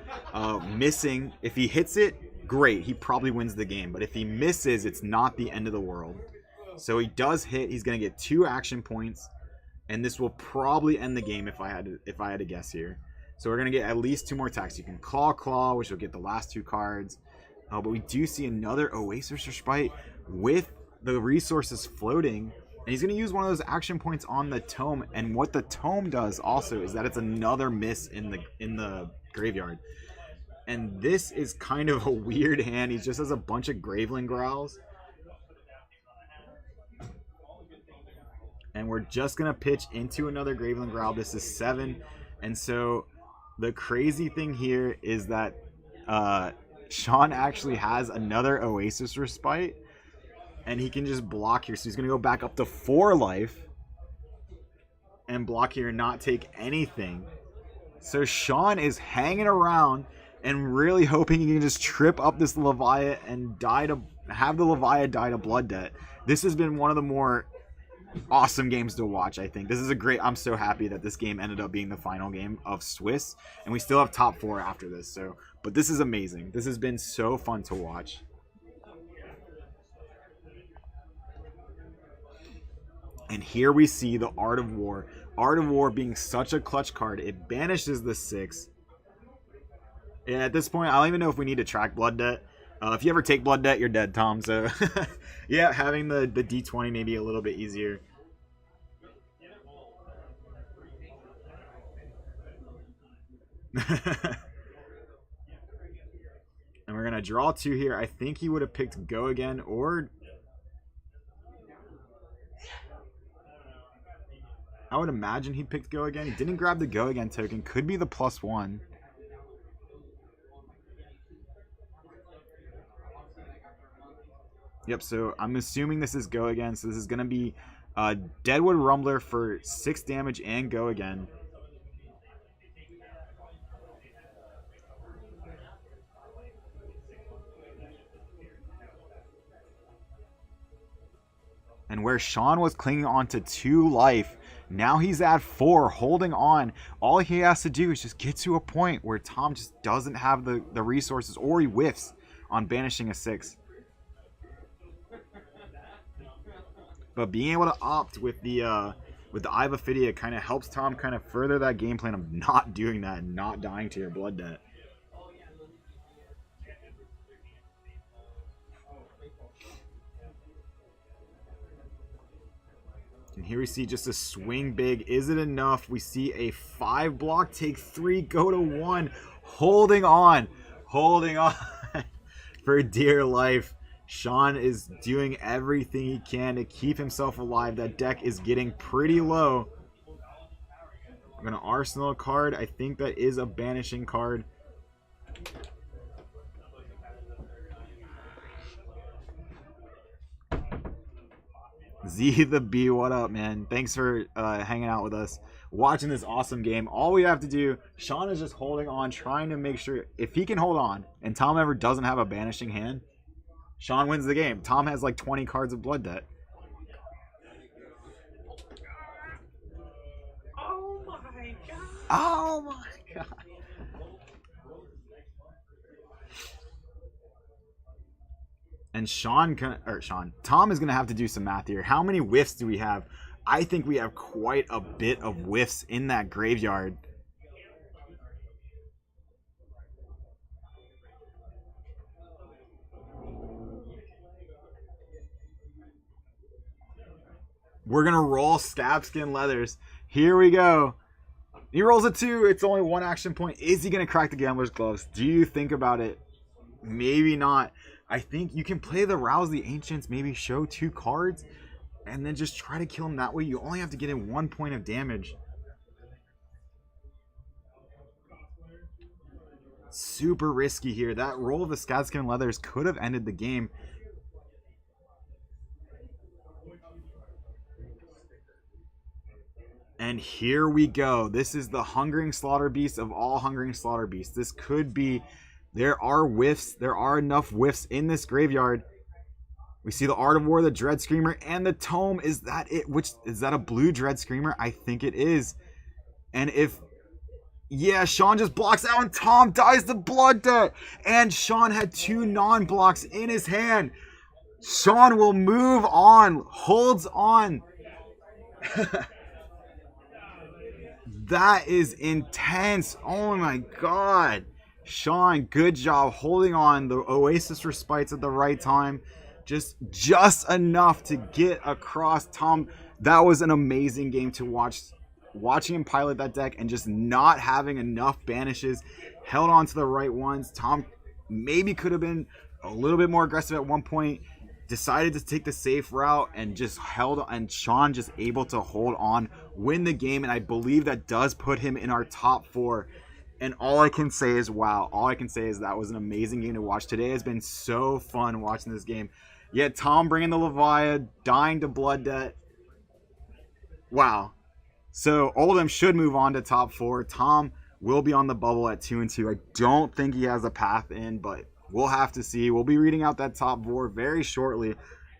missing. If he hits it, great. He probably wins the game. But if he misses, it's not the end of the world. So he does hit. He's going to get 2 action points. And this will probably end the game if I had to guess here. So we're going to get at least 2 more attacks. You can Claw, which will get the last 2 cards. But we do see another Oasis Respite with the resources floating. And he's going to use one of those action points on the Tome. And what the Tome does also is that it's another miss in the graveyard. And this is kind of a weird hand. He just has a bunch of Graveling Growls. And we're just going to pitch into another Graveling Growl. This is 7. And so the crazy thing here is that Sean actually has another Oasis Respite. And he can just block here. So he's going to go back up to 4 life. And block here and not take anything. So Sean is hanging around and really hoping he can just trip up this Leviathan and have the Leviathan die to Blood Debt. This has been one of the more awesome games to watch, I think. This is a great... I'm so happy that this game ended up being the final game of Swiss. And we still have top 4 after this. But this is amazing. This has been so fun to watch. And here we see the Art of War. Art of War being such a clutch card. It banishes the 6. Yeah, at this point, I don't even know if we need to track Blood Debt. If you ever take Blood Debt, you're dead, Tom. So, yeah, having the D20 maybe a little bit easier. And we're going to draw 2 here. I think he would have picked Go Again or... I would imagine he picked Go Again. He didn't grab the Go Again token. Could be the +1. Yep, so I'm assuming this is Go Again. So this is going to be Deadwood Rumbler for 6 damage and Go Again. And where Sean was clinging on to 2 life, now he's at 4, holding on. All he has to do is just get to a point where Tom just doesn't have the resources, or he whiffs on banishing a 6. But being able to opt with the Eye of Ophidia kind of helps Tom kind of further that game plan of not doing that and not dying to your Blood Debt. And here we see just a swing big. Is it enough? We see a 5 block, take 3, go to 1. Holding on for dear life. Sean is doing everything he can to keep himself alive. That deck is getting pretty low. I'm going to Arsenal a card. I think that is a banishing card. Z the B, what up, man? Thanks for hanging out with us, watching this awesome game. All we have to do, Sean is just holding on, trying to make sure if he can hold on, and Tom ever doesn't have a banishing hand, Sean wins the game. Tom has like 20 cards of Blood Debt. Oh my god! Oh my god! And Tom is going to have to do some math here. How many whiffs do we have? I think we have quite a bit of whiffs in that graveyard. We're going to roll Scabskin Leathers. Here we go. He rolls a 2. It's only 1 action point. Is he going to crack the Gambler's Gloves? Do you think about it? Maybe not. I think you can play the Rouse the Ancients, maybe show 2 cards, and then just try to kill him that way. You only have to get in 1 point of damage. Super risky here. That roll of the Scadskin Leathers could have ended the game. And here we go. This is the hungering slaughter beast of all hungering slaughter beasts. This could be. There are whiffs. There are enough whiffs in this graveyard. We see the Art of War, the Dread Screamer, and the Tome. Is that it? Which is that a blue Dread Screamer? I think it is. And if yeah, Sean just blocks out and Tom dies to Blood Debt. And Sean had 2 non-blocks in his hand. Sean will move on, holds on. That is intense. Oh my god. Sean, good job holding on. The Oasis Respites at the right time. Just enough to get across Tom. That was an amazing game to watch. Watching him pilot that deck and just not having enough banishes. Held on to the right ones. Tom maybe could have been a little bit more aggressive at one point. Decided to take the safe route and just held, and Sean just able to hold on, win the game, and I believe that does put him in our top 4. And all I can say is wow. All I can say is that was an amazing game to watch. Today has been so fun watching this game. Yet Tom bringing the Leviathan, dying to Blood Debt. Wow. So Oldham should move on to top 4. Tom will be on the bubble at 2-2. I don't think he has a path in, but we'll have to see. We'll be reading out that top 4 very shortly.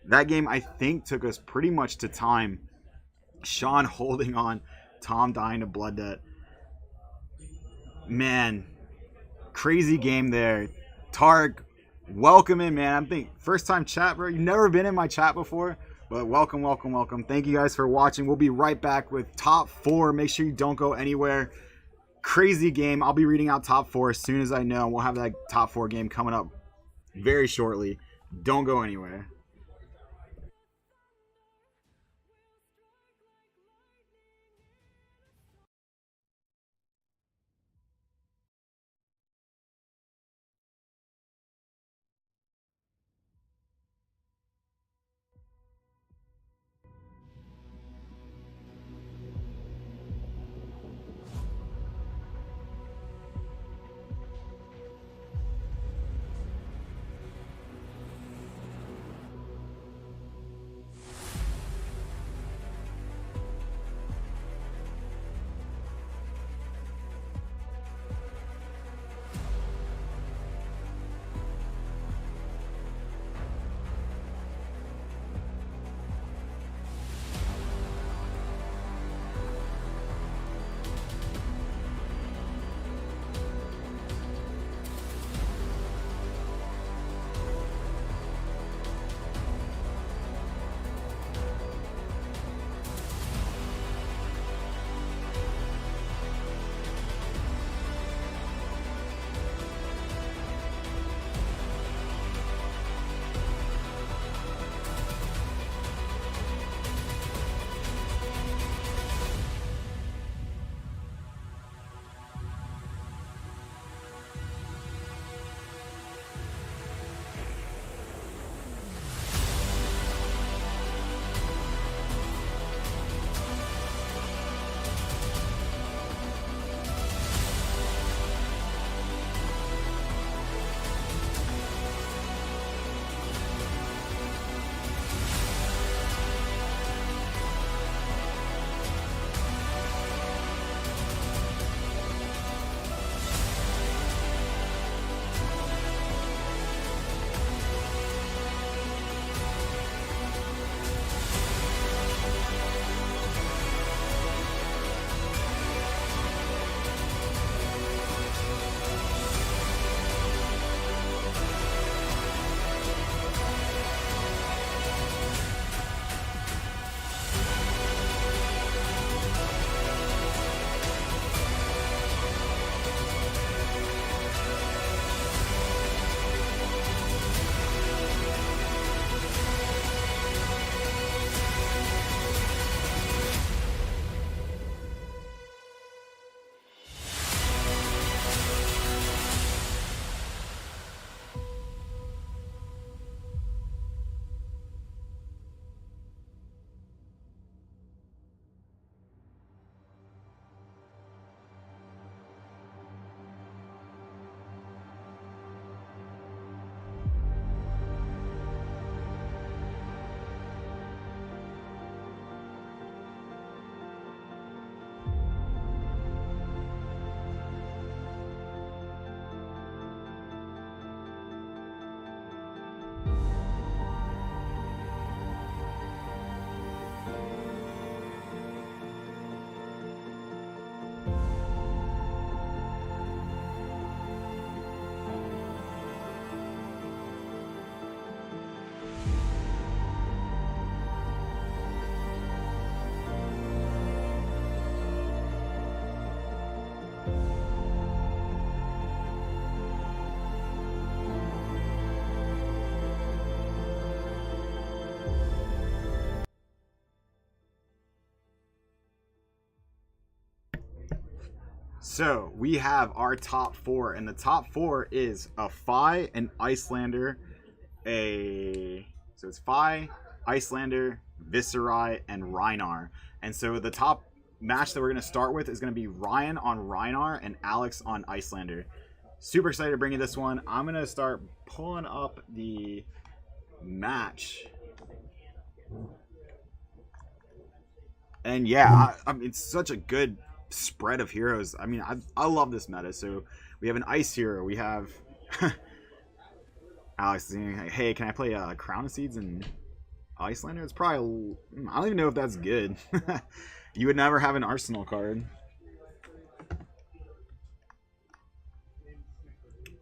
That game, I think, took us pretty much to time. Sean holding on. Tom dying to Blood Debt. Man, crazy game there. Tarek, welcome in, man. I think first time chat, bro. You've never been in my chat before, but welcome, welcome, welcome. Thank you guys for watching. We'll be right back with top 4. Make sure you don't go anywhere. Crazy game. I'll be reading out top 4 as soon as I know. We'll have that top 4 game coming up very shortly. Don't go anywhere. So we have our top four, and the top four is a Fi, an Icelander, so it's Fi, Icelander, Viserai, and Rhinar. And so the top match that we're going to start with is going to be Ryan on Rhinar and Alex on Icelander. Super excited to bring you this one. I'm going to start pulling up the match. And yeah, I mean, it's such a good spread of heroes. I mean, I love this meta. So we have an Ice hero. We have Alex saying, hey, can I play Crown of Seeds and Icelander? It's probably, I don't even know if that's good. You would never have an Arsenal card.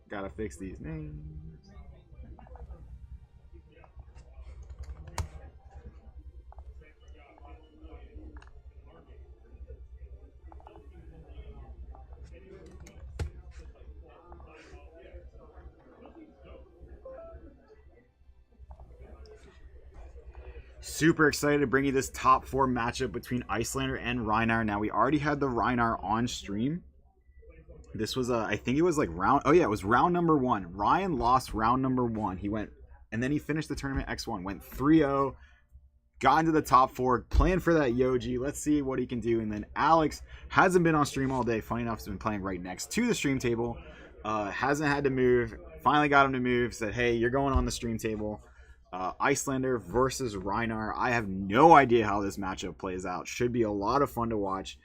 Gotta fix these names. Super excited to bring you this top four matchup between Icelander and Rhinar. Now, we already had the Rhinar on stream. This was, I think it was like round, oh yeah, it was round number one. Ryan lost round number one. He went, and then he finished the tournament X1, went 3-0, got into the top four, playing for that Yoji. Let's see what he can do. And then Alex hasn't been on stream all day. Funny enough, he's been playing right next to the stream table. Hasn't had to move. Finally got him to move. Said, hey, you're going on the stream table. Icelander versus Rhinar. I have no idea how this matchup plays out. Should be a lot of fun to watch.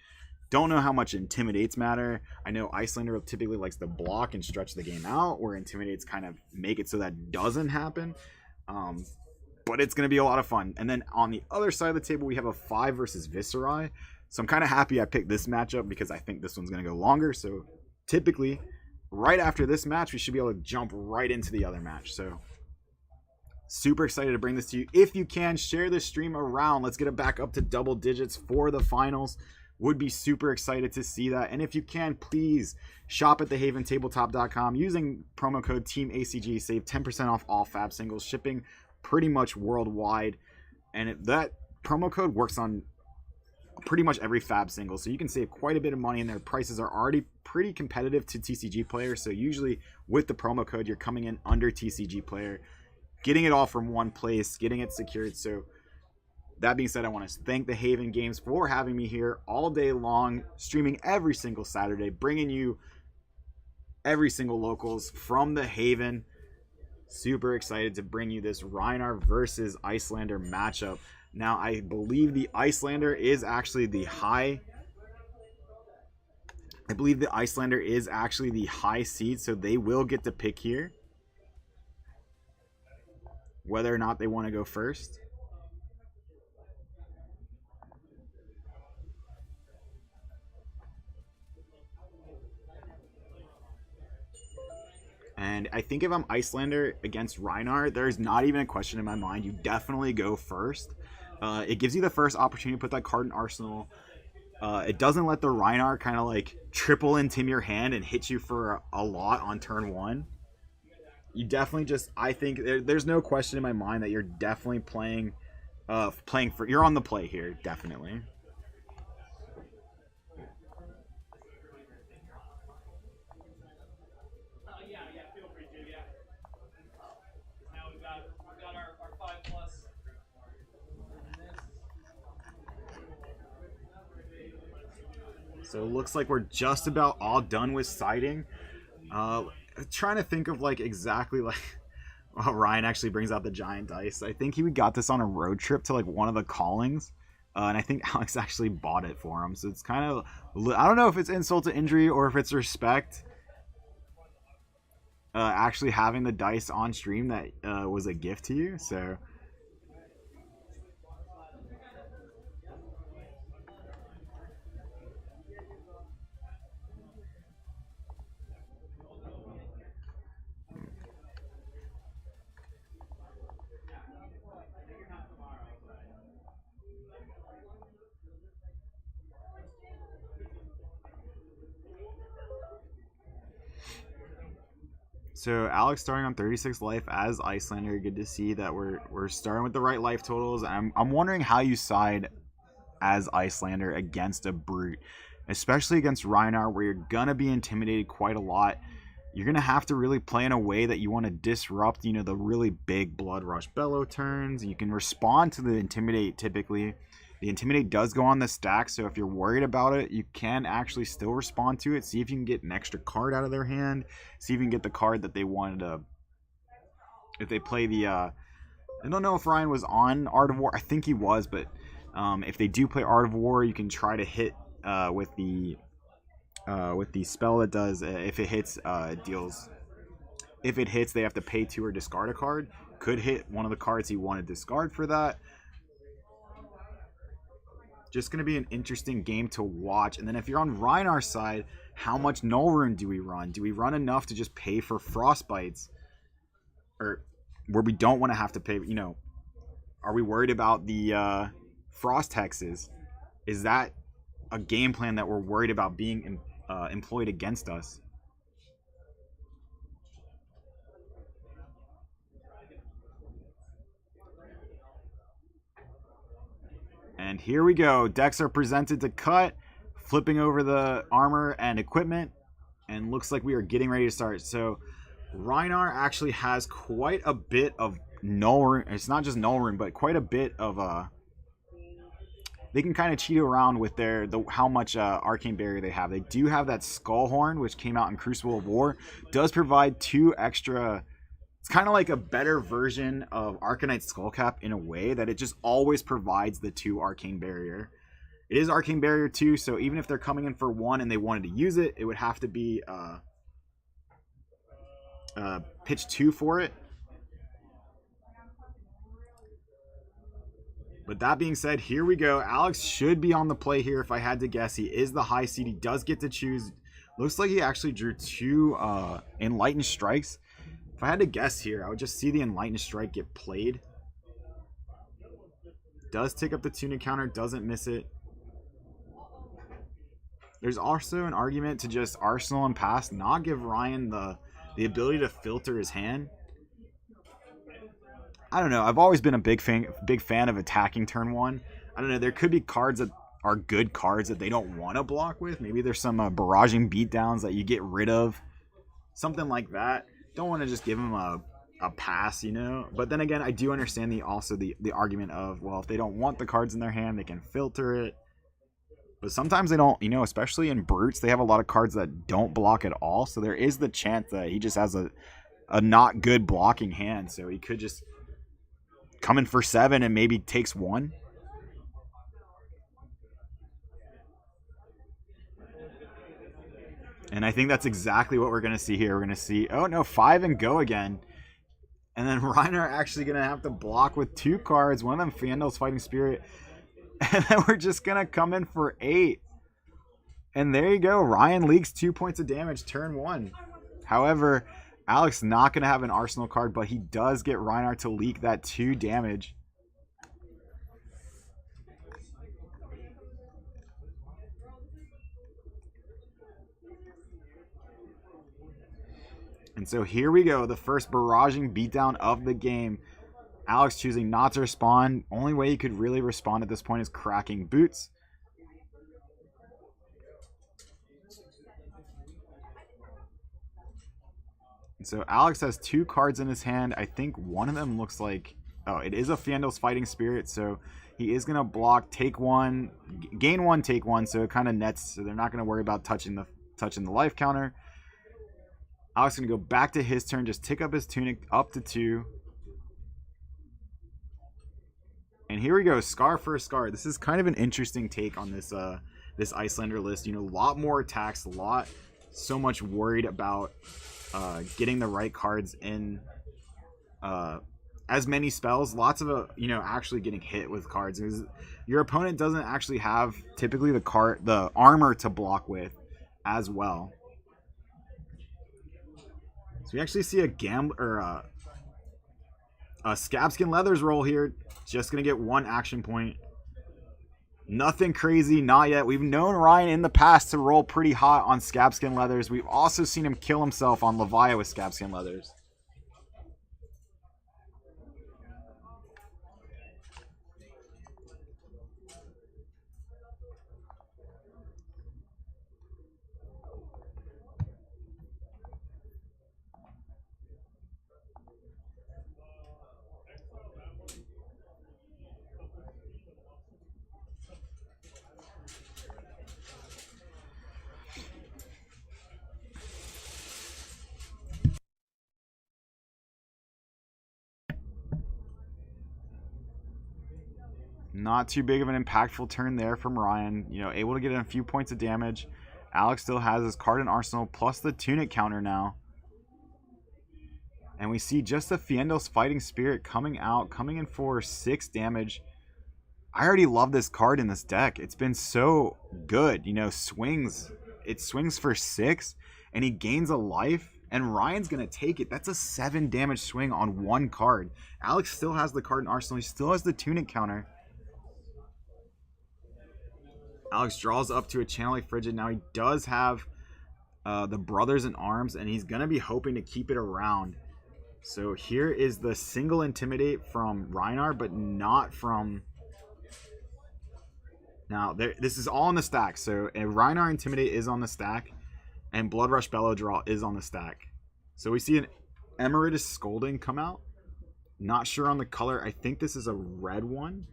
Don't know how much Intimidates matter. I know Icelander typically likes to block and stretch the game out, where Intimidates kind of make it so that doesn't happen. But it's going to be a lot of fun. And then on the other side of the table, we have a 5 versus Viserai. So I'm kind of happy I picked this matchup because I think this one's going to go longer. So typically, right after this match, we should be able to jump right into the other match. So super excited to bring this to you. If you can, share this stream around. Let's get it back up to double digits for the finals. Would be super excited to see that. And if you can, please shop at thehaventabletop.com using promo code TEAMACG. Save 10% off all Fab singles, shipping pretty much worldwide. And that promo code works on pretty much every Fab single. So you can save quite a bit of money, and their prices are already pretty competitive to TCG players. So usually with the promo code, you're coming in under TCG player, getting it all from one place, getting it secured. So that being said, I want to thank the Haven Games for having me here all day long, streaming every single Saturday, bringing you every single locals from the Haven. Super excited to bring you this Rhinar versus Icelander matchup. Now, I believe the Icelander is actually the high. I believe the Icelander is actually the high seed, so they will get to pick here whether or not they want to go first. And I think if I'm Icelander against Rhinar, there's not even a question in my mind. You definitely go first. It gives you the first opportunity to put that card in Arsenal. It doesn't let the Rhinar kind of like triple into your hand and hit you for a lot on turn one. You definitely just, I think there's no question in my mind that you're definitely playing for, you're on the play here, definitely. So it looks like we're just about all done with siding. Trying to think of like exactly like Ryan actually brings out the giant dice. I think he got this on a road trip to like one of the callings, and I think Alex actually bought it for him. So it's kind of, I don't know if it's insult to injury or if it's respect. Actually having the dice on stream that was a gift to you. So So Alex starting on 36 life as Icelander. Good to see that we're starting with the right life totals. I'm wondering how you side as Icelander against a Brute. especially against Rhinar, where you're going to be intimidated quite a lot. You're going to have to really play in a way that you want to disrupt, the really big Blood Rush Bellow turns. You can respond to the Intimidate typically. The Intimidate does go on the stack, so if you're worried about it, you can actually still respond to it. See if you can get an extra card out of their hand. See if you can get the card that they wanted to... If they play the... I don't know if Ryan was on Art of War. I think he was, but if they do play Art of War, you can try to hit with the spell that does, if it hits, it deals. If it hits, they have to pay 2 or discard a card. Could hit one of the cards he wanted to discard for that. Just going to be an interesting game to watch. And then if you're on Reinar's side, how much Null Rune do we run? Do we run enough to just pay for Frostbites? Or where we don't want to have to pay, are we worried about the Frost Hexes? Is that a game plan that we're worried about being employed against us? And here we go. Decks are presented to cut, flipping over the armor and equipment, and looks like we are getting ready to start. So Rhinar actually has quite a bit of Null Rune. It's not just Null Rune, but quite a bit of they can kind of cheat around with how much Arcane Barrier they have. They do have that Skull Horn, which came out in Crucible of War. Does provide 2 extra... It's kind of like a better version of Arcanite Skullcap in a way that it just always provides the 2 Arcane Barrier. It is Arcane Barrier 2, so even if they're coming in for 1 and they wanted to use it, it would have to be pitch 2 for it. But that being said, here we go. Alex should be on the play here if I had to guess. He is the high seed. He does get to choose. Looks like he actually drew 2 Enlightened Strikes. If I had to guess here, I would just see the Enlightened Strike get played. Does take up the Tunic counter, doesn't miss it. There's also an argument to just Arsenal and pass, not give Ryan the ability to filter his hand. I don't know. I've always been a big fan of attacking turn 1. I don't know. There could be cards that are good cards that they don't want to block with. Maybe there's some barraging beatdowns that you get rid of. Something like that. Don't want to just give him a pass, But then again, I do understand the argument of, well, if they don't want the cards in their hand, they can filter it. But sometimes they don't, especially in Brutes, they have a lot of cards that don't block at all. So there is the chance that he just has a not good blocking hand. So he could just come in for 7 and maybe takes 1. And I think that's exactly what we're going to see here. We're going to see, oh no, 5 and go again. And then Reiner actually going to have to block with 2 cards. One of them, Fandol's Fighting Spirit. And then we're just going to come in for 8. And there you go. Ryan leaks 2 points of damage turn 1. However, Alex not going to have an Arsenal card, but he does get Reiner to leak that 2 damage. And so here we go, the first barraging beatdown of the game. Alex choosing not to respond. Only way he could really respond at this point is cracking boots. And so Alex has 2 cards in his hand. I think one of them looks like... Oh, it is a Fandol's Fighting Spirit, so he is going to block, take 1, gain 1, take 1, so it kind of nets, so they're not going to worry about touching the life counter. Alex is going to go back to his turn, just tick up his Tunic up to 2. And here we go, Scar for a Scar. This is kind of an interesting take on this this Icelander list. A lot more attacks, so much worried about getting the right cards in as many spells. Lots of, actually getting hit with cards. Because your opponent doesn't actually have typically the armor to block with as well. So we actually see a Scabskin Leathers roll here. Just going to get 1 action point. Nothing crazy, not yet. We've known Ryan in the past to roll pretty hot on Scabskin Leathers. We've also seen him kill himself on Leviah with Scabskin Leathers. Not too big of an impactful turn there from Ryan. You know, able to get in a few points of damage. Alex still has his card in arsenal plus the tunic counter now. And we see just the Fiendo's Fighting Spirit coming out, coming in for 6 damage. I already love this card in this deck. It's been so good. You know, swings. It swings for 6, and he gains a life, and Ryan's going to take it. That's a 7 damage swing on 1 card. Alex still has the card in arsenal. He still has the tunic counter. Alex draws up to a Channel like Frigid. Now he does have the Brothers in Arms, and he's going to be hoping to keep it around. So here is the single Intimidate from Reinar, but not from... Now, this is all on the stack. So a Reinar Intimidate is on the stack, and Blood Rush Bellow Draw is on the stack. So we see an Emeritus Scolding come out. Not sure on the color. I think this is a red one.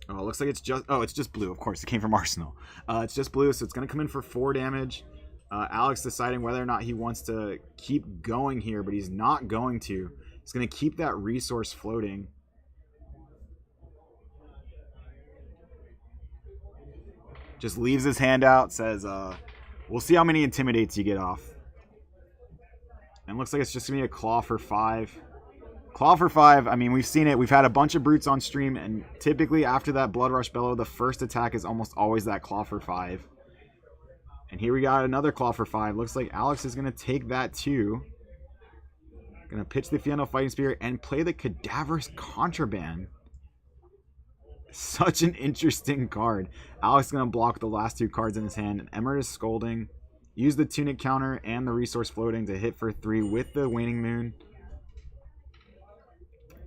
Oh, it looks like it's just... Oh, it's just blue. Of course, it came from Arsenal. It's just blue, so it's going to come in for 4 damage. Alex deciding whether or not he wants to keep going here, but he's not going to. He's going to keep that resource floating. Just leaves his hand out, says, we'll see how many Intimidates you get off. And looks like it's just going to be a Claw for 5. Claw for 5, I mean, we've seen it. We've had a bunch of Brutes on stream, and typically after that Blood Rush Bellow, the first attack is almost always that Claw for 5. And here we got another Claw for 5. Looks like Alex is going to take that too. Going to pitch the Fiendo's Fighting Spirit and play the Cadaverous Contraband. Such an interesting card. Alex is going to block the last 2 cards in his hand. An Emeritus Scolding. Use the Tunic counter and the Resource Floating to hit for 3 with the Waning Moon.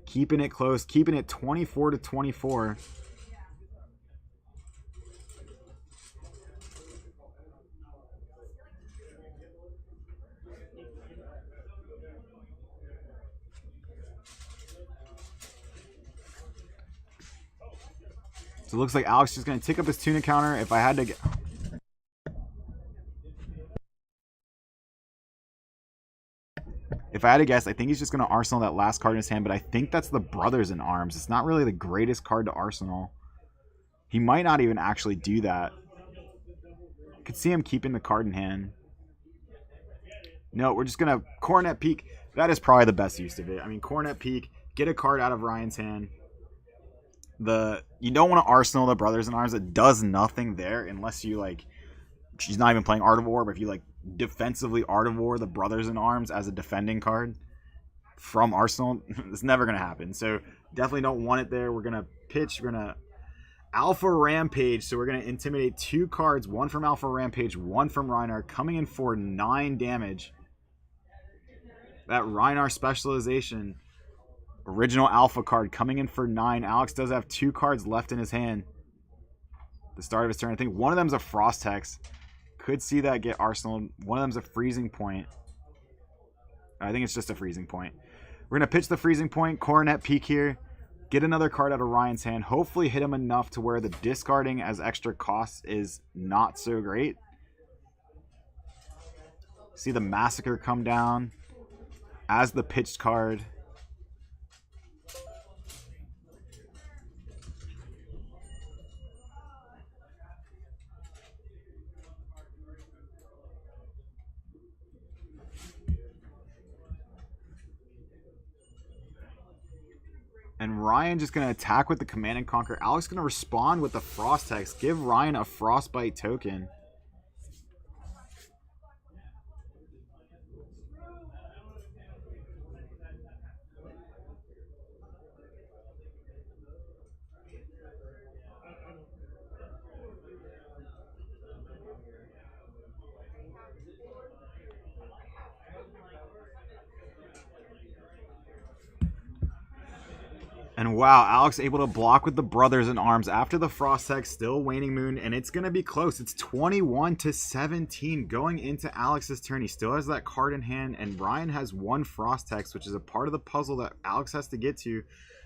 Keeping it close. Keeping it 24-24. So it looks like Alex is just going to tick up his Tunic counter. If I had to guess, I think he's just going to Arsenal that last card in his hand, but I think that's the Brothers in Arms. It's not really the greatest card to Arsenal. He might not even actually do that. Could see him keeping the card in hand. No, we're just going to Coronet Peak. That is probably the best use of it. I mean, Coronet Peak, get a card out of Ryan's hand. You don't want to Arsenal the Brothers in Arms. It does nothing there unless you, like, she's not even playing Art of War, but if you, like, defensively Art of War the Brothers in Arms as a defending card from Arsenal, it's never going to happen. So definitely don't want it there. We're going to pitch. We're going to Alpha Rampage. So we're going to intimidate 2 cards, one from Alpha Rampage, one from Reinar, coming in for 9 damage. That Reinar specialization, original Alpha card, coming in for 9. Alex does have 2 cards left in his hand. The start of his turn. I think one of them's a Frost Hex. Could see that get Arsenal. One of them's a Freezing Point. I think it's just a Freezing Point. We're going to pitch the Freezing Point. Coronet Peak here. Get another card out of Ryan's hand. Hopefully hit him enough to where the discarding as extra cost is not so great. See the Massacre come down as the pitched card. And Ryan just going to attack with the Command and Conquer. Alex going to respond with the Frost Hex. Give Ryan a Frostbite token. And wow, Alex able to block with the Brothers in Arms after the Frost Hex, still Waning Moon, and it's going to be close. It's 21-17 going into Alex's turn. He still has that card in hand, and Ryan has 1 Frost Hex, which is a part of the puzzle that Alex has to get to.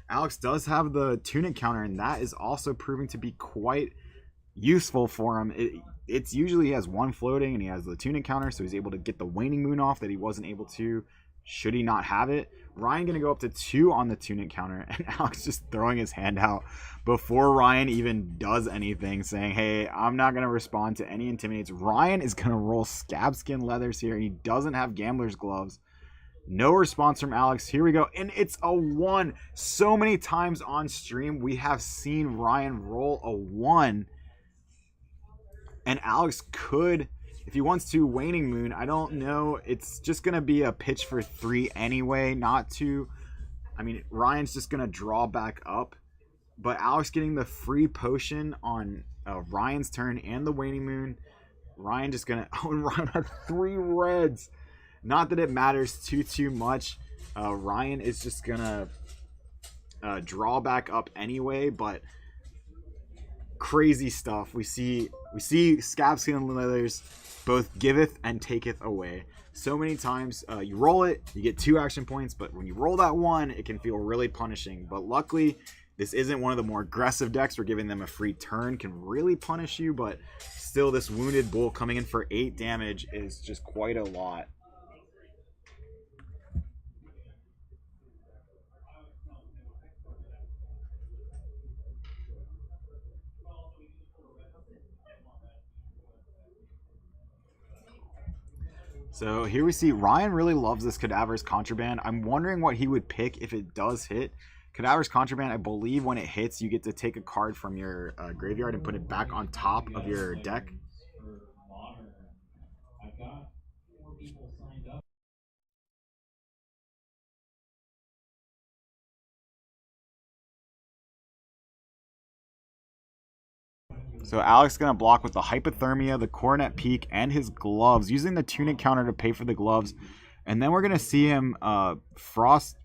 Alex does have the Tunic counter, and that is also proving to be quite useful for him. It's usually he has 1 floating, and he has the Tunic counter, so he's able to get the Waning Moon off that he wasn't able to Should he not have it? Ryan going to go up to 2 on the tunic counter, and Alex just throwing his hand out before Ryan even does anything, saying, hey, I'm not going to respond to any intimidates. Ryan is going to roll scab skin leathers here, and he doesn't have gambler's gloves. No response from Alex. Here we go, and it's a 1. So many times on stream, we have seen Ryan roll a 1, and Alex could, if he wants to, Waning Moon. I don't know. It's just going to be a pitch for 3 anyway, not 2. I mean, Ryan's just going to draw back up. But Alex getting the free potion on Ryan's turn and the Waning Moon. Ryan just going to... Oh, and Ryan had 3 reds. Not that it matters too much. Ryan is just going to draw back up anyway, but... Crazy stuff. We see Scabskin and Leathers both giveth and taketh away. So many times you roll it, you get 2 action points, but when you roll that 1, it can feel really punishing. But luckily, this isn't one of the more aggressive decks where giving them a free turn can really punish you, but still this Wounded Bull coming in for 8 damage is just quite a lot. So here we see Ryan really loves this Cadaver's Contraband. I'm wondering what he would pick if it does hit. Cadaver's Contraband, I believe when it hits, you get to take a card from your graveyard and put it back on top of your deck. So Alex going to block with the Hypothermia, the Coronet Peak, and his gloves, using the Tunic counter to pay for the gloves. And then we're going to see him Frost...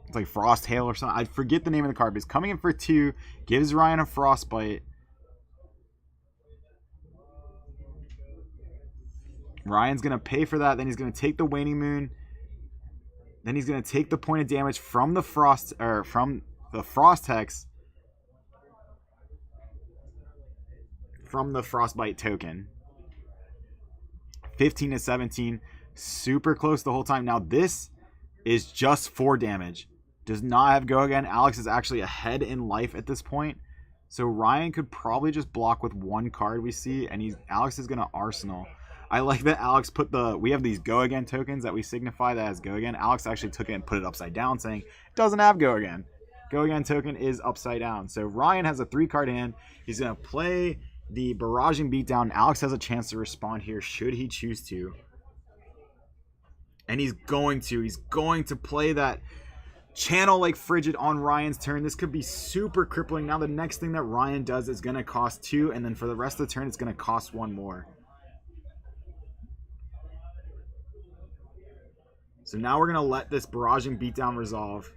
It's like Frost Hail or something. I forget the name of the card, but he's coming in for 2, gives Ryan a Frostbite. Ryan's going to pay for that, then he's going to take the Waning Moon. Then he's going to take the point of damage from the Frost Hex from the Frostbite token. 15 to 17. Super close the whole time. Now this is just 4 damage. Does not have Go Again. Alex is actually ahead in life at this point. So Ryan could probably just block with 1 card we see. And Alex is going to Arsenal. I like that Alex put we have these Go Again tokens that we signify that as Go Again. Alex actually took it and put it upside down, saying it doesn't have Go Again. Go Again token is upside down. So Ryan has a 3-card hand. He's going to play the Barraging Beatdown. Alex has a chance to respond here should he choose to. And he's going to play that Channel Lake Frigid on Ryan's turn. This could be super crippling. Now the next thing that Ryan does is going to cost 2, and then for the rest of the turn it's going to cost 1 more. So now we're going to let this Barraging Beatdown resolve.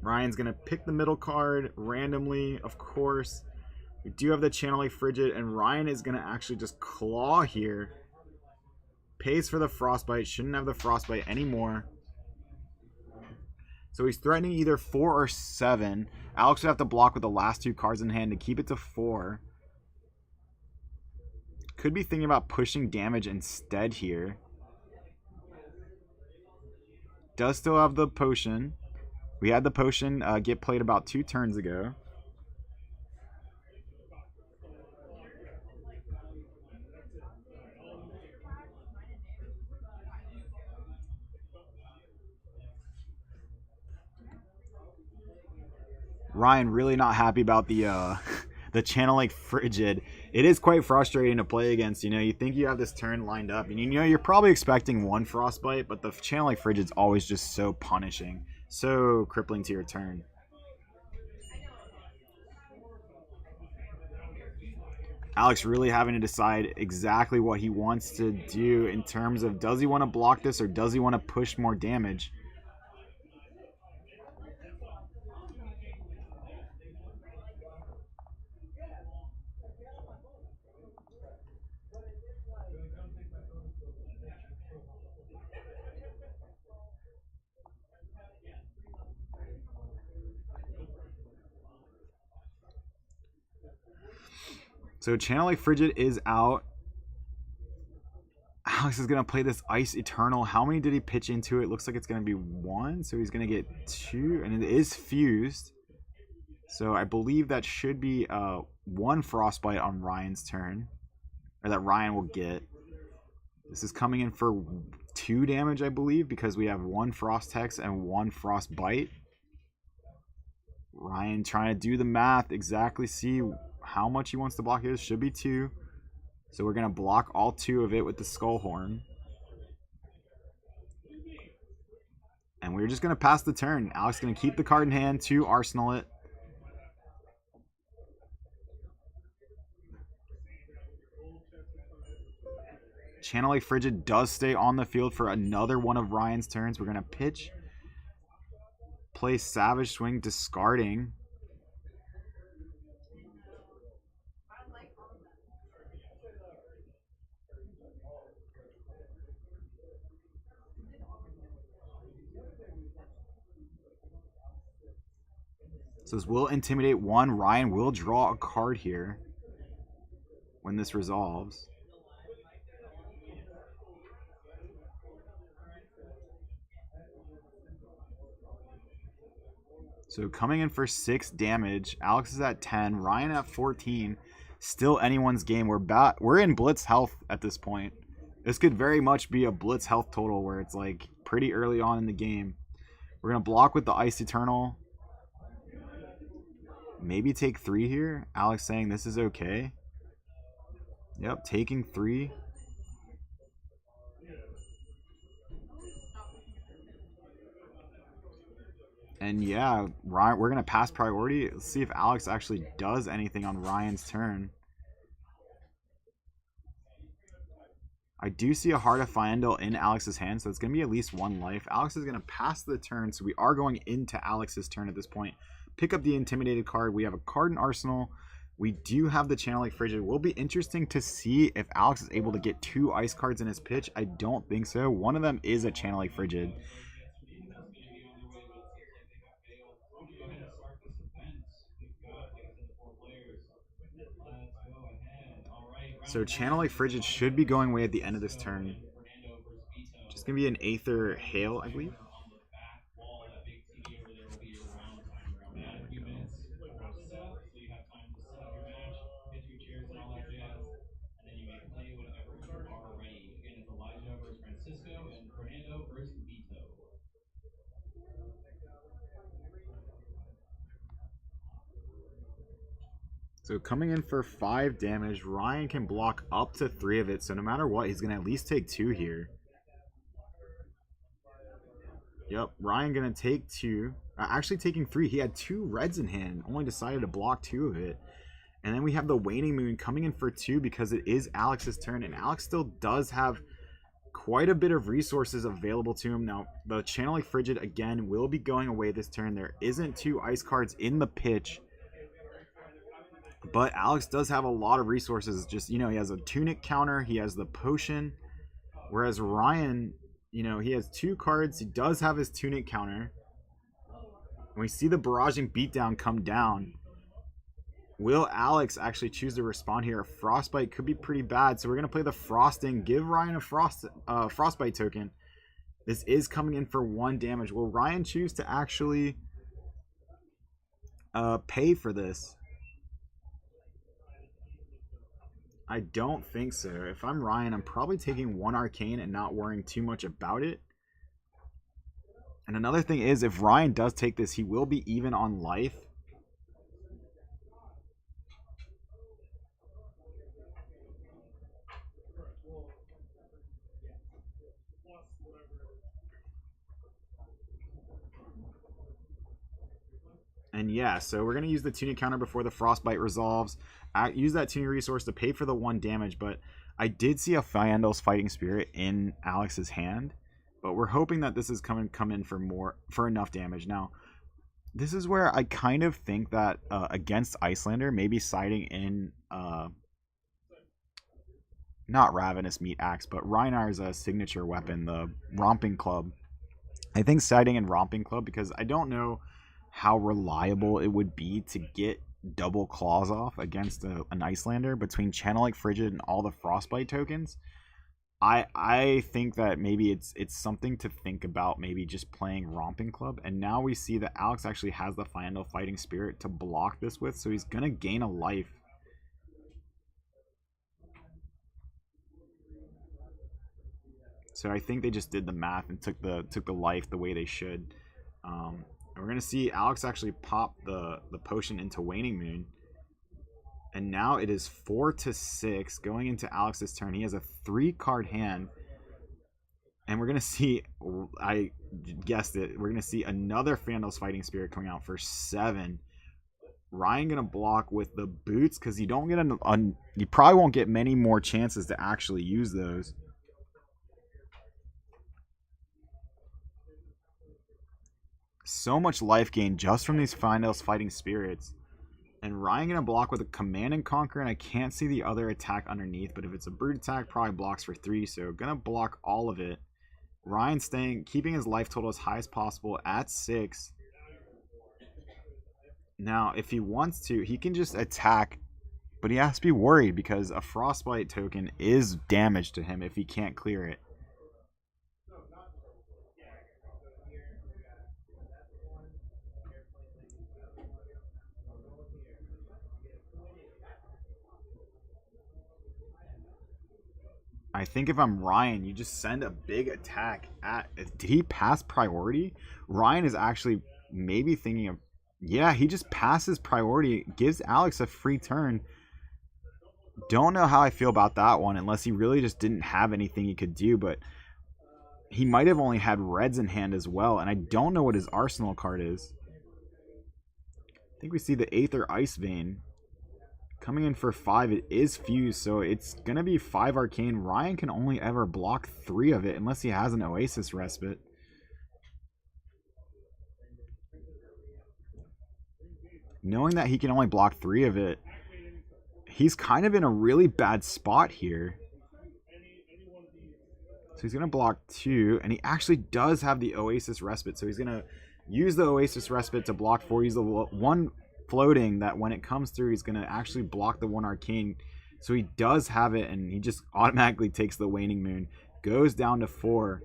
Ryan's going to pick the middle card randomly, of course. We do have the Channel Lake Frigid, and Ryan is going to actually just claw here. Pays for the Frostbite. Shouldn't have the Frostbite anymore. So he's threatening either 4 or 7. Alex would have to block with the last 2 cards in hand to keep it to 4. Could be thinking about pushing damage instead here. Does still have the potion. We had the potion get played about 2 turns ago. Ryan really not happy about the Channel Lake Frigid. It is quite frustrating to play against. You know, you think you have this turn lined up, and you know you're probably expecting 1 Frostbite, but the Channel Lake Frigid's always just so punishing, so crippling to your turn. Alex really having to decide exactly what he wants to do in terms of, does he want to block this or does he want to push more damage? So Channel Lake Frigid is out. Alex is going to play this Ice Eternal. How many did he pitch into it? Looks like it's going to be 1. So he's going to get 2. And it is fused. So I believe that should be 1 Frostbite on Ryan's turn. Or that Ryan will get. This is coming in for 2 damage, I believe. Because we have 1 Frost Hex and 1 Frostbite. Ryan trying to do the math. Exactly see how much he wants to block it. Should be 2. So we're going to block all 2 of it with the Skull Horn. And we're just going to pass the turn. Alex is going to keep the card in hand to arsenal it. Channel Lake Frigid does stay on the field for another one of Ryan's turns. We're going to pitch. Play Savage Swing, discarding. So this will intimidate 1. Ryan will draw a card here when this resolves. So coming in for 6 damage. Alex is at 10. Ryan at 14. Still anyone's game. We're in Blitz health at this point. This could very much be a Blitz health total where it's like pretty early on in the game. We're going to block with the Ice Eternal. Maybe take 3 here. Alex saying this is okay. Yep, taking 3. And yeah, Ryan, we're going to pass priority. Let's see if Alex actually does anything on Ryan's turn. I do see a Heart of Fyendal in Alex's hand, so it's going to be at least 1 life. Alex is going to pass the turn, so we are going into Alex's turn at this point. Pick up the Intimidated card. We have a card in Arsenal. We do have the Channel Lake Frigid. It will be interesting to see if Alex is able to get 2 ice cards in his pitch. I don't think so. One of them is a Channel Lake Frigid. So Channel Lake Frigid should be going away at the end of this turn. Just going to be an Aether Hail, I believe. So coming in for 5 damage, Ryan can block up to 3 of it. So no matter what, he's going to at least take 2 here. Yep, Ryan going to take 2. Actually taking 3. He had 2 reds in hand. Only decided to block 2 of it. And then we have the Waning Moon coming in for 2 because it is Alex's turn. And Alex still does have quite a bit of resources available to him. Now, the Channel Lake Frigid, again, will be going away this turn. There isn't 2 ice cards in the pitch. But Alex does have a lot of resources. Just, he has a Tunic counter. He has the Potion. Whereas Ryan, he has 2 cards. He does have his Tunic counter. And we see the Barraging Beatdown come down. Will Alex actually choose to respond here? A Frostbite could be pretty bad. So we're going to play the Frosting. Give Ryan a Frostbite token. This is coming in for 1 damage. Will Ryan choose to actually pay for this? I don't think so. If I'm Ryan, I'm probably taking 1 Arcane and not worrying too much about it. And another thing is, if Ryan does take this, he will be even on life. And yeah, so we're going to use the Tuning counter before the Frostbite resolves. Use that Tuning resource to pay for the 1 damage, but I did see a Fyendal's Fighting Spirit in Alex's hand. But we're hoping that this is come in for enough damage. Now, this is where I kind of think that against Icelander, maybe siding in not Ravenous Meat Axe, but Reinar's signature weapon, the Romping Club. I think siding in Romping Club because I don't know how reliable it would be to get double claws off against an Icelander between Channel Like Frigid and all the Frostbite tokens. I think that maybe it's something to think about, maybe just playing Romping Club. And now we see that Alex actually has the Final Fighting Spirit to block this with, so he's gonna gain a life. So I think they just did the math and took the life the way they should. We're gonna see Alex actually pop the potion into Waning Moon. And now it is 4-6 going into Alex's turn. He has a 3-card hand. And we're going to see, I guessed it, we're going to see another Fandle's Fighting Spirit coming out for 7. Ryan going to block with the boots because you don't get you probably won't get many more chances to actually use those. So much life gain just from these Fandle's Fighting Spirits. And Ryan going to block with a Command and Conquer, and I can't see the other attack underneath, but if it's a brute attack, probably blocks for 3, so going to block all of it. Ryan keeping his life total as high as possible at 6. Now, if he wants to, he can just attack, but he has to be worried because a Frostbite token is damage to him if he can't clear it. I think if I'm Ryan, you just send a big attack at... Did he pass priority? Ryan is actually maybe thinking of... Yeah, he just passes priority. Gives Alex a free turn. Don't know how I feel about that one, unless he really just didn't have anything he could do, but he might have only had reds in hand as well, and I don't know what his arsenal card is. I think we see the Aether Ice Vein. Coming in for 5, it is fused, so it's going to be 5 Arcane. Ryan can only ever block 3 of it unless he has an Oasis Respite. Knowing that he can only block 3 of it, he's kind of in a really bad spot here. So he's going to block 2, and he actually does have the Oasis Respite, so he's going to use the Oasis Respite to block 4. He's the one floating that when it comes through, he's going to actually block the 1 Arcane. So he does have it, and he just automatically takes the Waning Moon. Goes down to 4.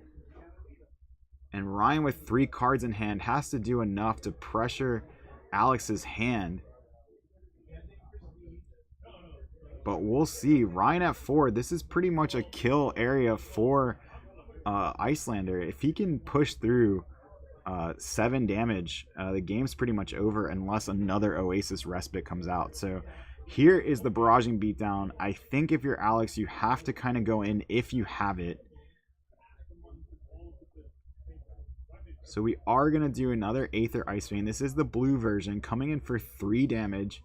And Ryan with 3 cards in hand has to do enough to pressure Alex's hand. But we'll see. Ryan at 4. This is pretty much a kill area for Icelander. If he can push through 7 damage, the game's pretty much over unless another Oasis Respite comes out. So here is the barraging beatdown. I think if you're Alex, you have to kind of go in if you have it. So we are going to do another Aether Ice Vein. This is the blue version, coming in for 3 damage.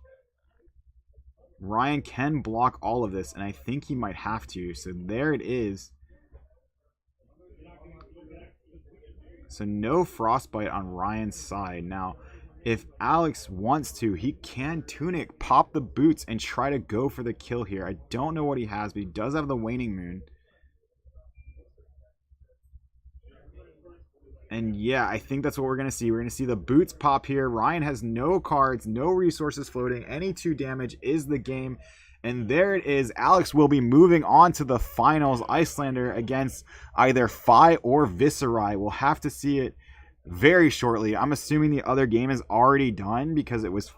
Ryan can block all of this, and I think he might have to. So there it is. So no Frostbite on Ryan's side. Now, if Alex wants to, he can Tunic, pop the boots, and try to go for the kill here. I don't know what he has, but he does have the Waning Moon. And yeah, I think that's what we're going to see. We're going to see the boots pop here. Ryan has no cards, no resources floating. Any 2 damage is the game. And there it is. Alex will be moving on to the finals. Icelander against either Fi or Viserai. We'll have to see it very shortly. I'm assuming the other game is already done because it was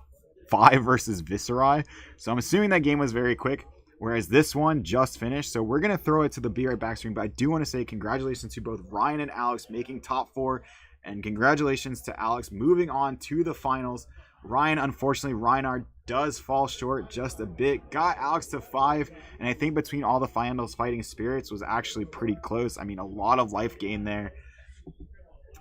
Fi versus Viserai. So I'm assuming that game was very quick. Whereas this one just finished. So we're going to throw it to the Be Right Back screen. But I do want to say congratulations to both Ryan and Alex making top 4. And congratulations to Alex moving on to the finals. Ryan, unfortunately, Reinhard does fall short just a bit. Got Alex to 5, and I think between all the finals, Fighting Spirits was actually pretty close. I mean, a lot of life gain there.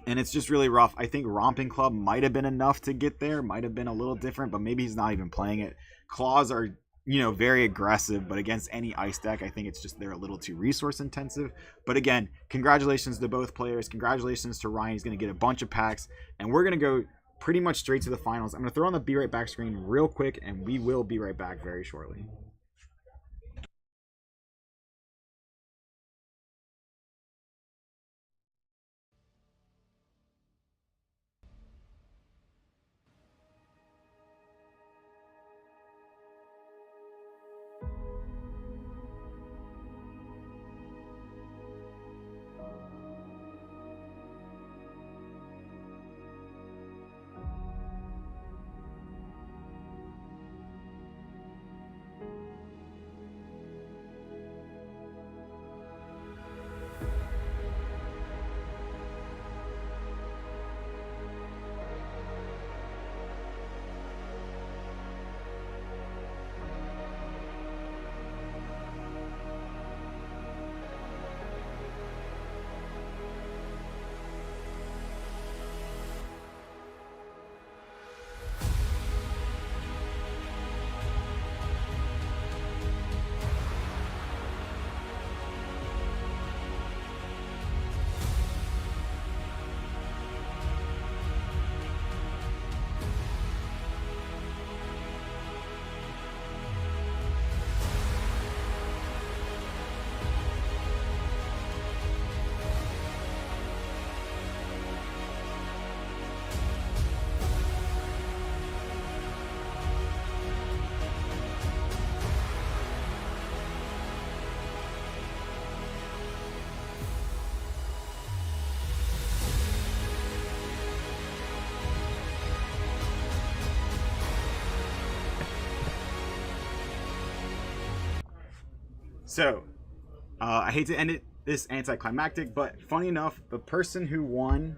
And it's just really rough. I think Romping Club might have been enough to get there. Might have been a little different, but maybe he's not even playing it. Claws are, very aggressive, but against any ice deck, I think it's just they're a little too resource intensive. But again, congratulations to both players. Congratulations to Ryan. He's going to get a bunch of packs, and we're going to go pretty much straight to the finals. I'm going to throw on the Be Right Back screen real quick, and we will be right back very shortly. So, I hate to end it this anticlimactic, but funny enough, the person who won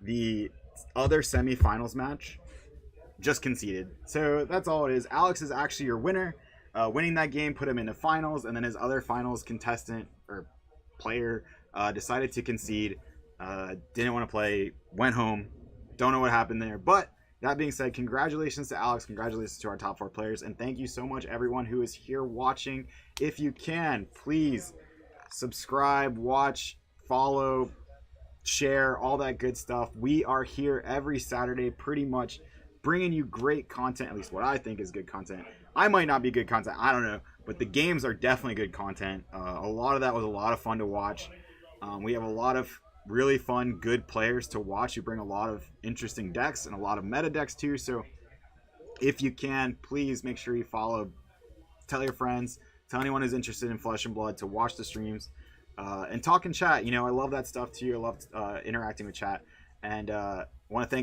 the other semifinals match just conceded. So that's all it is. Alex is actually your winner. Winning that game put him into finals, and then his other finals contestant or player decided to concede. Didn't want to play, went home. Don't know what happened there. But that being said, congratulations to Alex. Congratulations to our top 4 players. And thank you so much, everyone who is here watching. If you can, please subscribe, watch, follow, share, all that good stuff. We are here every Saturday pretty much bringing you great content, at least what I think is good content. I might not be good content, I don't know, but the games are definitely good content. A lot of that was a lot of fun to watch. We have a lot of really fun, good players to watch who bring a lot of interesting decks and a lot of meta decks too. So if you can, please make sure you follow, tell your friends, tell anyone who's interested in Flesh and Blood to watch the streams and talk and chat. You know, I love that stuff too. I love interacting with chat, and want to thank